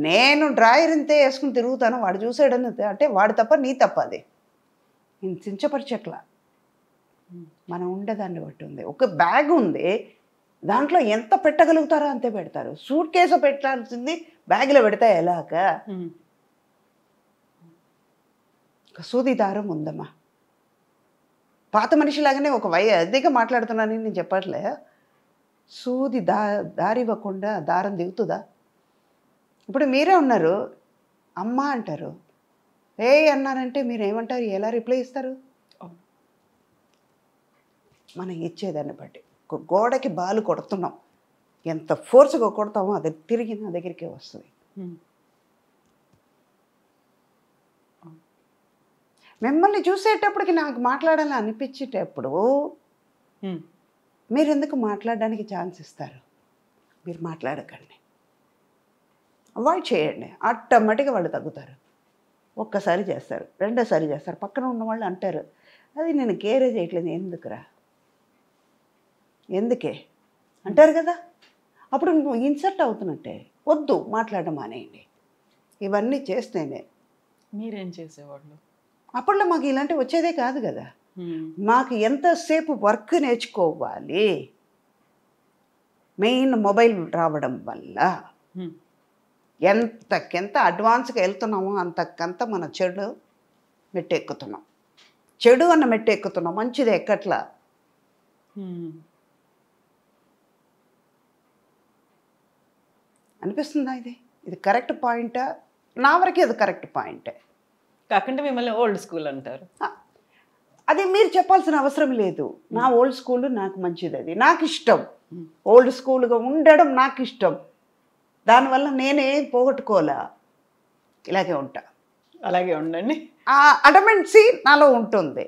నేను డ్రాయర్ ఇంతే వేసుకుని తిరుగుతాను, వాడు చూసాడని అంటే వాడు తప్ప నీ తప్ప అది. నేను చించపరిచట్లా, మనం ఉండేదాన్ని బట్టి ఉంది. ఒక బ్యాగ్ ఉంది, దాంట్లో ఎంత పెట్టగలుగుతారో అంతే పెడతారు. సూట్ కేసు పెట్టాల్సింది బ్యాగ్లో పెడతా ఎలాగా? సూది దారం ఉందమ్మా. పాత మనిషిలాగానే ఒక అదిగా మాట్లాడుతున్నానని నేను చెప్పట్లే. సూది దారి ఇవ్వకుండా దారం దిగుతుందా? ఇప్పుడు మీరే ఉన్నారు, అమ్మ అంటారు, ఏ అన్నారంటే మీరు ఏమంటారు, ఎలా రిప్లై ఇస్తారు? మనం ఇచ్చేదాన్ని బట్టి. ఒక గోడకి బాలు కొడుతున్నాం, ఎంత ఫోర్స్గా కొడతామో అది తిరిగి నా దగ్గరికే వస్తుంది. మిమ్మల్ని చూసేటప్పటికి నాకు మాట్లాడాలని అనిపించేటప్పుడు మీరు ఎందుకు మాట్లాడడానికి ఛాన్స్ ఇస్తారు? మీరు మాట్లాడకండి, అవాయిడ్ చేయండి. ఆటోమేటిక్గా వాళ్ళు తగ్గుతారు. ఒక్కసారి చేస్తారు, రెండోసారి చేస్తారు, పక్కన ఉన్న వాళ్ళు అంటారు, అది నేను కేరే చేయట్లేదు, ఎందుకురా, ఎందుకే అంటారు కదా. అప్పుడు నువ్వు ఇన్సర్ట్ అవుతున్నట్టే, వద్దు మాట్లాడడం మానేయండి. ఇవన్నీ చేస్తేనే. మీరేం చేసేవాళ్ళు అప్పట్లో? మాకు ఇలాంటివి వచ్చేదే కాదు కదా. మాకు ఎంతసేపు వర్క్ నేర్చుకోవాలి, మెయిన్ మొబైల్ రావడం వల్ల ఎంతకెంత అడ్వాన్స్గా వెళ్తున్నామో అంతకంత మన చెడు మెట్టెక్కుతున్నాం. చెడు అన్న మెట్టెక్కుతున్నాం, మంచిది ఎక్కట్లా. అనిపిస్తుందా ఇది కరెక్ట్ పాయింటా? నా వరకే అది కరెక్ట్ పాయింటే. కాకుండా మిమ్మల్ని ఓల్డ్ స్కూల్ అంటారు. అది మీరు చెప్పాల్సిన అవసరం లేదు. నా ఓల్డ్ స్కూల్ నాకు మంచిది, అది నాకు ఇష్టం. ఓల్డ్ స్కూల్గా ఉండడం నాకు ఇష్టం. దానివల్ల నేనేం పోగొట్టుకోలే, ఇలాగే ఉంటా. అలాగే ఉండండి. ఆ అడమెంట్సీ నాలో ఉంటుంది,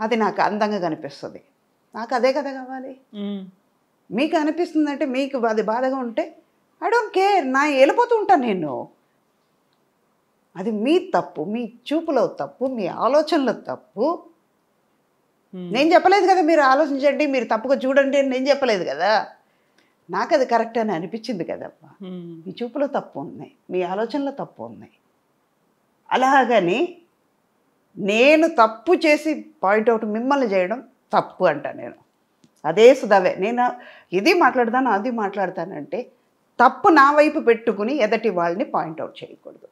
అది నాకు అందంగా కనిపిస్తుంది. నాకు అదే కదా కావాలి. మీకు అనిపిస్తుందంటే, మీకు అది బాధగా ఉంటే ఐ డోంట్ కేర్, నా వెళ్ళిపోతూ ఉంటాను నేను. అది మీ తప్పు, మీ చూపులో తప్పు, మీ ఆలోచనలో తప్పు. నేను చెప్పలేదు కదా మీరు ఆలోచించండి, మీరు తప్పుగా చూడండి అని నేను చెప్పలేదు కదా. నాకు అది కరెక్ట్ అని అనిపించింది కదమ్మా. మీ చూపులో తప్పు ఉంది, మీ ఆలోచనలో తప్పు ఉంది. అలాగని నేను తప్పు చేసి పాయింట్అవుట్ మిమ్మల్ని చేయడం తప్పు అంట నేను. అదే సుధావే, నేను ఇది మాట్లాడతాను అది మాట్లాడతానంటే తప్పు నా వైపు పెట్టుకుని ఎదటి వాళ్ళని పాయింట్అవుట్ చేయకూడదు.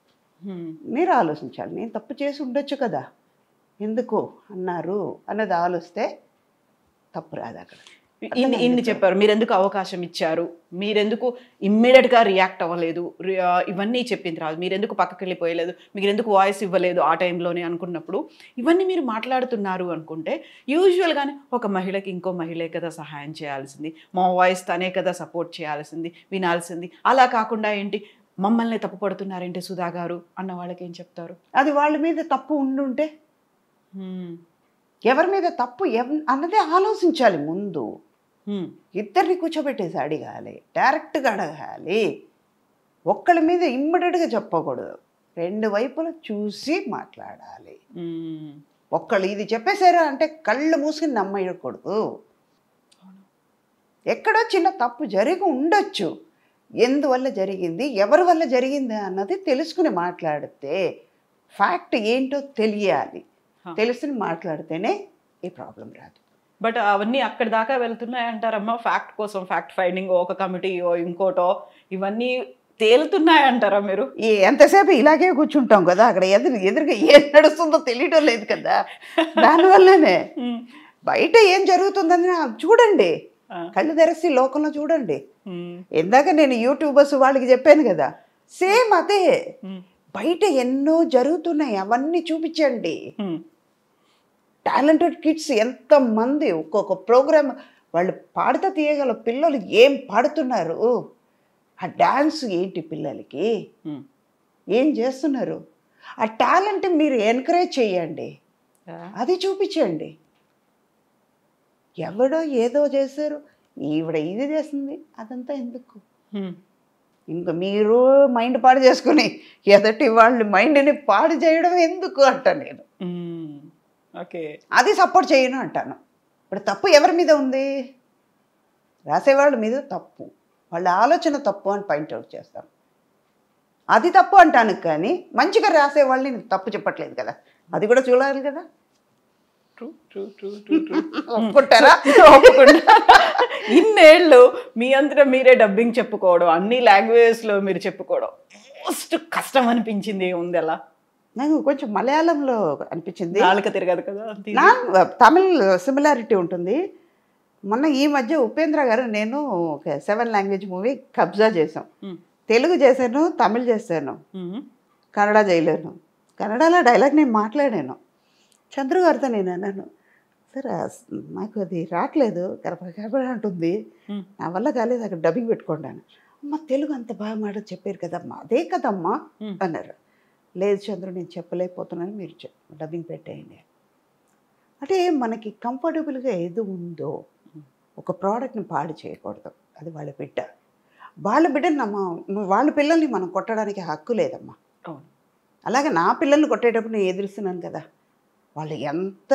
మీరు ఆలోచించాలి, నేను తప్పు చేసి ఉండొచ్చు కదా, ఎందుకు అన్నారు అన్నది ఆలోచిస్తే తప్పు రాదు అక్కడ. ఇన్ని చెప్పారు, మీరెందుకు అవకాశం ఇచ్చారు, మీరెందుకు ఇమ్మీడియట్గా రియాక్ట్ అవ్వలేదు, ఇవన్నీ చెప్పిన తర్వాత మీరెందుకు పక్కకి వెళ్ళిపోయలేదు, మీరెందుకు వాయిస్ ఇవ్వలేదు ఆ టైంలోనే అనుకున్నప్పుడు ఇవన్నీ మీరు మాట్లాడుతున్నారు అనుకుంటే, యూజువల్గానే ఒక మహిళకి ఇంకో మహిళే కదా సహాయం చేయాల్సింది, మా వాయిస్ తనే కదా సపోర్ట్ చేయాల్సింది, వినాల్సింది. అలా కాకుండా ఏంటి మమ్మల్ని తప్పు పడుతున్నారేంటి సుధా గారు అన్న వాళ్ళకి ఏం చెప్తారు? అది వాళ్ళ మీద తప్పు ఉండుంటే, ఎవరి మీద తప్పు అన్నదే ఆలోచించాలి ముందు. ఇద్దరిని కూర్చోబెట్టేసి అడగాలి, డైరెక్ట్గా అడగాలి. ఒక్కళ్ళ మీద ఇమ్మీడియట్గా చెప్పకూడదు, రెండు వైపులా చూసి మాట్లాడాలి. ఒక్కళ్ళు ఇది చెప్పేశారా అంటే కళ్ళు మూసుకుని నమ్మకూడదు. ఎక్కడో చిన్న తప్పు జరిగి ఉండొచ్చు, ఎందువల్ల జరిగింది, ఎవరి వల్ల జరిగింది అన్నది తెలుసుకుని మాట్లాడితే, ఫ్యాక్ట్ ఏంటో తెలియాలి, తెలుసుకుని మాట్లాడితేనే ఈ ప్రాబ్లం రాదు. బట్ అవన్నీ అక్కడి దాకా వెళ్తున్నాయంటారమ్మా, ఫ్యాక్ట్ కోసం, ఫ్యాక్ట్ ఫైండింగ్ ఒక కమిటీయో ఇంకోటో ఇవన్నీ తేలుతున్నాయంటారా మీరు? ఎంతసేపు ఇలాగే కూర్చుంటాం కదా, అక్కడ ఎదురుగా ఏం నడుస్తుందో తెలియటం లేదు కదా. దానివల్లనే బయట ఏం జరుగుతుందని చూడండి, కళ్ళు తెరసి లోకంలో చూడండి. ఇందాక నేను యూట్యూబర్స్ వాళ్ళకి చెప్పాను కదా, సేమ్ అదే. బయట ఎన్నో జరుగుతున్నాయి, అవన్నీ చూపించండి. టాలెంటెడ్ కిడ్స్ ఎంతమంది, ఒక్కొక్క ప్రోగ్రామ్ వాళ్ళు పాడుతా తీయగల పిల్లలు ఏం పాడుతున్నారు, ఆ డ్యాన్స్ ఏంటి, పిల్లలకి ఏం చేస్తున్నారు, ఆ టాలెంట్ మీరు ఎంకరేజ్ చేయండి, అది చూపించండి. ఎవడో ఏదో చేశారు, ఈవిడ ఇది చేస్తుంది, అదంతా ఎందుకు? ఇంకా మీరు మైండ్ పాడు చేసుకుని ఎదటి వాళ్ళ మైండ్ని పాడు చేయడం ఎందుకు అంట నేను. ఓకే, అది సపోర్ట్ చేయను అంటాను. ఇప్పుడు తప్పు ఎవరి మీద ఉంది? రాసేవాళ్ళ మీద తప్పు, వాళ్ళ ఆలోచన తప్పు అని పాయింట్అవుట్ చేస్తాను. అది తప్పు అంటాను, కానీ మంచిగా రాసే వాళ్ళని నేను తప్పు చెప్పట్లేదు కదా, అది కూడా చూడాలి కదా. ఒప్పుకుంటారా? ఒప్పుకుంటా. ఇన్నేళ్ళు మీ అంతటా మీరే డబ్బింగ్ చెప్పుకోవడం, అన్ని లాంగ్వేజెస్ లో మీరు చెప్పుకోవడం, మోస్ట్ కష్టం అనిపించింది ఉంది అలా? నాకు కొంచెం మలయాళంలో అనిపించింది, నాలుక తిరగదు కదా. తమిళ్ సిమిలారిటీ ఉంటుంది. మొన్న ఈ మధ్య ఉపేంద్ర గారు నేను ఒక 7 లాంగ్వేజ్ మూవీ కబ్జా చేసాం. తెలుగు చేశాను, తమిళ్ చేశాను, కన్నడ చేయలేను. కన్నడలో డైలాగ్ నేను మాట్లాడాను. చంద్రు గారితో నేను అన్నాను, సార్ నాకు అది రావట్లేదు, కరప అంటుంది, నా వల్ల కాలేదు, అక్కడ డబ్బింగ్ పెట్టుకుంటాను. అమ్మ తెలుగు అంత బాగా మాట చెప్పారు కదమ్మా, అదే కదమ్మా అన్నారు. లేదు చంద్రు నేను చెప్పలేకపోతున్నాను, మీరు డబ్బింగ్ పెట్టేయండి. అంటే మనకి కంఫర్టబుల్గా ఏది ఉందో ఒక ప్రోడక్ట్ని పాడు చేయకూడదు, అది వాళ్ళ బిడ్డ. వాళ్ళ బిడ్డని వాళ్ళ పిల్లల్ని మనం కొట్టడానికి హక్కు లేదమ్మా. అలాగే నా పిల్లల్ని కొట్టేటప్పుడు నేను ఎదురుస్తున్నాను కదా, వాళ్ళు ఎంత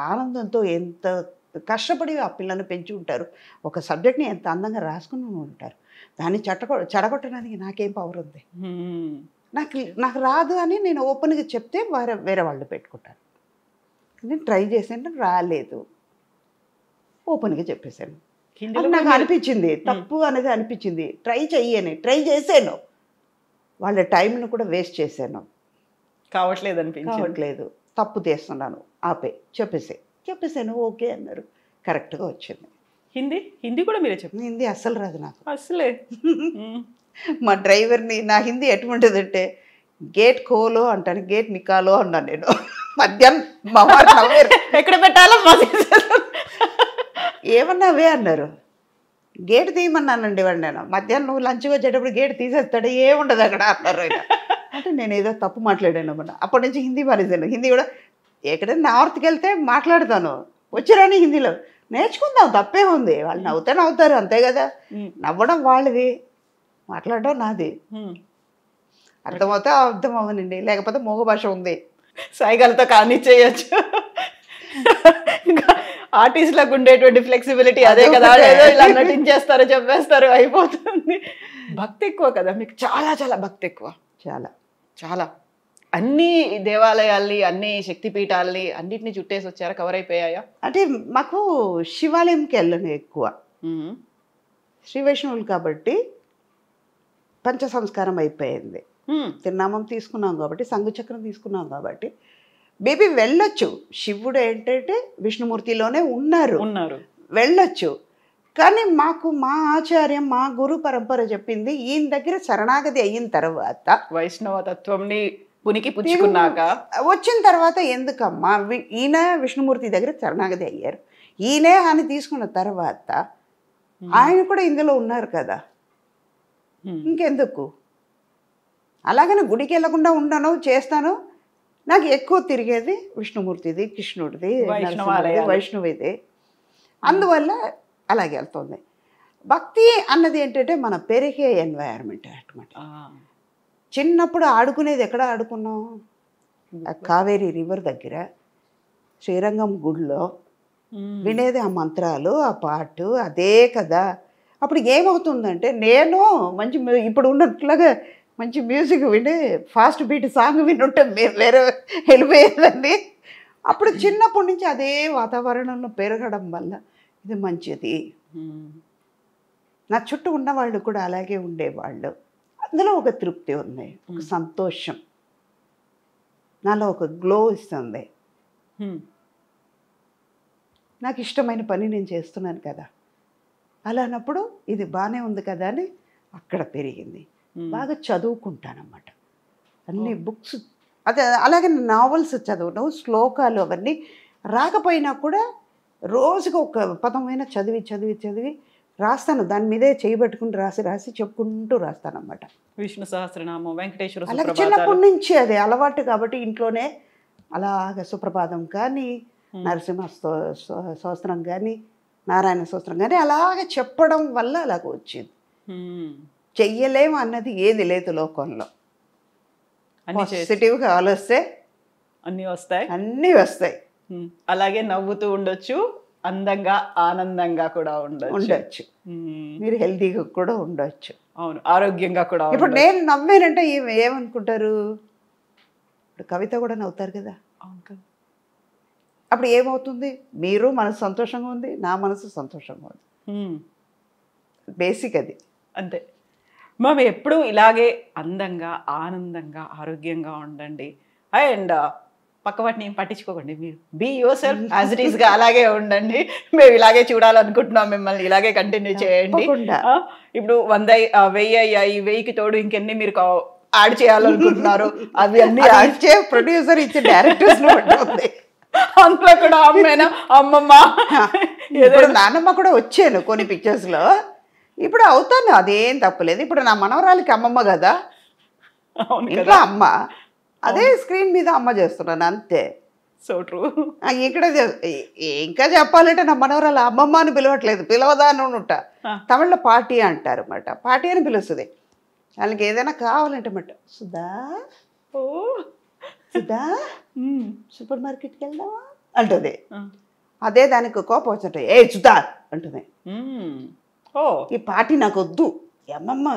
ఆనందంతో ఎంత కష్టపడి ఆ పిల్లల్ని పెంచి ఉంటారు, ఒక సబ్జెక్ట్ని ఎంత అందంగా రాసుకుని ఉంటారు, దాన్ని చెడగొట్టడానికి నాకేం పవర్ ఉంది? నాకు రాదు అని నేను ఓపెన్గా చెప్తే వేరే వాళ్ళు పెట్టుకుంటారు. నేను ట్రై చేశాను, రాలేదు, ఓపెన్గా చెప్పేశాను. అది నాకు అనిపించింది తప్పు అనేది అనిపించింది, ట్రై చేశాను, వాళ్ళ టైంను కూడా వేస్ట్ చేశాను, కావట్లేదు, తప్పు చేస్తున్నాను, చెప్పేసాను, ఓకే అన్నారు, కరెక్ట్గా వచ్చింది. హిందీ కూడా మీరే చెప్పారు? హిందీ అస్సలు రాదు నాకు అసలే. మా డ్రైవర్ని నా హిందీ ఎటువంటిదంటే గేట్ ఖోలో అంటాను, గేట్ నికాలో అన్నాను నేను. మధ్యాహ్నం మా వారు నవ్వారు, ఎక్కడ పెట్టాలో ఏమన్నావే అన్నారు. గేట్ తీయమన్నానండి వాడు. నేను మధ్యాహ్నం నువ్వు లంచ్కి వచ్చేటప్పుడు గేట్ తీసేస్తాడు, ఏముండదు అక్కడ అన్నారు ఆయన. అంటే నేను ఏదో తప్పు మాట్లాడాను అన్నమాట. అప్పటి నుంచి హిందీ మానేశాను. హిందీ కూడా ఎక్కడైనా నార్త్కి వెళ్తే మాట్లాడతాను, వచ్చిరాని హిందీలో నేర్చుకుందాం, తప్పే ఉంది, వాళ్ళు నవ్వుతారు అంతే కదా, నవ్వడం వాళ్ళది, మాట్లాడడం నాది. అర్థమవుతే అర్థం అవ్వనండి, లేకపోతే మూగ భాష ఉంది, సైగలతో కానీ చేయొచ్చు. ఇంకా ఆర్టిస్ట్లకు ఉండేటువంటి ఫ్లెక్సిబిలిటీ అదే కదా, ఏదో ఇలా నటించేస్తారు, చెప్పేస్తారు, అయిపోతుంది. భక్తి ఎక్కువ కదా మీకు, చాలా చాలా భక్తి ఎక్కువ, చాలా చాలా. అన్ని దేవాలయాల్ని, అన్ని శక్తిపీఠాలని అన్నిటిని చుట్టేసి వచ్చారా, కవర్ అయిపోయాయా? అంటే మాకు శివాలయంకి వెళ్ళను ఎక్కువ, శ్రీ వైష్ణవులు కాబట్టి పంచ సంస్కారం అయిపోయింది. తిరునామం తీసుకున్నాం కాబట్టి, సంఘచక్రం తీసుకున్నాం కాబట్టి బేబీ వెళ్ళొచ్చు. శివుడు ఏంటంటే విష్ణుమూర్తిలోనే ఉన్నారు, వెళ్ళొచ్చు. కానీ మాకు మా ఆచార్యం, మా గురు పరంపర చెప్పింది, ఈయన దగ్గర శరణాగతి అయిన తర్వాత, వైష్ణవ తత్వంని పునికి పుచ్చుకున్నాక వచ్చిన తర్వాత ఎందుకమ్మా ఈయన విష్ణుమూర్తి దగ్గర శరణాగతి అయ్యారు, ఈయనే అని తీసుకున్న తర్వాత ఆయన కూడా ఇందులో ఉన్నారు కదా, ఇంకెందుకు? అలాగనే గుడికి వెళ్ళకుండా ఉండను, చేస్తాను. నాకు ఎక్కువ తిరిగేది విష్ణుమూర్తిది, కృష్ణుడిది, వైష్ణవిది, అందువల్ల అలాగే వెళ్తుంది. భక్తి అన్నది ఏంటంటే మన పెరిగే ఎన్వైరన్మెంట్ అన్నమాట. చిన్నప్పుడు ఆడుకునేది ఎక్కడ ఆడుకున్నాం? కావేరీ రివర్ దగ్గర, శ్రీరంగం గుడిలో వినేది ఆ మంత్రాలు, ఆ పాటు అదే కదా. అప్పుడు ఏమవుతుందంటే నేను మంచి ఇప్పుడు ఉన్నట్లుగా మంచి మ్యూజిక్ విని ఫాస్ట్ బీట్ సాంగ్ వినుంటే మేము వేరే వెళ్ళిపోయేదండి. అప్పుడు చిన్నప్పటి నుంచి అదే వాతావరణంలో పెరగడం వల్ల ఇది మంచిది. నా చుట్టూ ఉన్నవాళ్ళు కూడా అలాగే ఉండేవాళ్ళు. అందులో ఒక తృప్తి ఉంది, ఒక సంతోషం, నాలో ఒక గ్లో ఇస్తుంది. నాకు ఇష్టమైన పని నేను చేస్తున్నాను కదా, అలానప్పుడు ఇది బాగానే ఉంది కదా అని అక్కడ పెరిగింది. బాగా చదువుకుంటానన్నమాట, అన్ని బుక్స్. అదే అలాగే నావెల్స్ చదవడం, శ్లోకాలు అవన్నీ రాకపోయినా కూడా రోజుకు ఒక పదమైనా చదివి చదివి చదివి రాస్తాను. దాని మీదే చేయబెట్టుకుని రాసి చెప్పుకుంటూ రాస్తానన్నమాట. విష్ణు సహస్రనామం, వెంకటేశ్వర, అలాగే చిన్నప్పటి నుంచి అది అలవాటు కాబట్టి ఇంట్లోనే అలాగ సుప్రభాతం కానీ, నరసింహ స్తోత్రం కానీ, నారాయణ స్తోత్రం కానీ అలాగే చెప్పడం వల్ల అలాగ వచ్చింది. చెయ్యలేము అన్నది ఏది లేదు లోకంలో. పాజిటివ్గా ఆలోచిస్తే అన్నీ వస్తాయి. అలాగే నవ్వుతూ ఉండొచ్చు, అందంగా ఆనందంగా కూడా ఉండొచ్చు. మీరు హెల్తీగా కూడా ఉండొచ్చు. అవును, ఆరోగ్యంగా కూడా ఇప్పుడు నేను నవ్వానంటే ఏమనుకుంటారు? ఇప్పుడు కవిత కూడా నవ్వుతారు కదా. అవును కదా. అప్పుడు ఏమవుతుంది? మీరు మనసు సంతోషంగా ఉంది, నా మనసు సంతోషంగా ఉంది. బేసిక్ అది. అంతే. మేము ఎప్పుడూ ఇలాగే అందంగా, ఆనందంగా, ఆరోగ్యంగా ఉండండి. అండ్ పక్కవాటిని ఏం పట్టించుకోకండి. మీరు be yourself as it ఈస్గా అలాగే ఉండండి. మేము ఇలాగే చూడాలనుకుంటున్నాం, మిమ్మల్ని ఇలాగే కంటిన్యూ చేయండి. ఇప్పుడు 1000 అయ్యాయి, 1000కి తోడు ఇంకెన్ని మీరు యాడ్ చేయాలనుకుంటున్నారు అవి అన్ని యాడ్ ఇచ్చే ప్రొడ్యూసర్ ఇచ్చే డైరెక్టర్స్ ఉంటుంది. అందులో కూడా అమ్మేనా, అమ్మమ్మ, ఇప్పుడు నాన్నమ్మ కూడా వచ్చాను కొన్ని పిక్చర్స్లో. ఇప్పుడు అవుతాను, అదేం తప్పలేదు. ఇప్పుడు నా మనవరాలకి అమ్మమ్మ కదా, ఇంట్లో అమ్మ, అదే స్క్రీన్ మీద అమ్మ చేస్తున్నాను అంతే. So true. ఇక్కడ ఇంకా చెప్పాలంటే నా మనవరాలు అమ్మమ్మ అని పిలవట్లేదు, పిలవదా అని ఉంటా. తమిళ్లో పార్టీ అంటారు అన్నమాట, పార్టీ అని పిలుస్తుంది. వాళ్ళకి ఏదైనా కావాలంటే అన్నమాట, సుధా సుధా సూపర్ మార్కెట్కి వెళ్దామా అంటుంది. అదే దానికి కోపం వచ్చినట్టు, ఏ సుధా అంటుంది. ఈ పార్టీ నాకు వద్దు, అమ్మమ్మ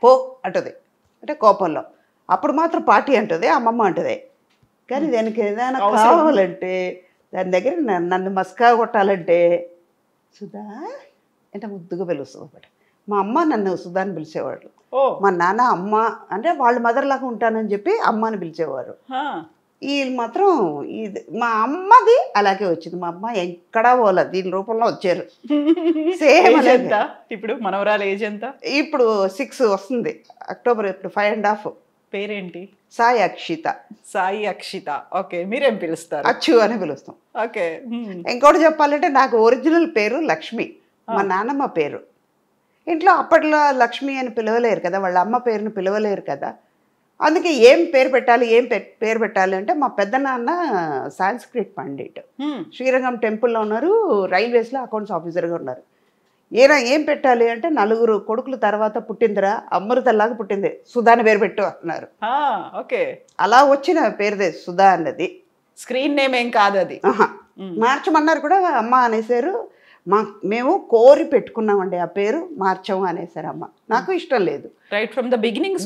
పో అంటుంది, అంటే కోపంలో. అప్పుడు మాత్రం పార్టీ అంటుంది, అమ్మమ్మ అంటుంది. కానీ దానికి ఏదైనా కావాలంటే, దాని దగ్గర నన్ను మస్కా కొట్టాలంటే సుధా అంటే ముద్దుగా పిలుస్తుంది అన్నమాట. మా అమ్మ నన్ను సుధా అని పిలిచేవాళ్ళు, మా నాన్న అమ్మ అంటే వాళ్ళు మదర్లాగా ఉంటానని చెప్పి అమ్మ అని పిలిచేవారు. వీళ్ళు మాత్రం ఇది మా అమ్మది అలాగే వచ్చింది. మా అమ్మ ఎక్కడా పోలేదు, దీని రూపంలో వచ్చారు. సేమ్ ఎంత ఇప్పుడు మనవరాలు ఏజ్ ఎంత? ఇప్పుడు 6 వస్తుంది అక్టోబర్. ఇప్పుడు 5.5. పేరేంటి? సాయి అక్షిత. సాయి అక్షిత. ఓకే, మీరేం పిలుస్తారు? అచ్చు అని పిలుస్తాం. ఓకే. ఇంకోటి చెప్పాలంటే నాకు ఒరిజినల్ పేరు లక్ష్మి, మా నాన్నమ్మ పేరు. ఇంట్లో అప్పట్లో లక్ష్మి అని పిలవలేరు కదా, వాళ్ళ అమ్మ పేరుని పిలవలేరు కదా. అందుకే ఏం పేరు పెట్టాలి, పేరు పెట్టాలి అంటే మా పెద్దనాన్న సాంస్క్రిట్ పండిట్, శ్రీరంగం టెంపుల్లో ఉన్నారు, రైల్వేస్లో అకౌంట్స్ ఆఫీసర్గా ఉన్నారు. ఏం పెట్టాలి అంటే 4 కొడుకుల తర్వాత పుట్టిందిరా, అమృతల్లాగా పుట్టింది, సుధా అని పేరు పెట్టు అన్నారు. ఓకే, అలా వచ్చిన పేరుదే సుధా అన్నది. స్క్రీన్ నేమ్ ఏం కాదు అది. మార్చమన్నారు కూడా అమ్మ అనేసారు. మేము కోరి పెట్టుకున్నామండి ఆ పేరు, మార్చము అనేసారు అమ్మ. నాకు ఇష్టం లేదు. రైట్ ఫ్రమ్ ద బిగినింగ్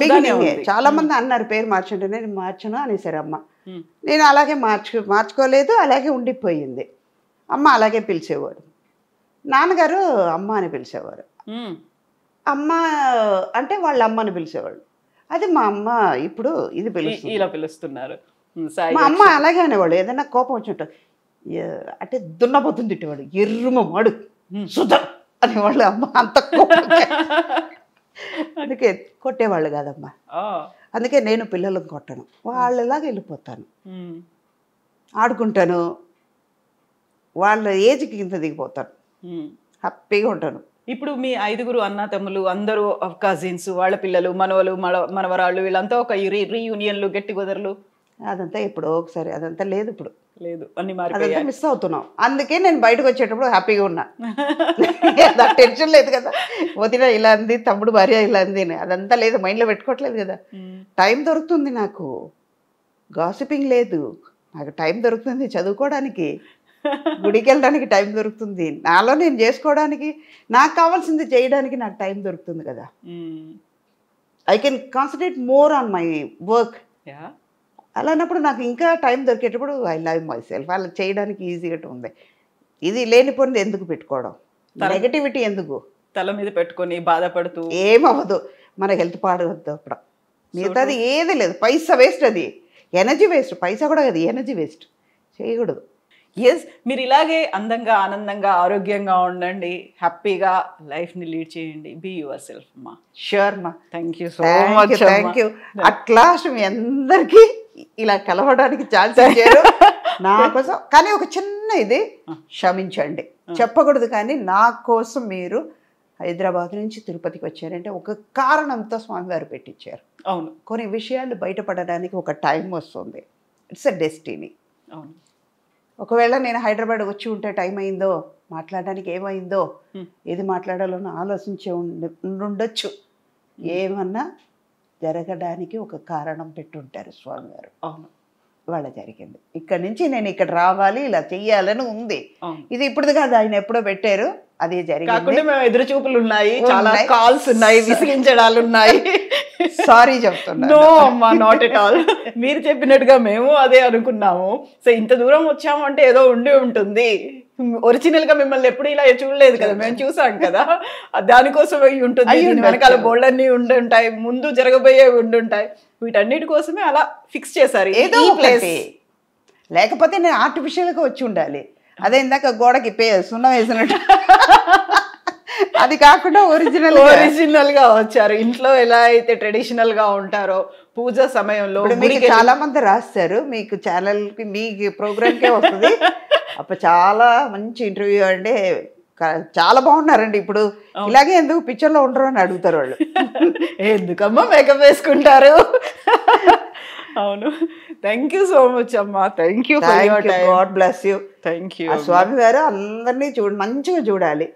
చాలా మంది అన్నారు పేరు మార్చండి, నేను మార్చను అనేసారు అమ్మ. నేను అలాగే మార్చుకోలేదు, అలాగే ఉండిపోయింది. అమ్మ అలాగే పిలిచేవారు. నాన్నగారు అమ్మ అని పిలిచేవారు. అమ్మ అంటే వాళ్ళ అమ్మని పిలిచేవాళ్ళు. అది మా అమ్మ ఇప్పుడు ఇది ఇలా పిలుస్తున్నారు. మా అమ్మ అలాగే అనేవాళ్ళు. ఏదైనా కోపం వచ్చినట్టు అంటే దున్నపోతుంది తిట్టేవాడు, ఎర్రుమడు సుధ అనేవాళ్ళు. అమ్మ అంత కోపం, అందుకే కొట్టేవాళ్ళు కాదమ్మా. అందుకే నేను పిల్లలను కొట్టను, వాళ్ళలాగా వెళ్ళిపోతాను, ఆడుకుంటాను, వాళ్ళ ఏజ్కి ఇంత దిగిపోతాను, హ్యాపీగా ఉంటాను. ఇప్పుడు మీ 5 అన్న తమ్ములు అందరూ కజిన్స్, వాళ్ళ పిల్లలు, మనవలు, మనవరాళ్ళు, వీళ్ళంతా ఒక రీయూనియన్లు, గెట్ టుగెదర్లు, అదంతా ఎప్పుడో ఒకసారి, అదంతా లేదు, ఇప్పుడు లేదు, అన్ని మారి అదంతా మిస్ అవుతున్నాం. అందుకే నేను బయటకు వచ్చేటప్పుడు హ్యాపీగా ఉన్నా, టెన్షన్ లేదు కదా. వదిన ఇలా అంది, తమ్ముడు భార్య ఇలా అంది, అదంతా లేదు, మైండ్లో పెట్టుకోవట్లేదు కదా. టైం దొరుకుతుంది నాకు, గాసిపింగ్ లేదు, నాకు టైం దొరుకుతుంది చదువుకోవడానికి, గుడికి వెళ్ళడానికి టైం దొరుకుతుంది, నాలో నేను చేసుకోవడానికి, నాకు కావాల్సింది చేయడానికి నాకు టైం దొరుకుతుంది కదా. I can concentrate more on my work. అలాన్నప్పుడు నాకు ఇంకా టైం దొరికేటప్పుడు ఐ లవ్ మై సెల్ఫ్. అలా చేయడానికి ఈజీగా ఉంది. ఇది లేనిపోయింది ఎందుకు పెట్టుకోవడం, నెగటివిటీ ఎందుకు తల మీద పెట్టుకొని బాధపడుతూ ఏమవ్వదు. మన హెల్త్ పాడవద్దు అప్పుడు, మిగతాది ఏది లేదు. పైసా వేస్ట్, అది ఎనర్జీ వేస్ట్. పైసా కూడా అది ఎనర్జీ వేస్ట్, చేయకూడదు. ఎస్, మీరు ఇలాగే అందంగా, ఆనందంగా, ఆరోగ్యంగా ఉండండి, హ్యాపీగా లైఫ్ని లీడ్ చేయండి. బీ యువర్ సెల్ఫ్ అమ్మా. ష్యూర్ మా, thank you so much. Thank you. అట్లా మీ అందరికీ ఇలా కలవడానికి ఛాన్స్ ఇచ్చారు నా కోసం. కానీ ఒక చిన్న ఇది క్షమించండి, చెప్పకూడదు, కానీ నా కోసం మీరు హైదరాబాద్ నుంచి తిరుపతికి వచ్చారంటే ఒక కారణంతో స్వామివారు పెట్టించారు. అవును, కొన్ని విషయాలు బయటపడడానికి ఒక టైం వస్తుంది. It's a destiny. అవును, ఒకవేళ నేను హైదరాబాద్ వచ్చి ఉంటే టైం అయిందో, మాట్లాడడానికి ఏమైందో, ఏది మాట్లాడాలో ఆలోచించే ఉండొచ్చు. ఏమన్నా జరగడానికి ఒక కారణం పెట్టుంటారు స్వామివారు. అవును, ఇవాళ జరిగింది. ఇక్కడ నుంచి నేను ఇక్కడ రావాలి, ఇలా చెయ్యాలని ఉంది. ఇది ఇప్పుడు కాదు, ఆయన ఎప్పుడో పెట్టారు, అదే జరిగింది. కాకుండా మేము ఎదురు చూపులు ఉన్నాయి, చాలా కాల్స్ ఉన్నాయి, విసిగించడాలు ఉన్నాయి. సారీ చెప్తున్నా. నో అమ్మా, నాట్ ఎట్ ఆల్. మీరు చెప్పినట్టుగా మేము అదే అనుకున్నాము. సో ఇంత దూరం వచ్చాము అంటే ఏదో ఉండి ఉంటుంది. ఒరిజినల్ గా మిమ్మల్ని ఎప్పుడు ఇలా చూడలేదు కదా, మేము చూసాం కదా, దానికోసం ఉంటుంది. వెనకాల బోల్డ్ అన్ని ఉండి ఉంటాయి, ముందు జరగబోయే ఉండి ఉంటాయి, వీటన్నిటి కోసమే అలా ఫిక్స్ చేశారు ఏదో ప్లేస్. లేకపోతే నేను ఆర్టిఫిషియల్ గా వచ్చి ఉండాలి. అదే ఇందాక గోడకి సున్నం వేసినట్టు అది కాకుండా ఒరిజినల్ గా వచ్చారు. ఇంట్లో ఎలా అయితే ట్రెడిషనల్ గా ఉంటారో పూజ సమయంలో మీకు చాలా మంది రాస్తారు, మీకు ఛానల్ కి మీ ప్రోగ్రామ్ కే వస్తుంది. అప్పుడు చాలా మంచి ఇంటర్వ్యూ అంటే చాలా బాగున్నారండి. ఇప్పుడు ఇలాగే ఎందుకు పిక్చర్ లో ఉండరు అని అడుగుతారు వాళ్ళు. ఎందుకమ్మా మేకప్ వేసుకుంటారు. అవును, థ్యాంక్ యూ సో మచ్ అమ్మా. Thank you, god bless you. Thank you. స్వామి గారు అందరినీ మంచిగా చూడాలి,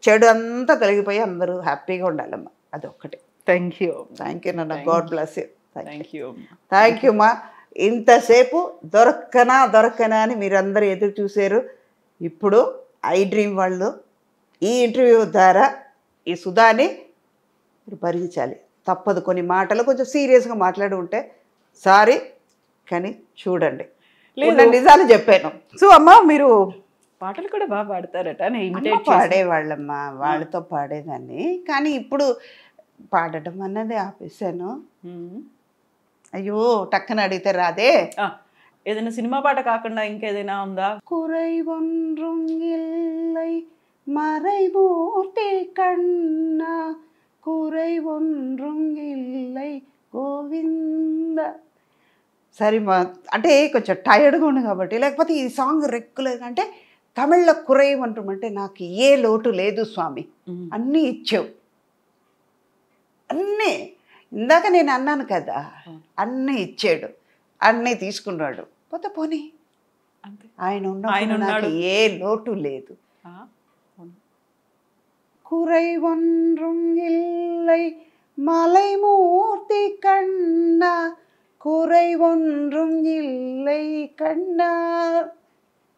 చెడు అంతా తొలగిపోయి అందరూ హ్యాపీగా ఉండాలమ్మా, అదొక్కటి. థ్యాంక్ యూ నాన్న. God bless you. Thank you మా. ఇంతసేపు దొరకనా అని మీరందరూ ఎదురు చూశారు. ఇప్పుడు ఐ డ్రీమ్ వాళ్ళు ఈ ఇంటర్వ్యూ ద్వారా ఈ సుధాని మీరు భరించాలి, తప్పదు. కొన్ని మాటలు కొంచెం సీరియస్గా మాట్లాడి ఉంటే సారీ, కానీ చూడండి, నిజాలు చెప్పాను. సో అమ్మా, మీరు పాటలు కూడా బాగా పాడతారట. పాడేవాళ్ళమ్మా, వాళ్ళతో పాడేదాన్ని, కానీ ఇప్పుడు పాడటం అన్నది ఆపేశాను. అయ్యో టక్కన అడిగితే రాదే. ఏదైనా సినిమా పాట కాకుండా ఇంకేదైనా ఉందా? కురై ఒన్றும் இல்லை மறைமூர்த்தி கண்ணா కురై ఒన్றுం இல்லை గోవింద. సరే మా, అంటే కొంచెం టైర్డ్గా ఉంది కాబట్టి, లేకపోతే ఈ సాంగ్ రెగ్యులర్గా అంటే తమిళ్లో కురై ఒన్றுం అంటే నాకు ఏ లోటు లేదు స్వామి, అన్నీ ఇచ్చావు, అన్నీ. ఇందాక నేను అన్నాను కదా, అన్నీ ఇచ్చాడు, అన్నీ తీసుకున్నాడు, పోతే పోనీ ఆయన ఉన్నప్పుడు నాకు ఏ లోటు లేదు. కురై ఒన్றுం இல்லை మలైమూర్తి కన్నా కురై ఒన్றுం இல்லை కన్నా.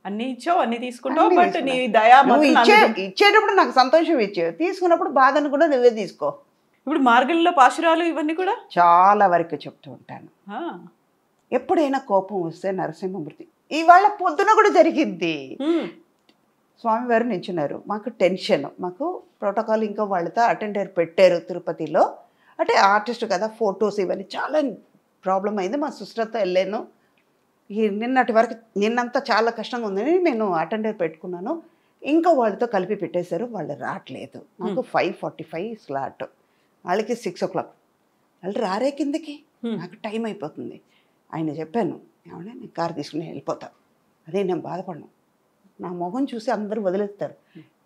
అన్ని ఇచ్చావు, అన్ని తీసుకుంటావు, బట్ నీ దయా ఇచ్చేటప్పుడు నాకు సంతోషం ఇచ్చావు, తీసుకున్నప్పుడు బాధను కూడా నువ్వే తీసుకో. ఇప్పుడు మార్గంలో పాశురాలు ఇవన్నీ కూడా చాలా వరకు చెప్తూ ఉంటాను. ఎప్పుడైనా కోపం వస్తే నరసింహమూర్తి, ఇవాళ పొద్దున కూడా జరిగింది. స్వామివారు నించున్నారు, మాకు టెన్షన్, మాకు ప్రోటోకాల్ ఇంకా వాళ్ళతో అటెండర్ పెట్టారు తిరుపతిలో. అంటే ఆర్టిస్ట్ కదా, ఫొటోస్ ఇవన్నీ చాలా ప్రాబ్లం అయింది. మా సిస్టర్తో వెళ్ళాను. నిన్నటి వరకు నిన్నంతా చాలా కష్టంగా ఉందని నేను అటెండర్ పెట్టుకున్నాను. ఇంకా వాళ్ళతో కలిపి పెట్టేశారు, వాళ్ళు రావట్లేదు. నాకు 5:45 స్లాట్, వాళ్ళకి 6 o'clock. వాళ్ళు రారే కిందకి, నాకు టైం అయిపోతుంది. ఆయన చెప్పాను, ఏమన్నా నేను కారు తీసుకుని వెళ్ళిపోతాను. అదే నేను బాధపడను, నా మొహం చూసి అందరూ వదిలేస్తారు,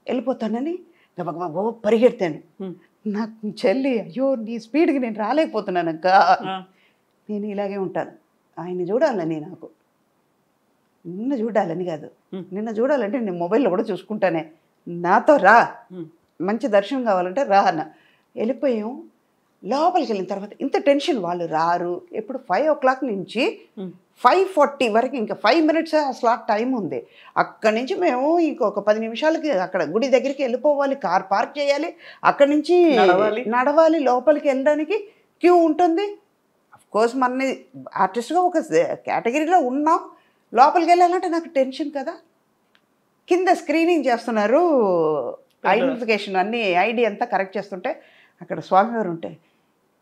వెళ్ళిపోతానని గబగబా పరిగెడతాను. నాకు చెల్లి, అయ్యో నీ స్పీడ్కి నేను రాలేకపోతున్నాను అక్క, నేను ఇలాగే ఉంటాను. ఆయన చూడాలని, నాకు నిన్న చూడాలని కాదు, నిన్న చూడాలంటే నేను మొబైల్లో కూడా చూసుకుంటానే, నాతో రా, మంచి దర్శనం కావాలంటే రా అన్న. వెళ్ళిపోయాం. లోపలికి వెళ్ళిన తర్వాత ఇంత టెన్షన్, వాళ్ళు రారు. ఎప్పుడు 5 o'clock నుంచి 5:40 వరకు, ఇంకా 5 minutes ఆ స్లాట్ టైం ఉంది. అక్కడి నుంచి మేము ఇంకొక 10 నిమిషాలకి అక్కడ గుడి దగ్గరికి వెళ్ళిపోవాలి, కార్ పార్క్ చేయాలి, అక్కడి నుంచి నడవాలి, లోపలికి వెళ్ళడానికి క్యూ ఉంటుంది. అఫ్కోర్స్ మన ఆర్టిస్ట్గా ఒక కేటగిరీలో ఉన్నాం, లోపలికి వెళ్ళాలంటే నాకు టెన్షన్ కదా. కింద స్క్రీనింగ్ చేస్తున్నారు, ఐడెంటిఫికేషన్ అన్నీ ఐడి అంతా కరెక్ట్ చేస్తుంటే అక్కడ స్వామివారు ఉంటే,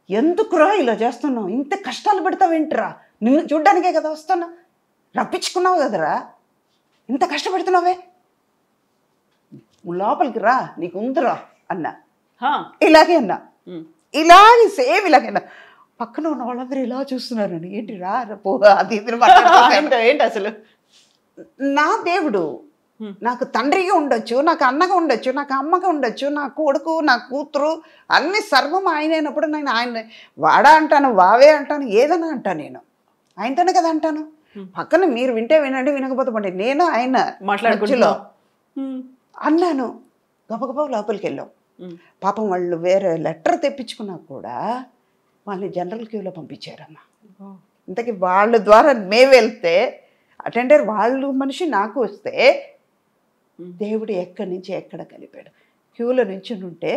ఎందుకురా ఇలా చేస్తున్నావు, ఇంత కష్టాలు పెడతావేంటిరా, నిన్ను చూడ్డానికే కదా వస్తున్నా, రప్పించుకున్నావు కదరా, ఇంత కష్టపెడుతున్నావే, లోపలికి రా, నీకు ఉందిరా అన్నా. ఇలాగే అన్నా, ఇలాగే సేమ్ ఇలాగే అన్నా. పక్కన ఉన్న వాళ్ళందరూ ఇలా చూస్తున్నారని, ఏంటి రా పో అది ఏంటి అసలు. నా దేవుడు నాకు తండ్రిగా ఉండొచ్చు, నాకు అన్నగా ఉండొచ్చు, నాకు అమ్మగా ఉండొచ్చు, నా కొడుకు, నా కూతురు, అన్ని సర్వం ఆయన అయినప్పుడు నేను ఆయన వాడా అంటాను, వావే అంటాను, ఏదైనా అంటాను, నేను ఆయనతోనే కదా అంటాను. పక్కన మీరు వింటే వినండి, వినకపోతే పండి, నేను ఆయన మాట్లాడుకులో అన్నాను. గబగబా లోపలికి వెళ్ళాం. పాపం వాళ్ళు వేరే లెటర్ తెప్పించుకున్నా కూడా వాళ్ళని జనరల్ క్యూలో పంపించారమ్మా. ఇంతకీ వాళ్ళ ద్వారా మేము వెళ్తే అటెండర్ వాళ్ళు మనిషి నాకు వస్తే దేవుడు ఎక్కడి నుంచి ఎక్కడ కలిపాడు. క్యూలో నుంచి ఉంటే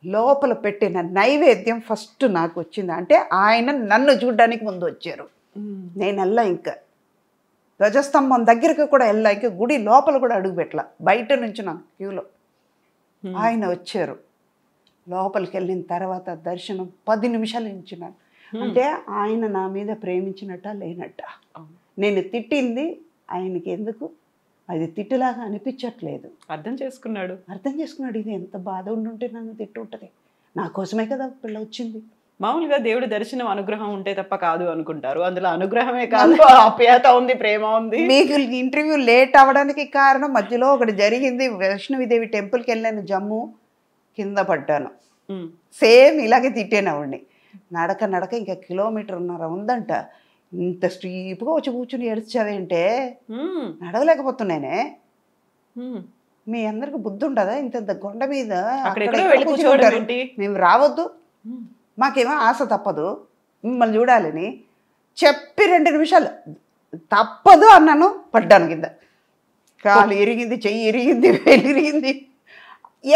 లోపల పెట్టిన నైవేద్యం ఫస్ట్ నాకు వచ్చింది. అంటే ఆయన నన్ను చూడడానికి ముందు వచ్చారు. నేను వెళ్ళా, ఇంకా ధ్వజస్తంభం దగ్గరికి కూడా వెళ్ళా, ఇంకా గుడి లోపల కూడా అడుగు పెట్టలా, బయట నుంచి నాకు క్యూలో ఆయన వచ్చారు. లోపలికి వెళ్ళిన తర్వాత దర్శనం 10 నిమిషాలు నించున్నాను. అంటే ఆయన నా మీద ప్రేమించినట్ట లేనట్ట. నేను తిట్టింది ఆయనకి ఎందుకు అది తిట్టులాగా అనిపించట్లేదు. అర్థం చేసుకున్నాడు. ఇది ఎంత బాధ ఉండుంటే నన్ను తిట్టుంటుంది. నా కోసమే కదా పిల్ల వచ్చింది. మామూలుగా దేవుడి దర్శనం అనుగ్రహం ఉంటే తప్ప కాదు అనుకుంటారు. అందులో అనుగ్రహమే కాదు, ఆప్యాయత ఉంది, ప్రేమ ఉంది. మీకు ఇంటర్వ్యూ లేట్ అవ్వడానికి కారణం మధ్యలో ఒకటి జరిగింది. వైష్ణవిదేవి టెంపుల్కి వెళ్ళాను, జమ్మూ, కింద పడ్డాను. సేమ్ ఇలాగే తిట్టాను ఆవిడ్ని. నడక ఇంకా 1.5 కిలోమీటర్ ఉందంట. ఇంత స్టీప్గా వచ్చి కూర్చుని ఏడ్చావేంటే, నడవలేకపోతున్నానే. మీ అందరికి బుద్ధి ఉండదా? ఇంత కొండ మీద మేము రావద్దు, మాకేమో ఆశ తప్పదు మిమ్మల్ని చూడాలని చెప్పి 2 నిమిషాలు తప్పదు అన్నాను. పడ్డాను కింద. కాలు ఇరిగింది, చెయ్యి ఇరిగింది, వేలు ఇరిగింది.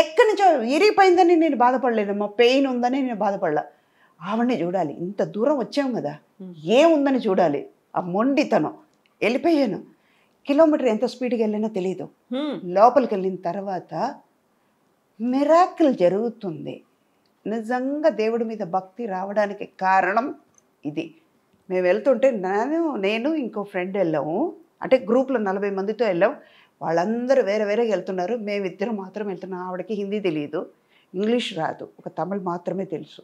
ఎక్కడి నుంచో ఇరిగిపోయిందని నేను బాధపడలేదమ్మా, పెయిన్ ఉందని నేను బాధపడలా. ఆవిడ్ని చూడాలి, ఇంత దూరం వచ్చాం కదా, ఏముందని చూడాలి. ఆ మొండితనం. వెళ్ళిపోయాను. కిలోమీటర్ ఎంత స్పీడ్గా వెళ్ళినా తెలియదు. లోపలికి వెళ్ళిన తర్వాత మిరాకిల్ జరుగుతుంది. నిజంగా దేవుడి మీద భక్తి రావడానికి కారణం ఇది. మేము వెళ్తుంటే నేను ఇంకో ఫ్రెండ్ వెళ్ళాము. అంటే గ్రూప్లో 40 మందితో వెళ్ళాం. వాళ్ళందరూ వేరే వేరేగా వెళ్తున్నారు, మేమిద్దరం మాత్రం వెళ్తున్నాం. ఆవిడకి హిందీ తెలియదు, ఇంగ్లీష్ రాదు, ఒక తమిళ్ మాత్రమే తెలుసు.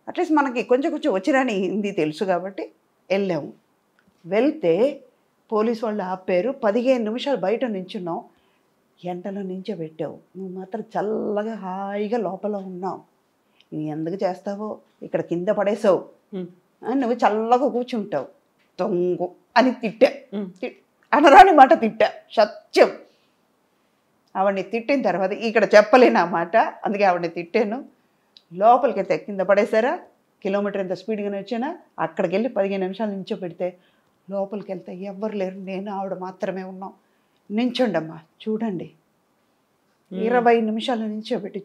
అట్లీస్ట్ మనకి కొంచెం వచ్చిరాని హిందీ తెలుసు కాబట్టి వెళ్ళాము. వెళ్తే పోలీసు వాళ్ళు ఆపారు. 15 నిమిషాలు బయట నించున్నాం. ఎండలో నించోబెట్టావు, నువ్వు మాత్రం చల్లగా హాయిగా లోపల ఉన్నావు. నువ్వు ఎందుకు చేస్తావో, ఇక్కడ కింద పడేసావు, నువ్వు చల్లగా కూర్చుంటావు, తొంగు అని తిట్టా. అనరాని మాట తిట్టా, సత్యం. ఆవిడ్ని తిట్టిన తర్వాత ఇక్కడ చెప్పలేను ఆ మాట, అందుకే ఆవిడ్ని తిట్టాను. లోపలికి వెళ్తే కింద పడేసారా, కిలోమీటర్ ఎంత స్పీడ్గానే వచ్చానా, అక్కడికి వెళ్ళి 15 నిమిషాలు నించోబెడితే లోపలికి వెళ్తే ఎవ్వరు లేరు, నేను ఆవిడ మాత్రమే ఉన్నాం. నించోండమ్మా చూడండి, 20 నిమిషాలు నించోబెట్టి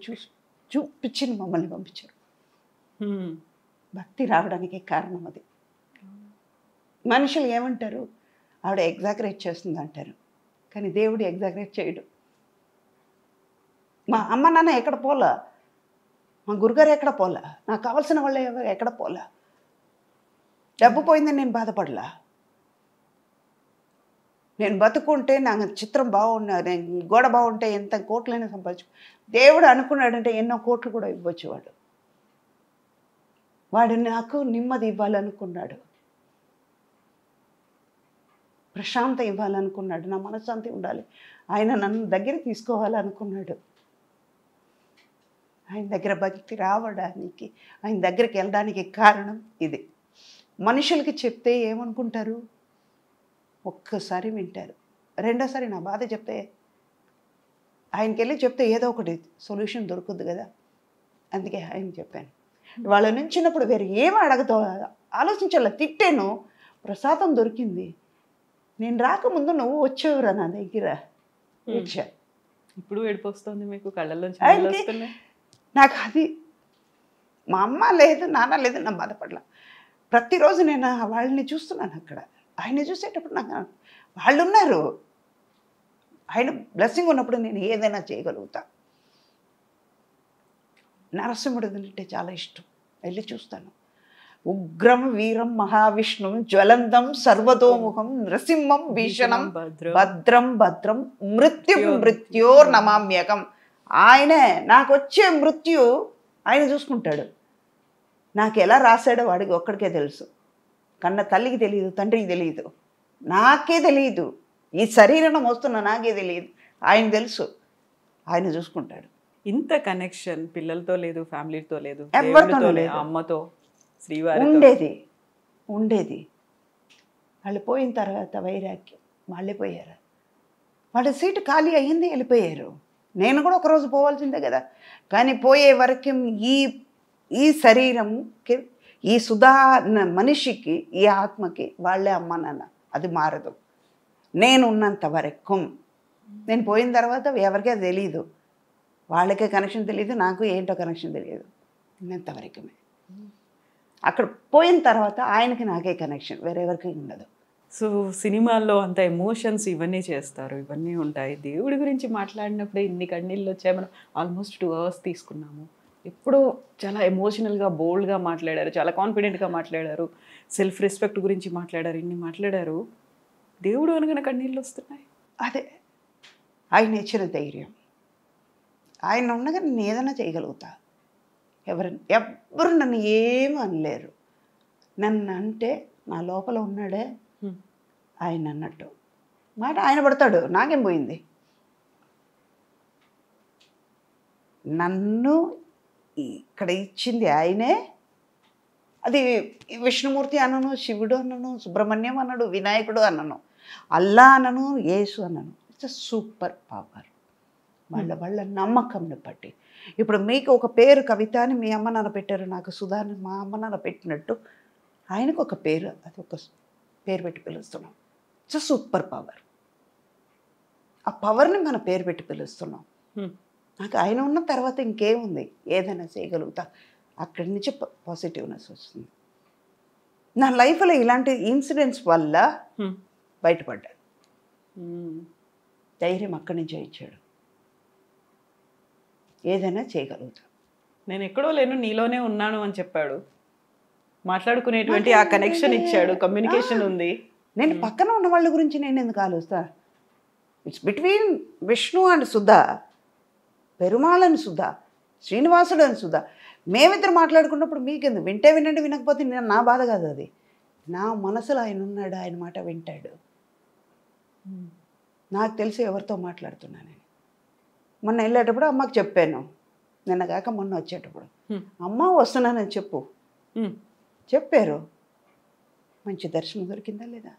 చూపించి మమ్మల్ని పంపించారు. భక్తి రావడానికి కారణం అది. మనుషులు ఏమంటారు, ఆవిడ ఎగ్జాగరేట్ చేస్తుంది అంటారు, కానీ దేవుడు ఎగ్జాగరేట్ చేయడు. మా అమ్మ నాన్న ఎక్కడ పోలా, మా గురుగారు ఎక్కడ పోలా, నాకు కావాల్సిన వాళ్ళు ఎక్కడ పోలా, డబ్బు పోయిందని నేను బాధపడలా. నేను బతుకుంటే నాకు చిత్రం బాగున్నా, నేను గోడ బాగుంటే ఎంత కోట్లైనా సంపాదించు. దేవుడు అనుకున్నాడంటే ఎన్నో కోట్లు కూడా ఇవ్వచ్చు. వాడు నాకు నెమ్మది ఇవ్వాలనుకున్నాడు, ప్రశాంతం ఇవ్వాలనుకున్నాడు, నా మనశ్శాంతి ఉండాలి. ఆయన నన్ను దగ్గర తీసుకోవాలనుకున్నాడు. ఆయన దగ్గర భక్తి రావడానికి, ఆయన దగ్గరికి వెళ్ళడానికి కారణం ఇది. మనుషులకి చెప్తే ఏమనుకుంటారు, ఒక్కసారి వింటారు, రెండోసారి నా బాధ చెప్తే ఆయనకి వెళ్ళి చెప్తే ఏదో ఒకటి సొల్యూషన్ దొరుకుద్ది కదా, అందుకే ఆయన చెప్పాను. వాళ్ళ నుంచినప్పుడు వేరే ఏమీ అడగతో ఆలోచించాల. తిట్టాను, ప్రసాదం దొరికింది. నేను రాకముందు నువ్వు వచ్చేవరా నా దగ్గర. ఇప్పుడు ఏడిపోస్తుంది మీకు, కళ్ళల్లో నాకు అది మా అమ్మ లేదు, నాన్న లేదు, నా బాధపడలా. ప్రతిరోజు నేను వాళ్ళని చూస్తున్నాను అక్కడ. ఆయన చూసేటప్పుడు నాకు వాళ్ళు ఉన్నారు, ఆయన బ్లెస్సింగ్ ఉన్నప్పుడు నేను ఏదైనా చేయగలుగుతా. నరసింహుడు అంటే చాలా ఇష్టం, వెళ్ళి చూస్తాను. ఉగ్రం వీరం మహావిష్ణుం జ్వలంతం సర్వతోముఖం నృసింహం భీషణం భద్రం భద్రం మృత్యోర్ నమామ్యకం. ఆయనే నాకు వచ్చే మృత్యు ఆయన చూసుకుంటాడు. నాకు ఎలా రాశాడో వాడికి ఒక్కడికే తెలుసు. కన్న తల్లికి తెలియదు, తండ్రికి తెలియదు, నాకే తెలియదు, ఈ శరీరం వస్తున్న నాకే తెలియదు, ఆయన తెలుసు, ఆయన చూసుకుంటాడు. ఇంత కనెక్షన్ పిల్లలతో లేదు, ఫ్యామిలీతో లేదు, ఎవరితో లేదు, అమ్మతో శ్రీవారి ఉండేది. వాళ్ళు పోయిన తర్వాత వైరాగ్యం, వాళ్ళే పోయారు. వాళ్ళ సీటు ఖాళీ అయ్యింది, వెళ్ళిపోయారు. నేను కూడా ఒకరోజు పోవాల్సిందే కదా. కానీ పోయే వరకు ఈ శరీరంకి ఈ సుధా మనిషికి, ఈ ఆత్మకి వాళ్ళే అమ్మ నాన్న. అది మారదు. నేను ఉన్నంత వరకు. నేను పోయిన తర్వాత ఎవరికీ అది తెలియదు. వాళ్ళకే కనెక్షన్ తెలియదు, నాకు ఏంటో కనెక్షన్ తెలియదు. ఉన్నంతవరకే. అక్కడ పోయిన తర్వాత ఆయనకి నాకే కనెక్షన్, వేరెవరికి ఉండదు. సో సినిమాల్లో అంత ఎమోషన్స్ ఇవన్నీ చేస్తారు, ఇవన్నీ ఉంటాయి. దేవుడి గురించి మాట్లాడినప్పుడే ఇన్ని కన్నీళ్ళు వచ్చాయి. మనం ఆల్మోస్ట్ 2 hours తీసుకున్నాము. ఎప్పుడూ చాలా ఎమోషనల్గా, బోల్డ్గా మాట్లాడారు, చాలా కాన్ఫిడెంట్గా మాట్లాడారు, సెల్ఫ్ రెస్పెక్ట్ గురించి మాట్లాడారు, ఇన్ని మాట్లాడారు. దేవుడు అనగానే కన్నీళ్ళు వస్తున్నాయి. అదే ఆయన ఇచ్చిన ధైర్యం. ఆయన ఉండగా నేను ఏదైనా చేయగలుగుతా. ఎవ్వరు నన్ను ఏమీ అనలేరు. నన్ను అంటే నా లోపల ఉన్నాడే ఆయన అన్నట్టు మాట ఆయన పడతాడు, నాకేం పోయింది. నన్ను ఇక్కడ ఇచ్చింది ఆయనే. అది విష్ణుమూర్తి అనను, శివుడు అనను, సుబ్రహ్మణ్యం అన్నాడు, వినాయకుడు అనను, అల్లా అనను, యేసు అనను. It's a super power. వాళ్ళ నమ్మకంని బట్టి. ఇప్పుడు మీకు ఒక పేరు కవిత అని మీ అమ్మ నాన్న పెట్టారు, నాకు సుధాని మా అమ్మ నాన్న పెట్టినట్టు ఆయనకు ఒక పేరు, అది ఒక పేరు పెట్టి పిలుస్తున్నాం. It's a super power. ఆ పవర్ని మన పేరు పెట్టి పిలుస్తున్నాం. నాకు ఆయన ఉన్న తర్వాత ఇంకేముంది, ఏదైనా చేయగలుగుతా. అక్కడి నుంచి పాజిటివ్నెస్ వస్తుంది. నా లైఫ్లో ఇలాంటి ఇన్సిడెంట్స్ వల్ల బయటపడ్డాను. ధైర్యం అక్కడి నుంచే ఇచ్చాడు. ఏదైనా చేయగలుగుతా. నేను ఎక్కడో లేను, నీలోనే ఉన్నాను అని చెప్పాడు. మాట్లాడుకునేటువంటి ఆ కనెక్షన్ ఇచ్చాడు, కమ్యూనికేషన్ ఉంది. నేను పక్కన ఉన్న వాళ్ళ గురించి నేను ఎందుకు ఆలోచిస్తా? It's between Vishnu and Sudha, Perumal అని సుధా, శ్రీనివాసుడు అని సుధా. మేమిద్దరు మాట్లాడుకున్నప్పుడు మీకెందుకు? వింటే వినండి, వినకపోతే నా బాధ కాదు. అది నా మనసులో ఆయన ఉన్నాడు, ఆయన మాట వింటాడు. నాకు తెలిసి ఎవరితో మాట్లాడుతున్నానని. మొన్న వెళ్ళేటప్పుడు అమ్మకి చెప్పాను, నిన్న కాక మొన్న వచ్చేటప్పుడు, అమ్మ వస్తున్నానని చెప్పారు. మంచి దర్శనం దొరికిందా లేదా?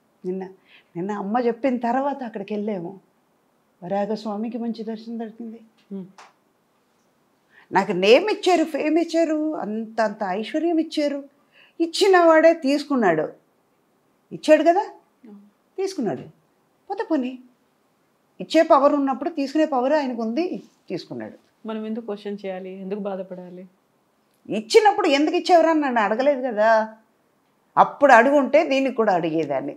నిన్న అమ్మ చెప్పిన తర్వాత అక్కడికి వెళ్ళాము. వరాహస్వామికి మంచి దర్శనం దొరికింది. నాకు నేమ్ ఇచ్చారు, ఫేమ్ ఇచ్చారు, అంత ఐశ్వర్యం ఇచ్చారు. ఇచ్చిన వాడే తీసుకున్నాడు. ఇచ్చాడు కదా, తీసుకున్నాడు. పోతే పని ఇచ్చే పవర్ ఉన్నప్పుడు తీసుకునే పవర్ ఆయనకు ఉంది, తీసుకున్నాడు. మనం ఎందుకు క్వశ్చన్ చేయాలి, ఎందుకు బాధపడాలి? ఇచ్చినప్పుడు ఎందుకు ఇచ్చేవరా నన్ను అడగలేదు కదా. అప్పుడు అడుగుంటే దీనికి కూడా అడిగేదాన్ని.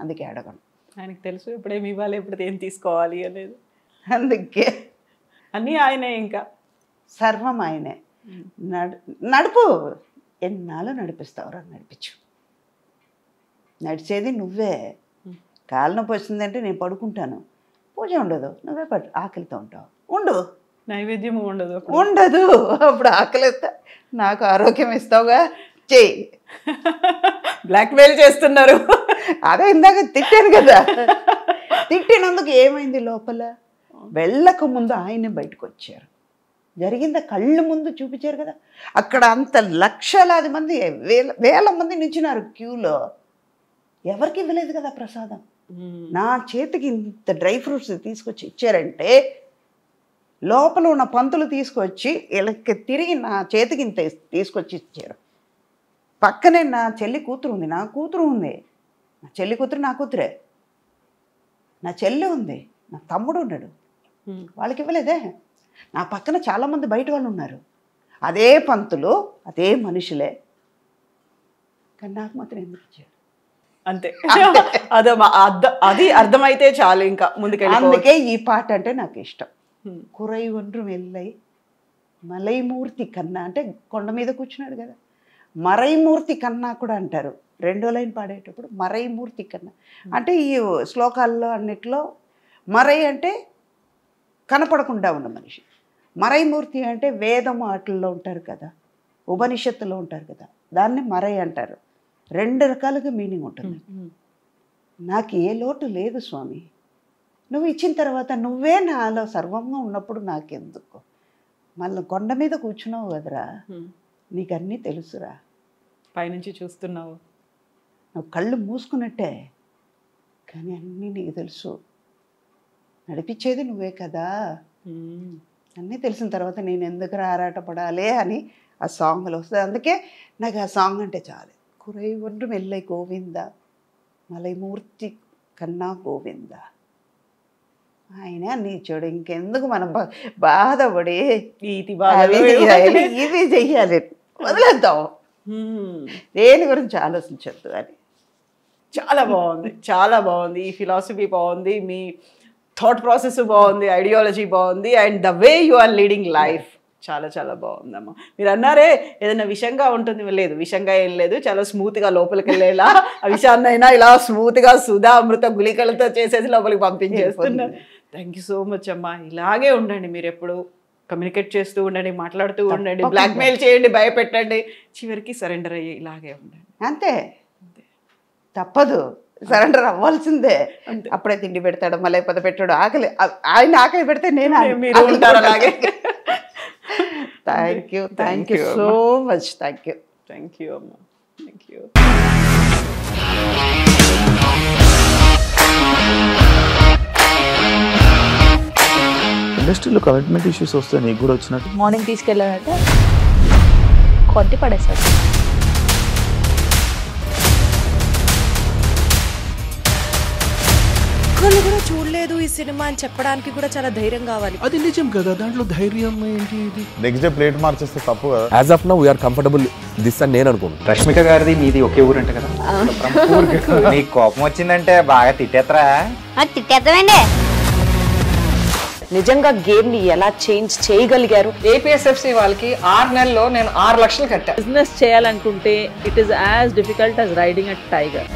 అందుకే అడగను. ఆయనకు తెలుసు ఎప్పుడేమి ఇవ్వాలి, ఎప్పుడు ఏం తీసుకోవాలి అనేది. అందుకే అన్నీ ఆయనే, ఇంకా సర్వం ఆయనే. నడుపు, ఎన్నాళ్ళు నడిపిస్తావురా, నడిపించు. నడిచేది నువ్వే. కాలు నొప్పి వచ్చిందంటే నేను పడుకుంటాను, పూజ ఉండదు, నువ్వే ఆకలితో ఉంటావు. ఉండు, నైవేద్యం ఉండదు. అప్పుడు ఆకలిస్తా, నాకు ఆరోగ్యం ఇస్తావుగా, చెయ్యి. బ్లాక్మెయిల్ చేస్తున్నారు. అదే ఇందాక తిట్టాను కదా. తిట్టినందుకు ఏమైంది లోపల? వెళ్ళక ముందు ఆయనే బయటకు వచ్చారు. జరిగిందా కళ్ళు ముందు చూపించారు కదా. అక్కడ అంత లక్షలాది మంది, వేల మంది నించున్నారు క్యూలో. ఎవరికి ఇవ్వలేదు కదా ప్రసాదం. నా చేతికి ఇంత డ్రై ఫ్రూట్స్ తీసుకొచ్చి ఇచ్చారంటే, లోపల ఉన్న పంతులు తీసుకొచ్చి వీళ్ళకి తిరిగి నా చేతికి ఇంత తీసుకొచ్చి ఇచ్చారు. పక్కనే నా చెల్లి కూతురు ఉంది, నా కూతురు ఉంది. నా చెల్లి కూతురు నా కూతురే. నా చెల్లి ఉంది, నా తమ్ముడు ఉన్నాడు, వాళ్ళకి ఇవ్వలేదే. నా పక్కన చాలామంది బయట వాళ్ళు ఉన్నారు, అదే పంతులు, అదే మనుషులే. కానీ నాకు మాత్రం ఎందుకు ఇచ్చాడు? అంతే. అది అర్థమైతే చాలు, ఇంకా ముందుకెళ్ళి. అందుకే ఈ పాట అంటే నాకు ఇష్టం. కురై ఒండ్రు వెల్లై మలైమూర్తి కన్నా, అంటే కొండ మీద కూర్చున్నాడు కదా. మరైమూర్తి కన్నా కూడా అంటారు. 2వ లైన్ పాడేటప్పుడు మరైమూర్తి కన్నా అంటే, ఈ శ్లోకాల్లో అన్నిట్లో మరై అంటే కనపడకుండా ఉన్న మనిషి. మరైమూర్తి అంటే వేదం వాటిల్లో ఉంటారు కదా, ఉపనిషత్తులో ఉంటారు కదా, దాన్ని మరై అంటారు. 2 రకాలుగా మీనింగ్ ఉంటుంది. నాకు ఏ లోటు లేదు స్వామి, నువ్వు ఇచ్చిన తర్వాత నువ్వే నాలో సర్వంగా ఉన్నప్పుడు నాకెందుకు? మళ్ళీ కొండ మీద కూర్చున్నావు కదరా, నీకు అన్నీ తెలుసురా. పైనుంచి చూస్తున్నావు, నువ్వు కళ్ళు మూసుకున్నట్టే, కానీ అన్నీ నీకు తెలుసు. నడిపించేది నువ్వే కదా. అన్నీ తెలిసిన తర్వాత నేను ఎందుకు ఆరాటపడాలి అని ఆ సాంగ్లో వస్తుంది. అందుకే నాకు ఆ సాంగ్ అంటే చాలు. కురై ఒండ్రు మెల్లై గోవింద మలైమూర్తి కన్నా గోవింద ఆయన నీచోడు. ఇంకెందుకు మనం బాధపడి ఇది చెయ్యాలి, వదిలేద్దాం, దేని గురించి ఆలోచించద్దు అని. చాలా బాగుంది, చాలా బాగుంది. ఈ ఫిలాసఫీ బాగుంది, మీ థాట్ ప్రాసెస్ బాగుంది, ఐడియాలజీ బాగుంది, and the way you are leading life చాలా చాలా బాగుందమ్మా. మీరు అన్నారే ఏదైనా విషంగా ఉంటుంది, లేదు విషంగా ఏం లేదు, చాలా స్మూత్గా లోపలికి వెళ్ళేలా ఆ విషయాన్ని అయినా ఇలా స్మూత్గా సుధా అమృత గుళికలతో చేసేసి లోపలికి పంపించేస్తున్నారు. థ్యాంక్ యూ సో మచ్ అమ్మా. ఇలాగే ఉండండి, మీరు ఎప్పుడు కమ్యూనికేట్ చేస్తూ ఉండండి, మాట్లాడుతూ ఉండండి, బ్లాక్మెయిల్ చేయండి, భయపెట్టండి, చివరికి సరెండర్ అయ్యి ఇలాగే ఉండండి. అంతే, తప్పదు, సరెండర్ అవ్వాల్సిందే. అప్పుడే తిండి పెడతాడు, మళ్ళీ పద పెట్టాడు, ఆకలి ఆయన ఆకలి పెడితే నేను ఉంటారు అలాగే. Thank you so much. Thank you అమ్మా, థ్యాంక్ యూ. ఇండస్ట్రీలో కమిట్మెంట్ ఇష్యూస్ వస్తే నీకు కూడా వచ్చినట్టు? మార్నింగ్ తీసుకెళ్ళాడంటే కొట్టి పడేస్తాడు. ఒక్కళ్ళు కూడా చూడలేదు ఈ సినిమా అని చెప్పడానికి కూడా చాలా ధైర్యం కావాలి. అది నిజం కదా, దాంట్లో ధైర్యం ఏంటి? ఇది నెక్స్ట్ డే ప్లేట్ మార్చేస్తే తప్పు కదా. As of now we are comfortable this అని నేను అనుకుంటున్నాను. రష్మిక గారిది మీది ఒకే ఊరంట కదా? నీకు కోపం వచ్చిందంటే బాగా తిట్టేత్తరా? తిట్టేద్దామండి. నిజంగా గేమ్ ని ఎలా చేంజ్ చేయగలిగారు? ఏపీఎస్ఎఫ్సి వాళ్ళకి 6 నెలల్లో నేను 6 లక్షలు కట్టా. బిజినెస్ చేయాలనుకుంటే it is as difficult as riding a tiger.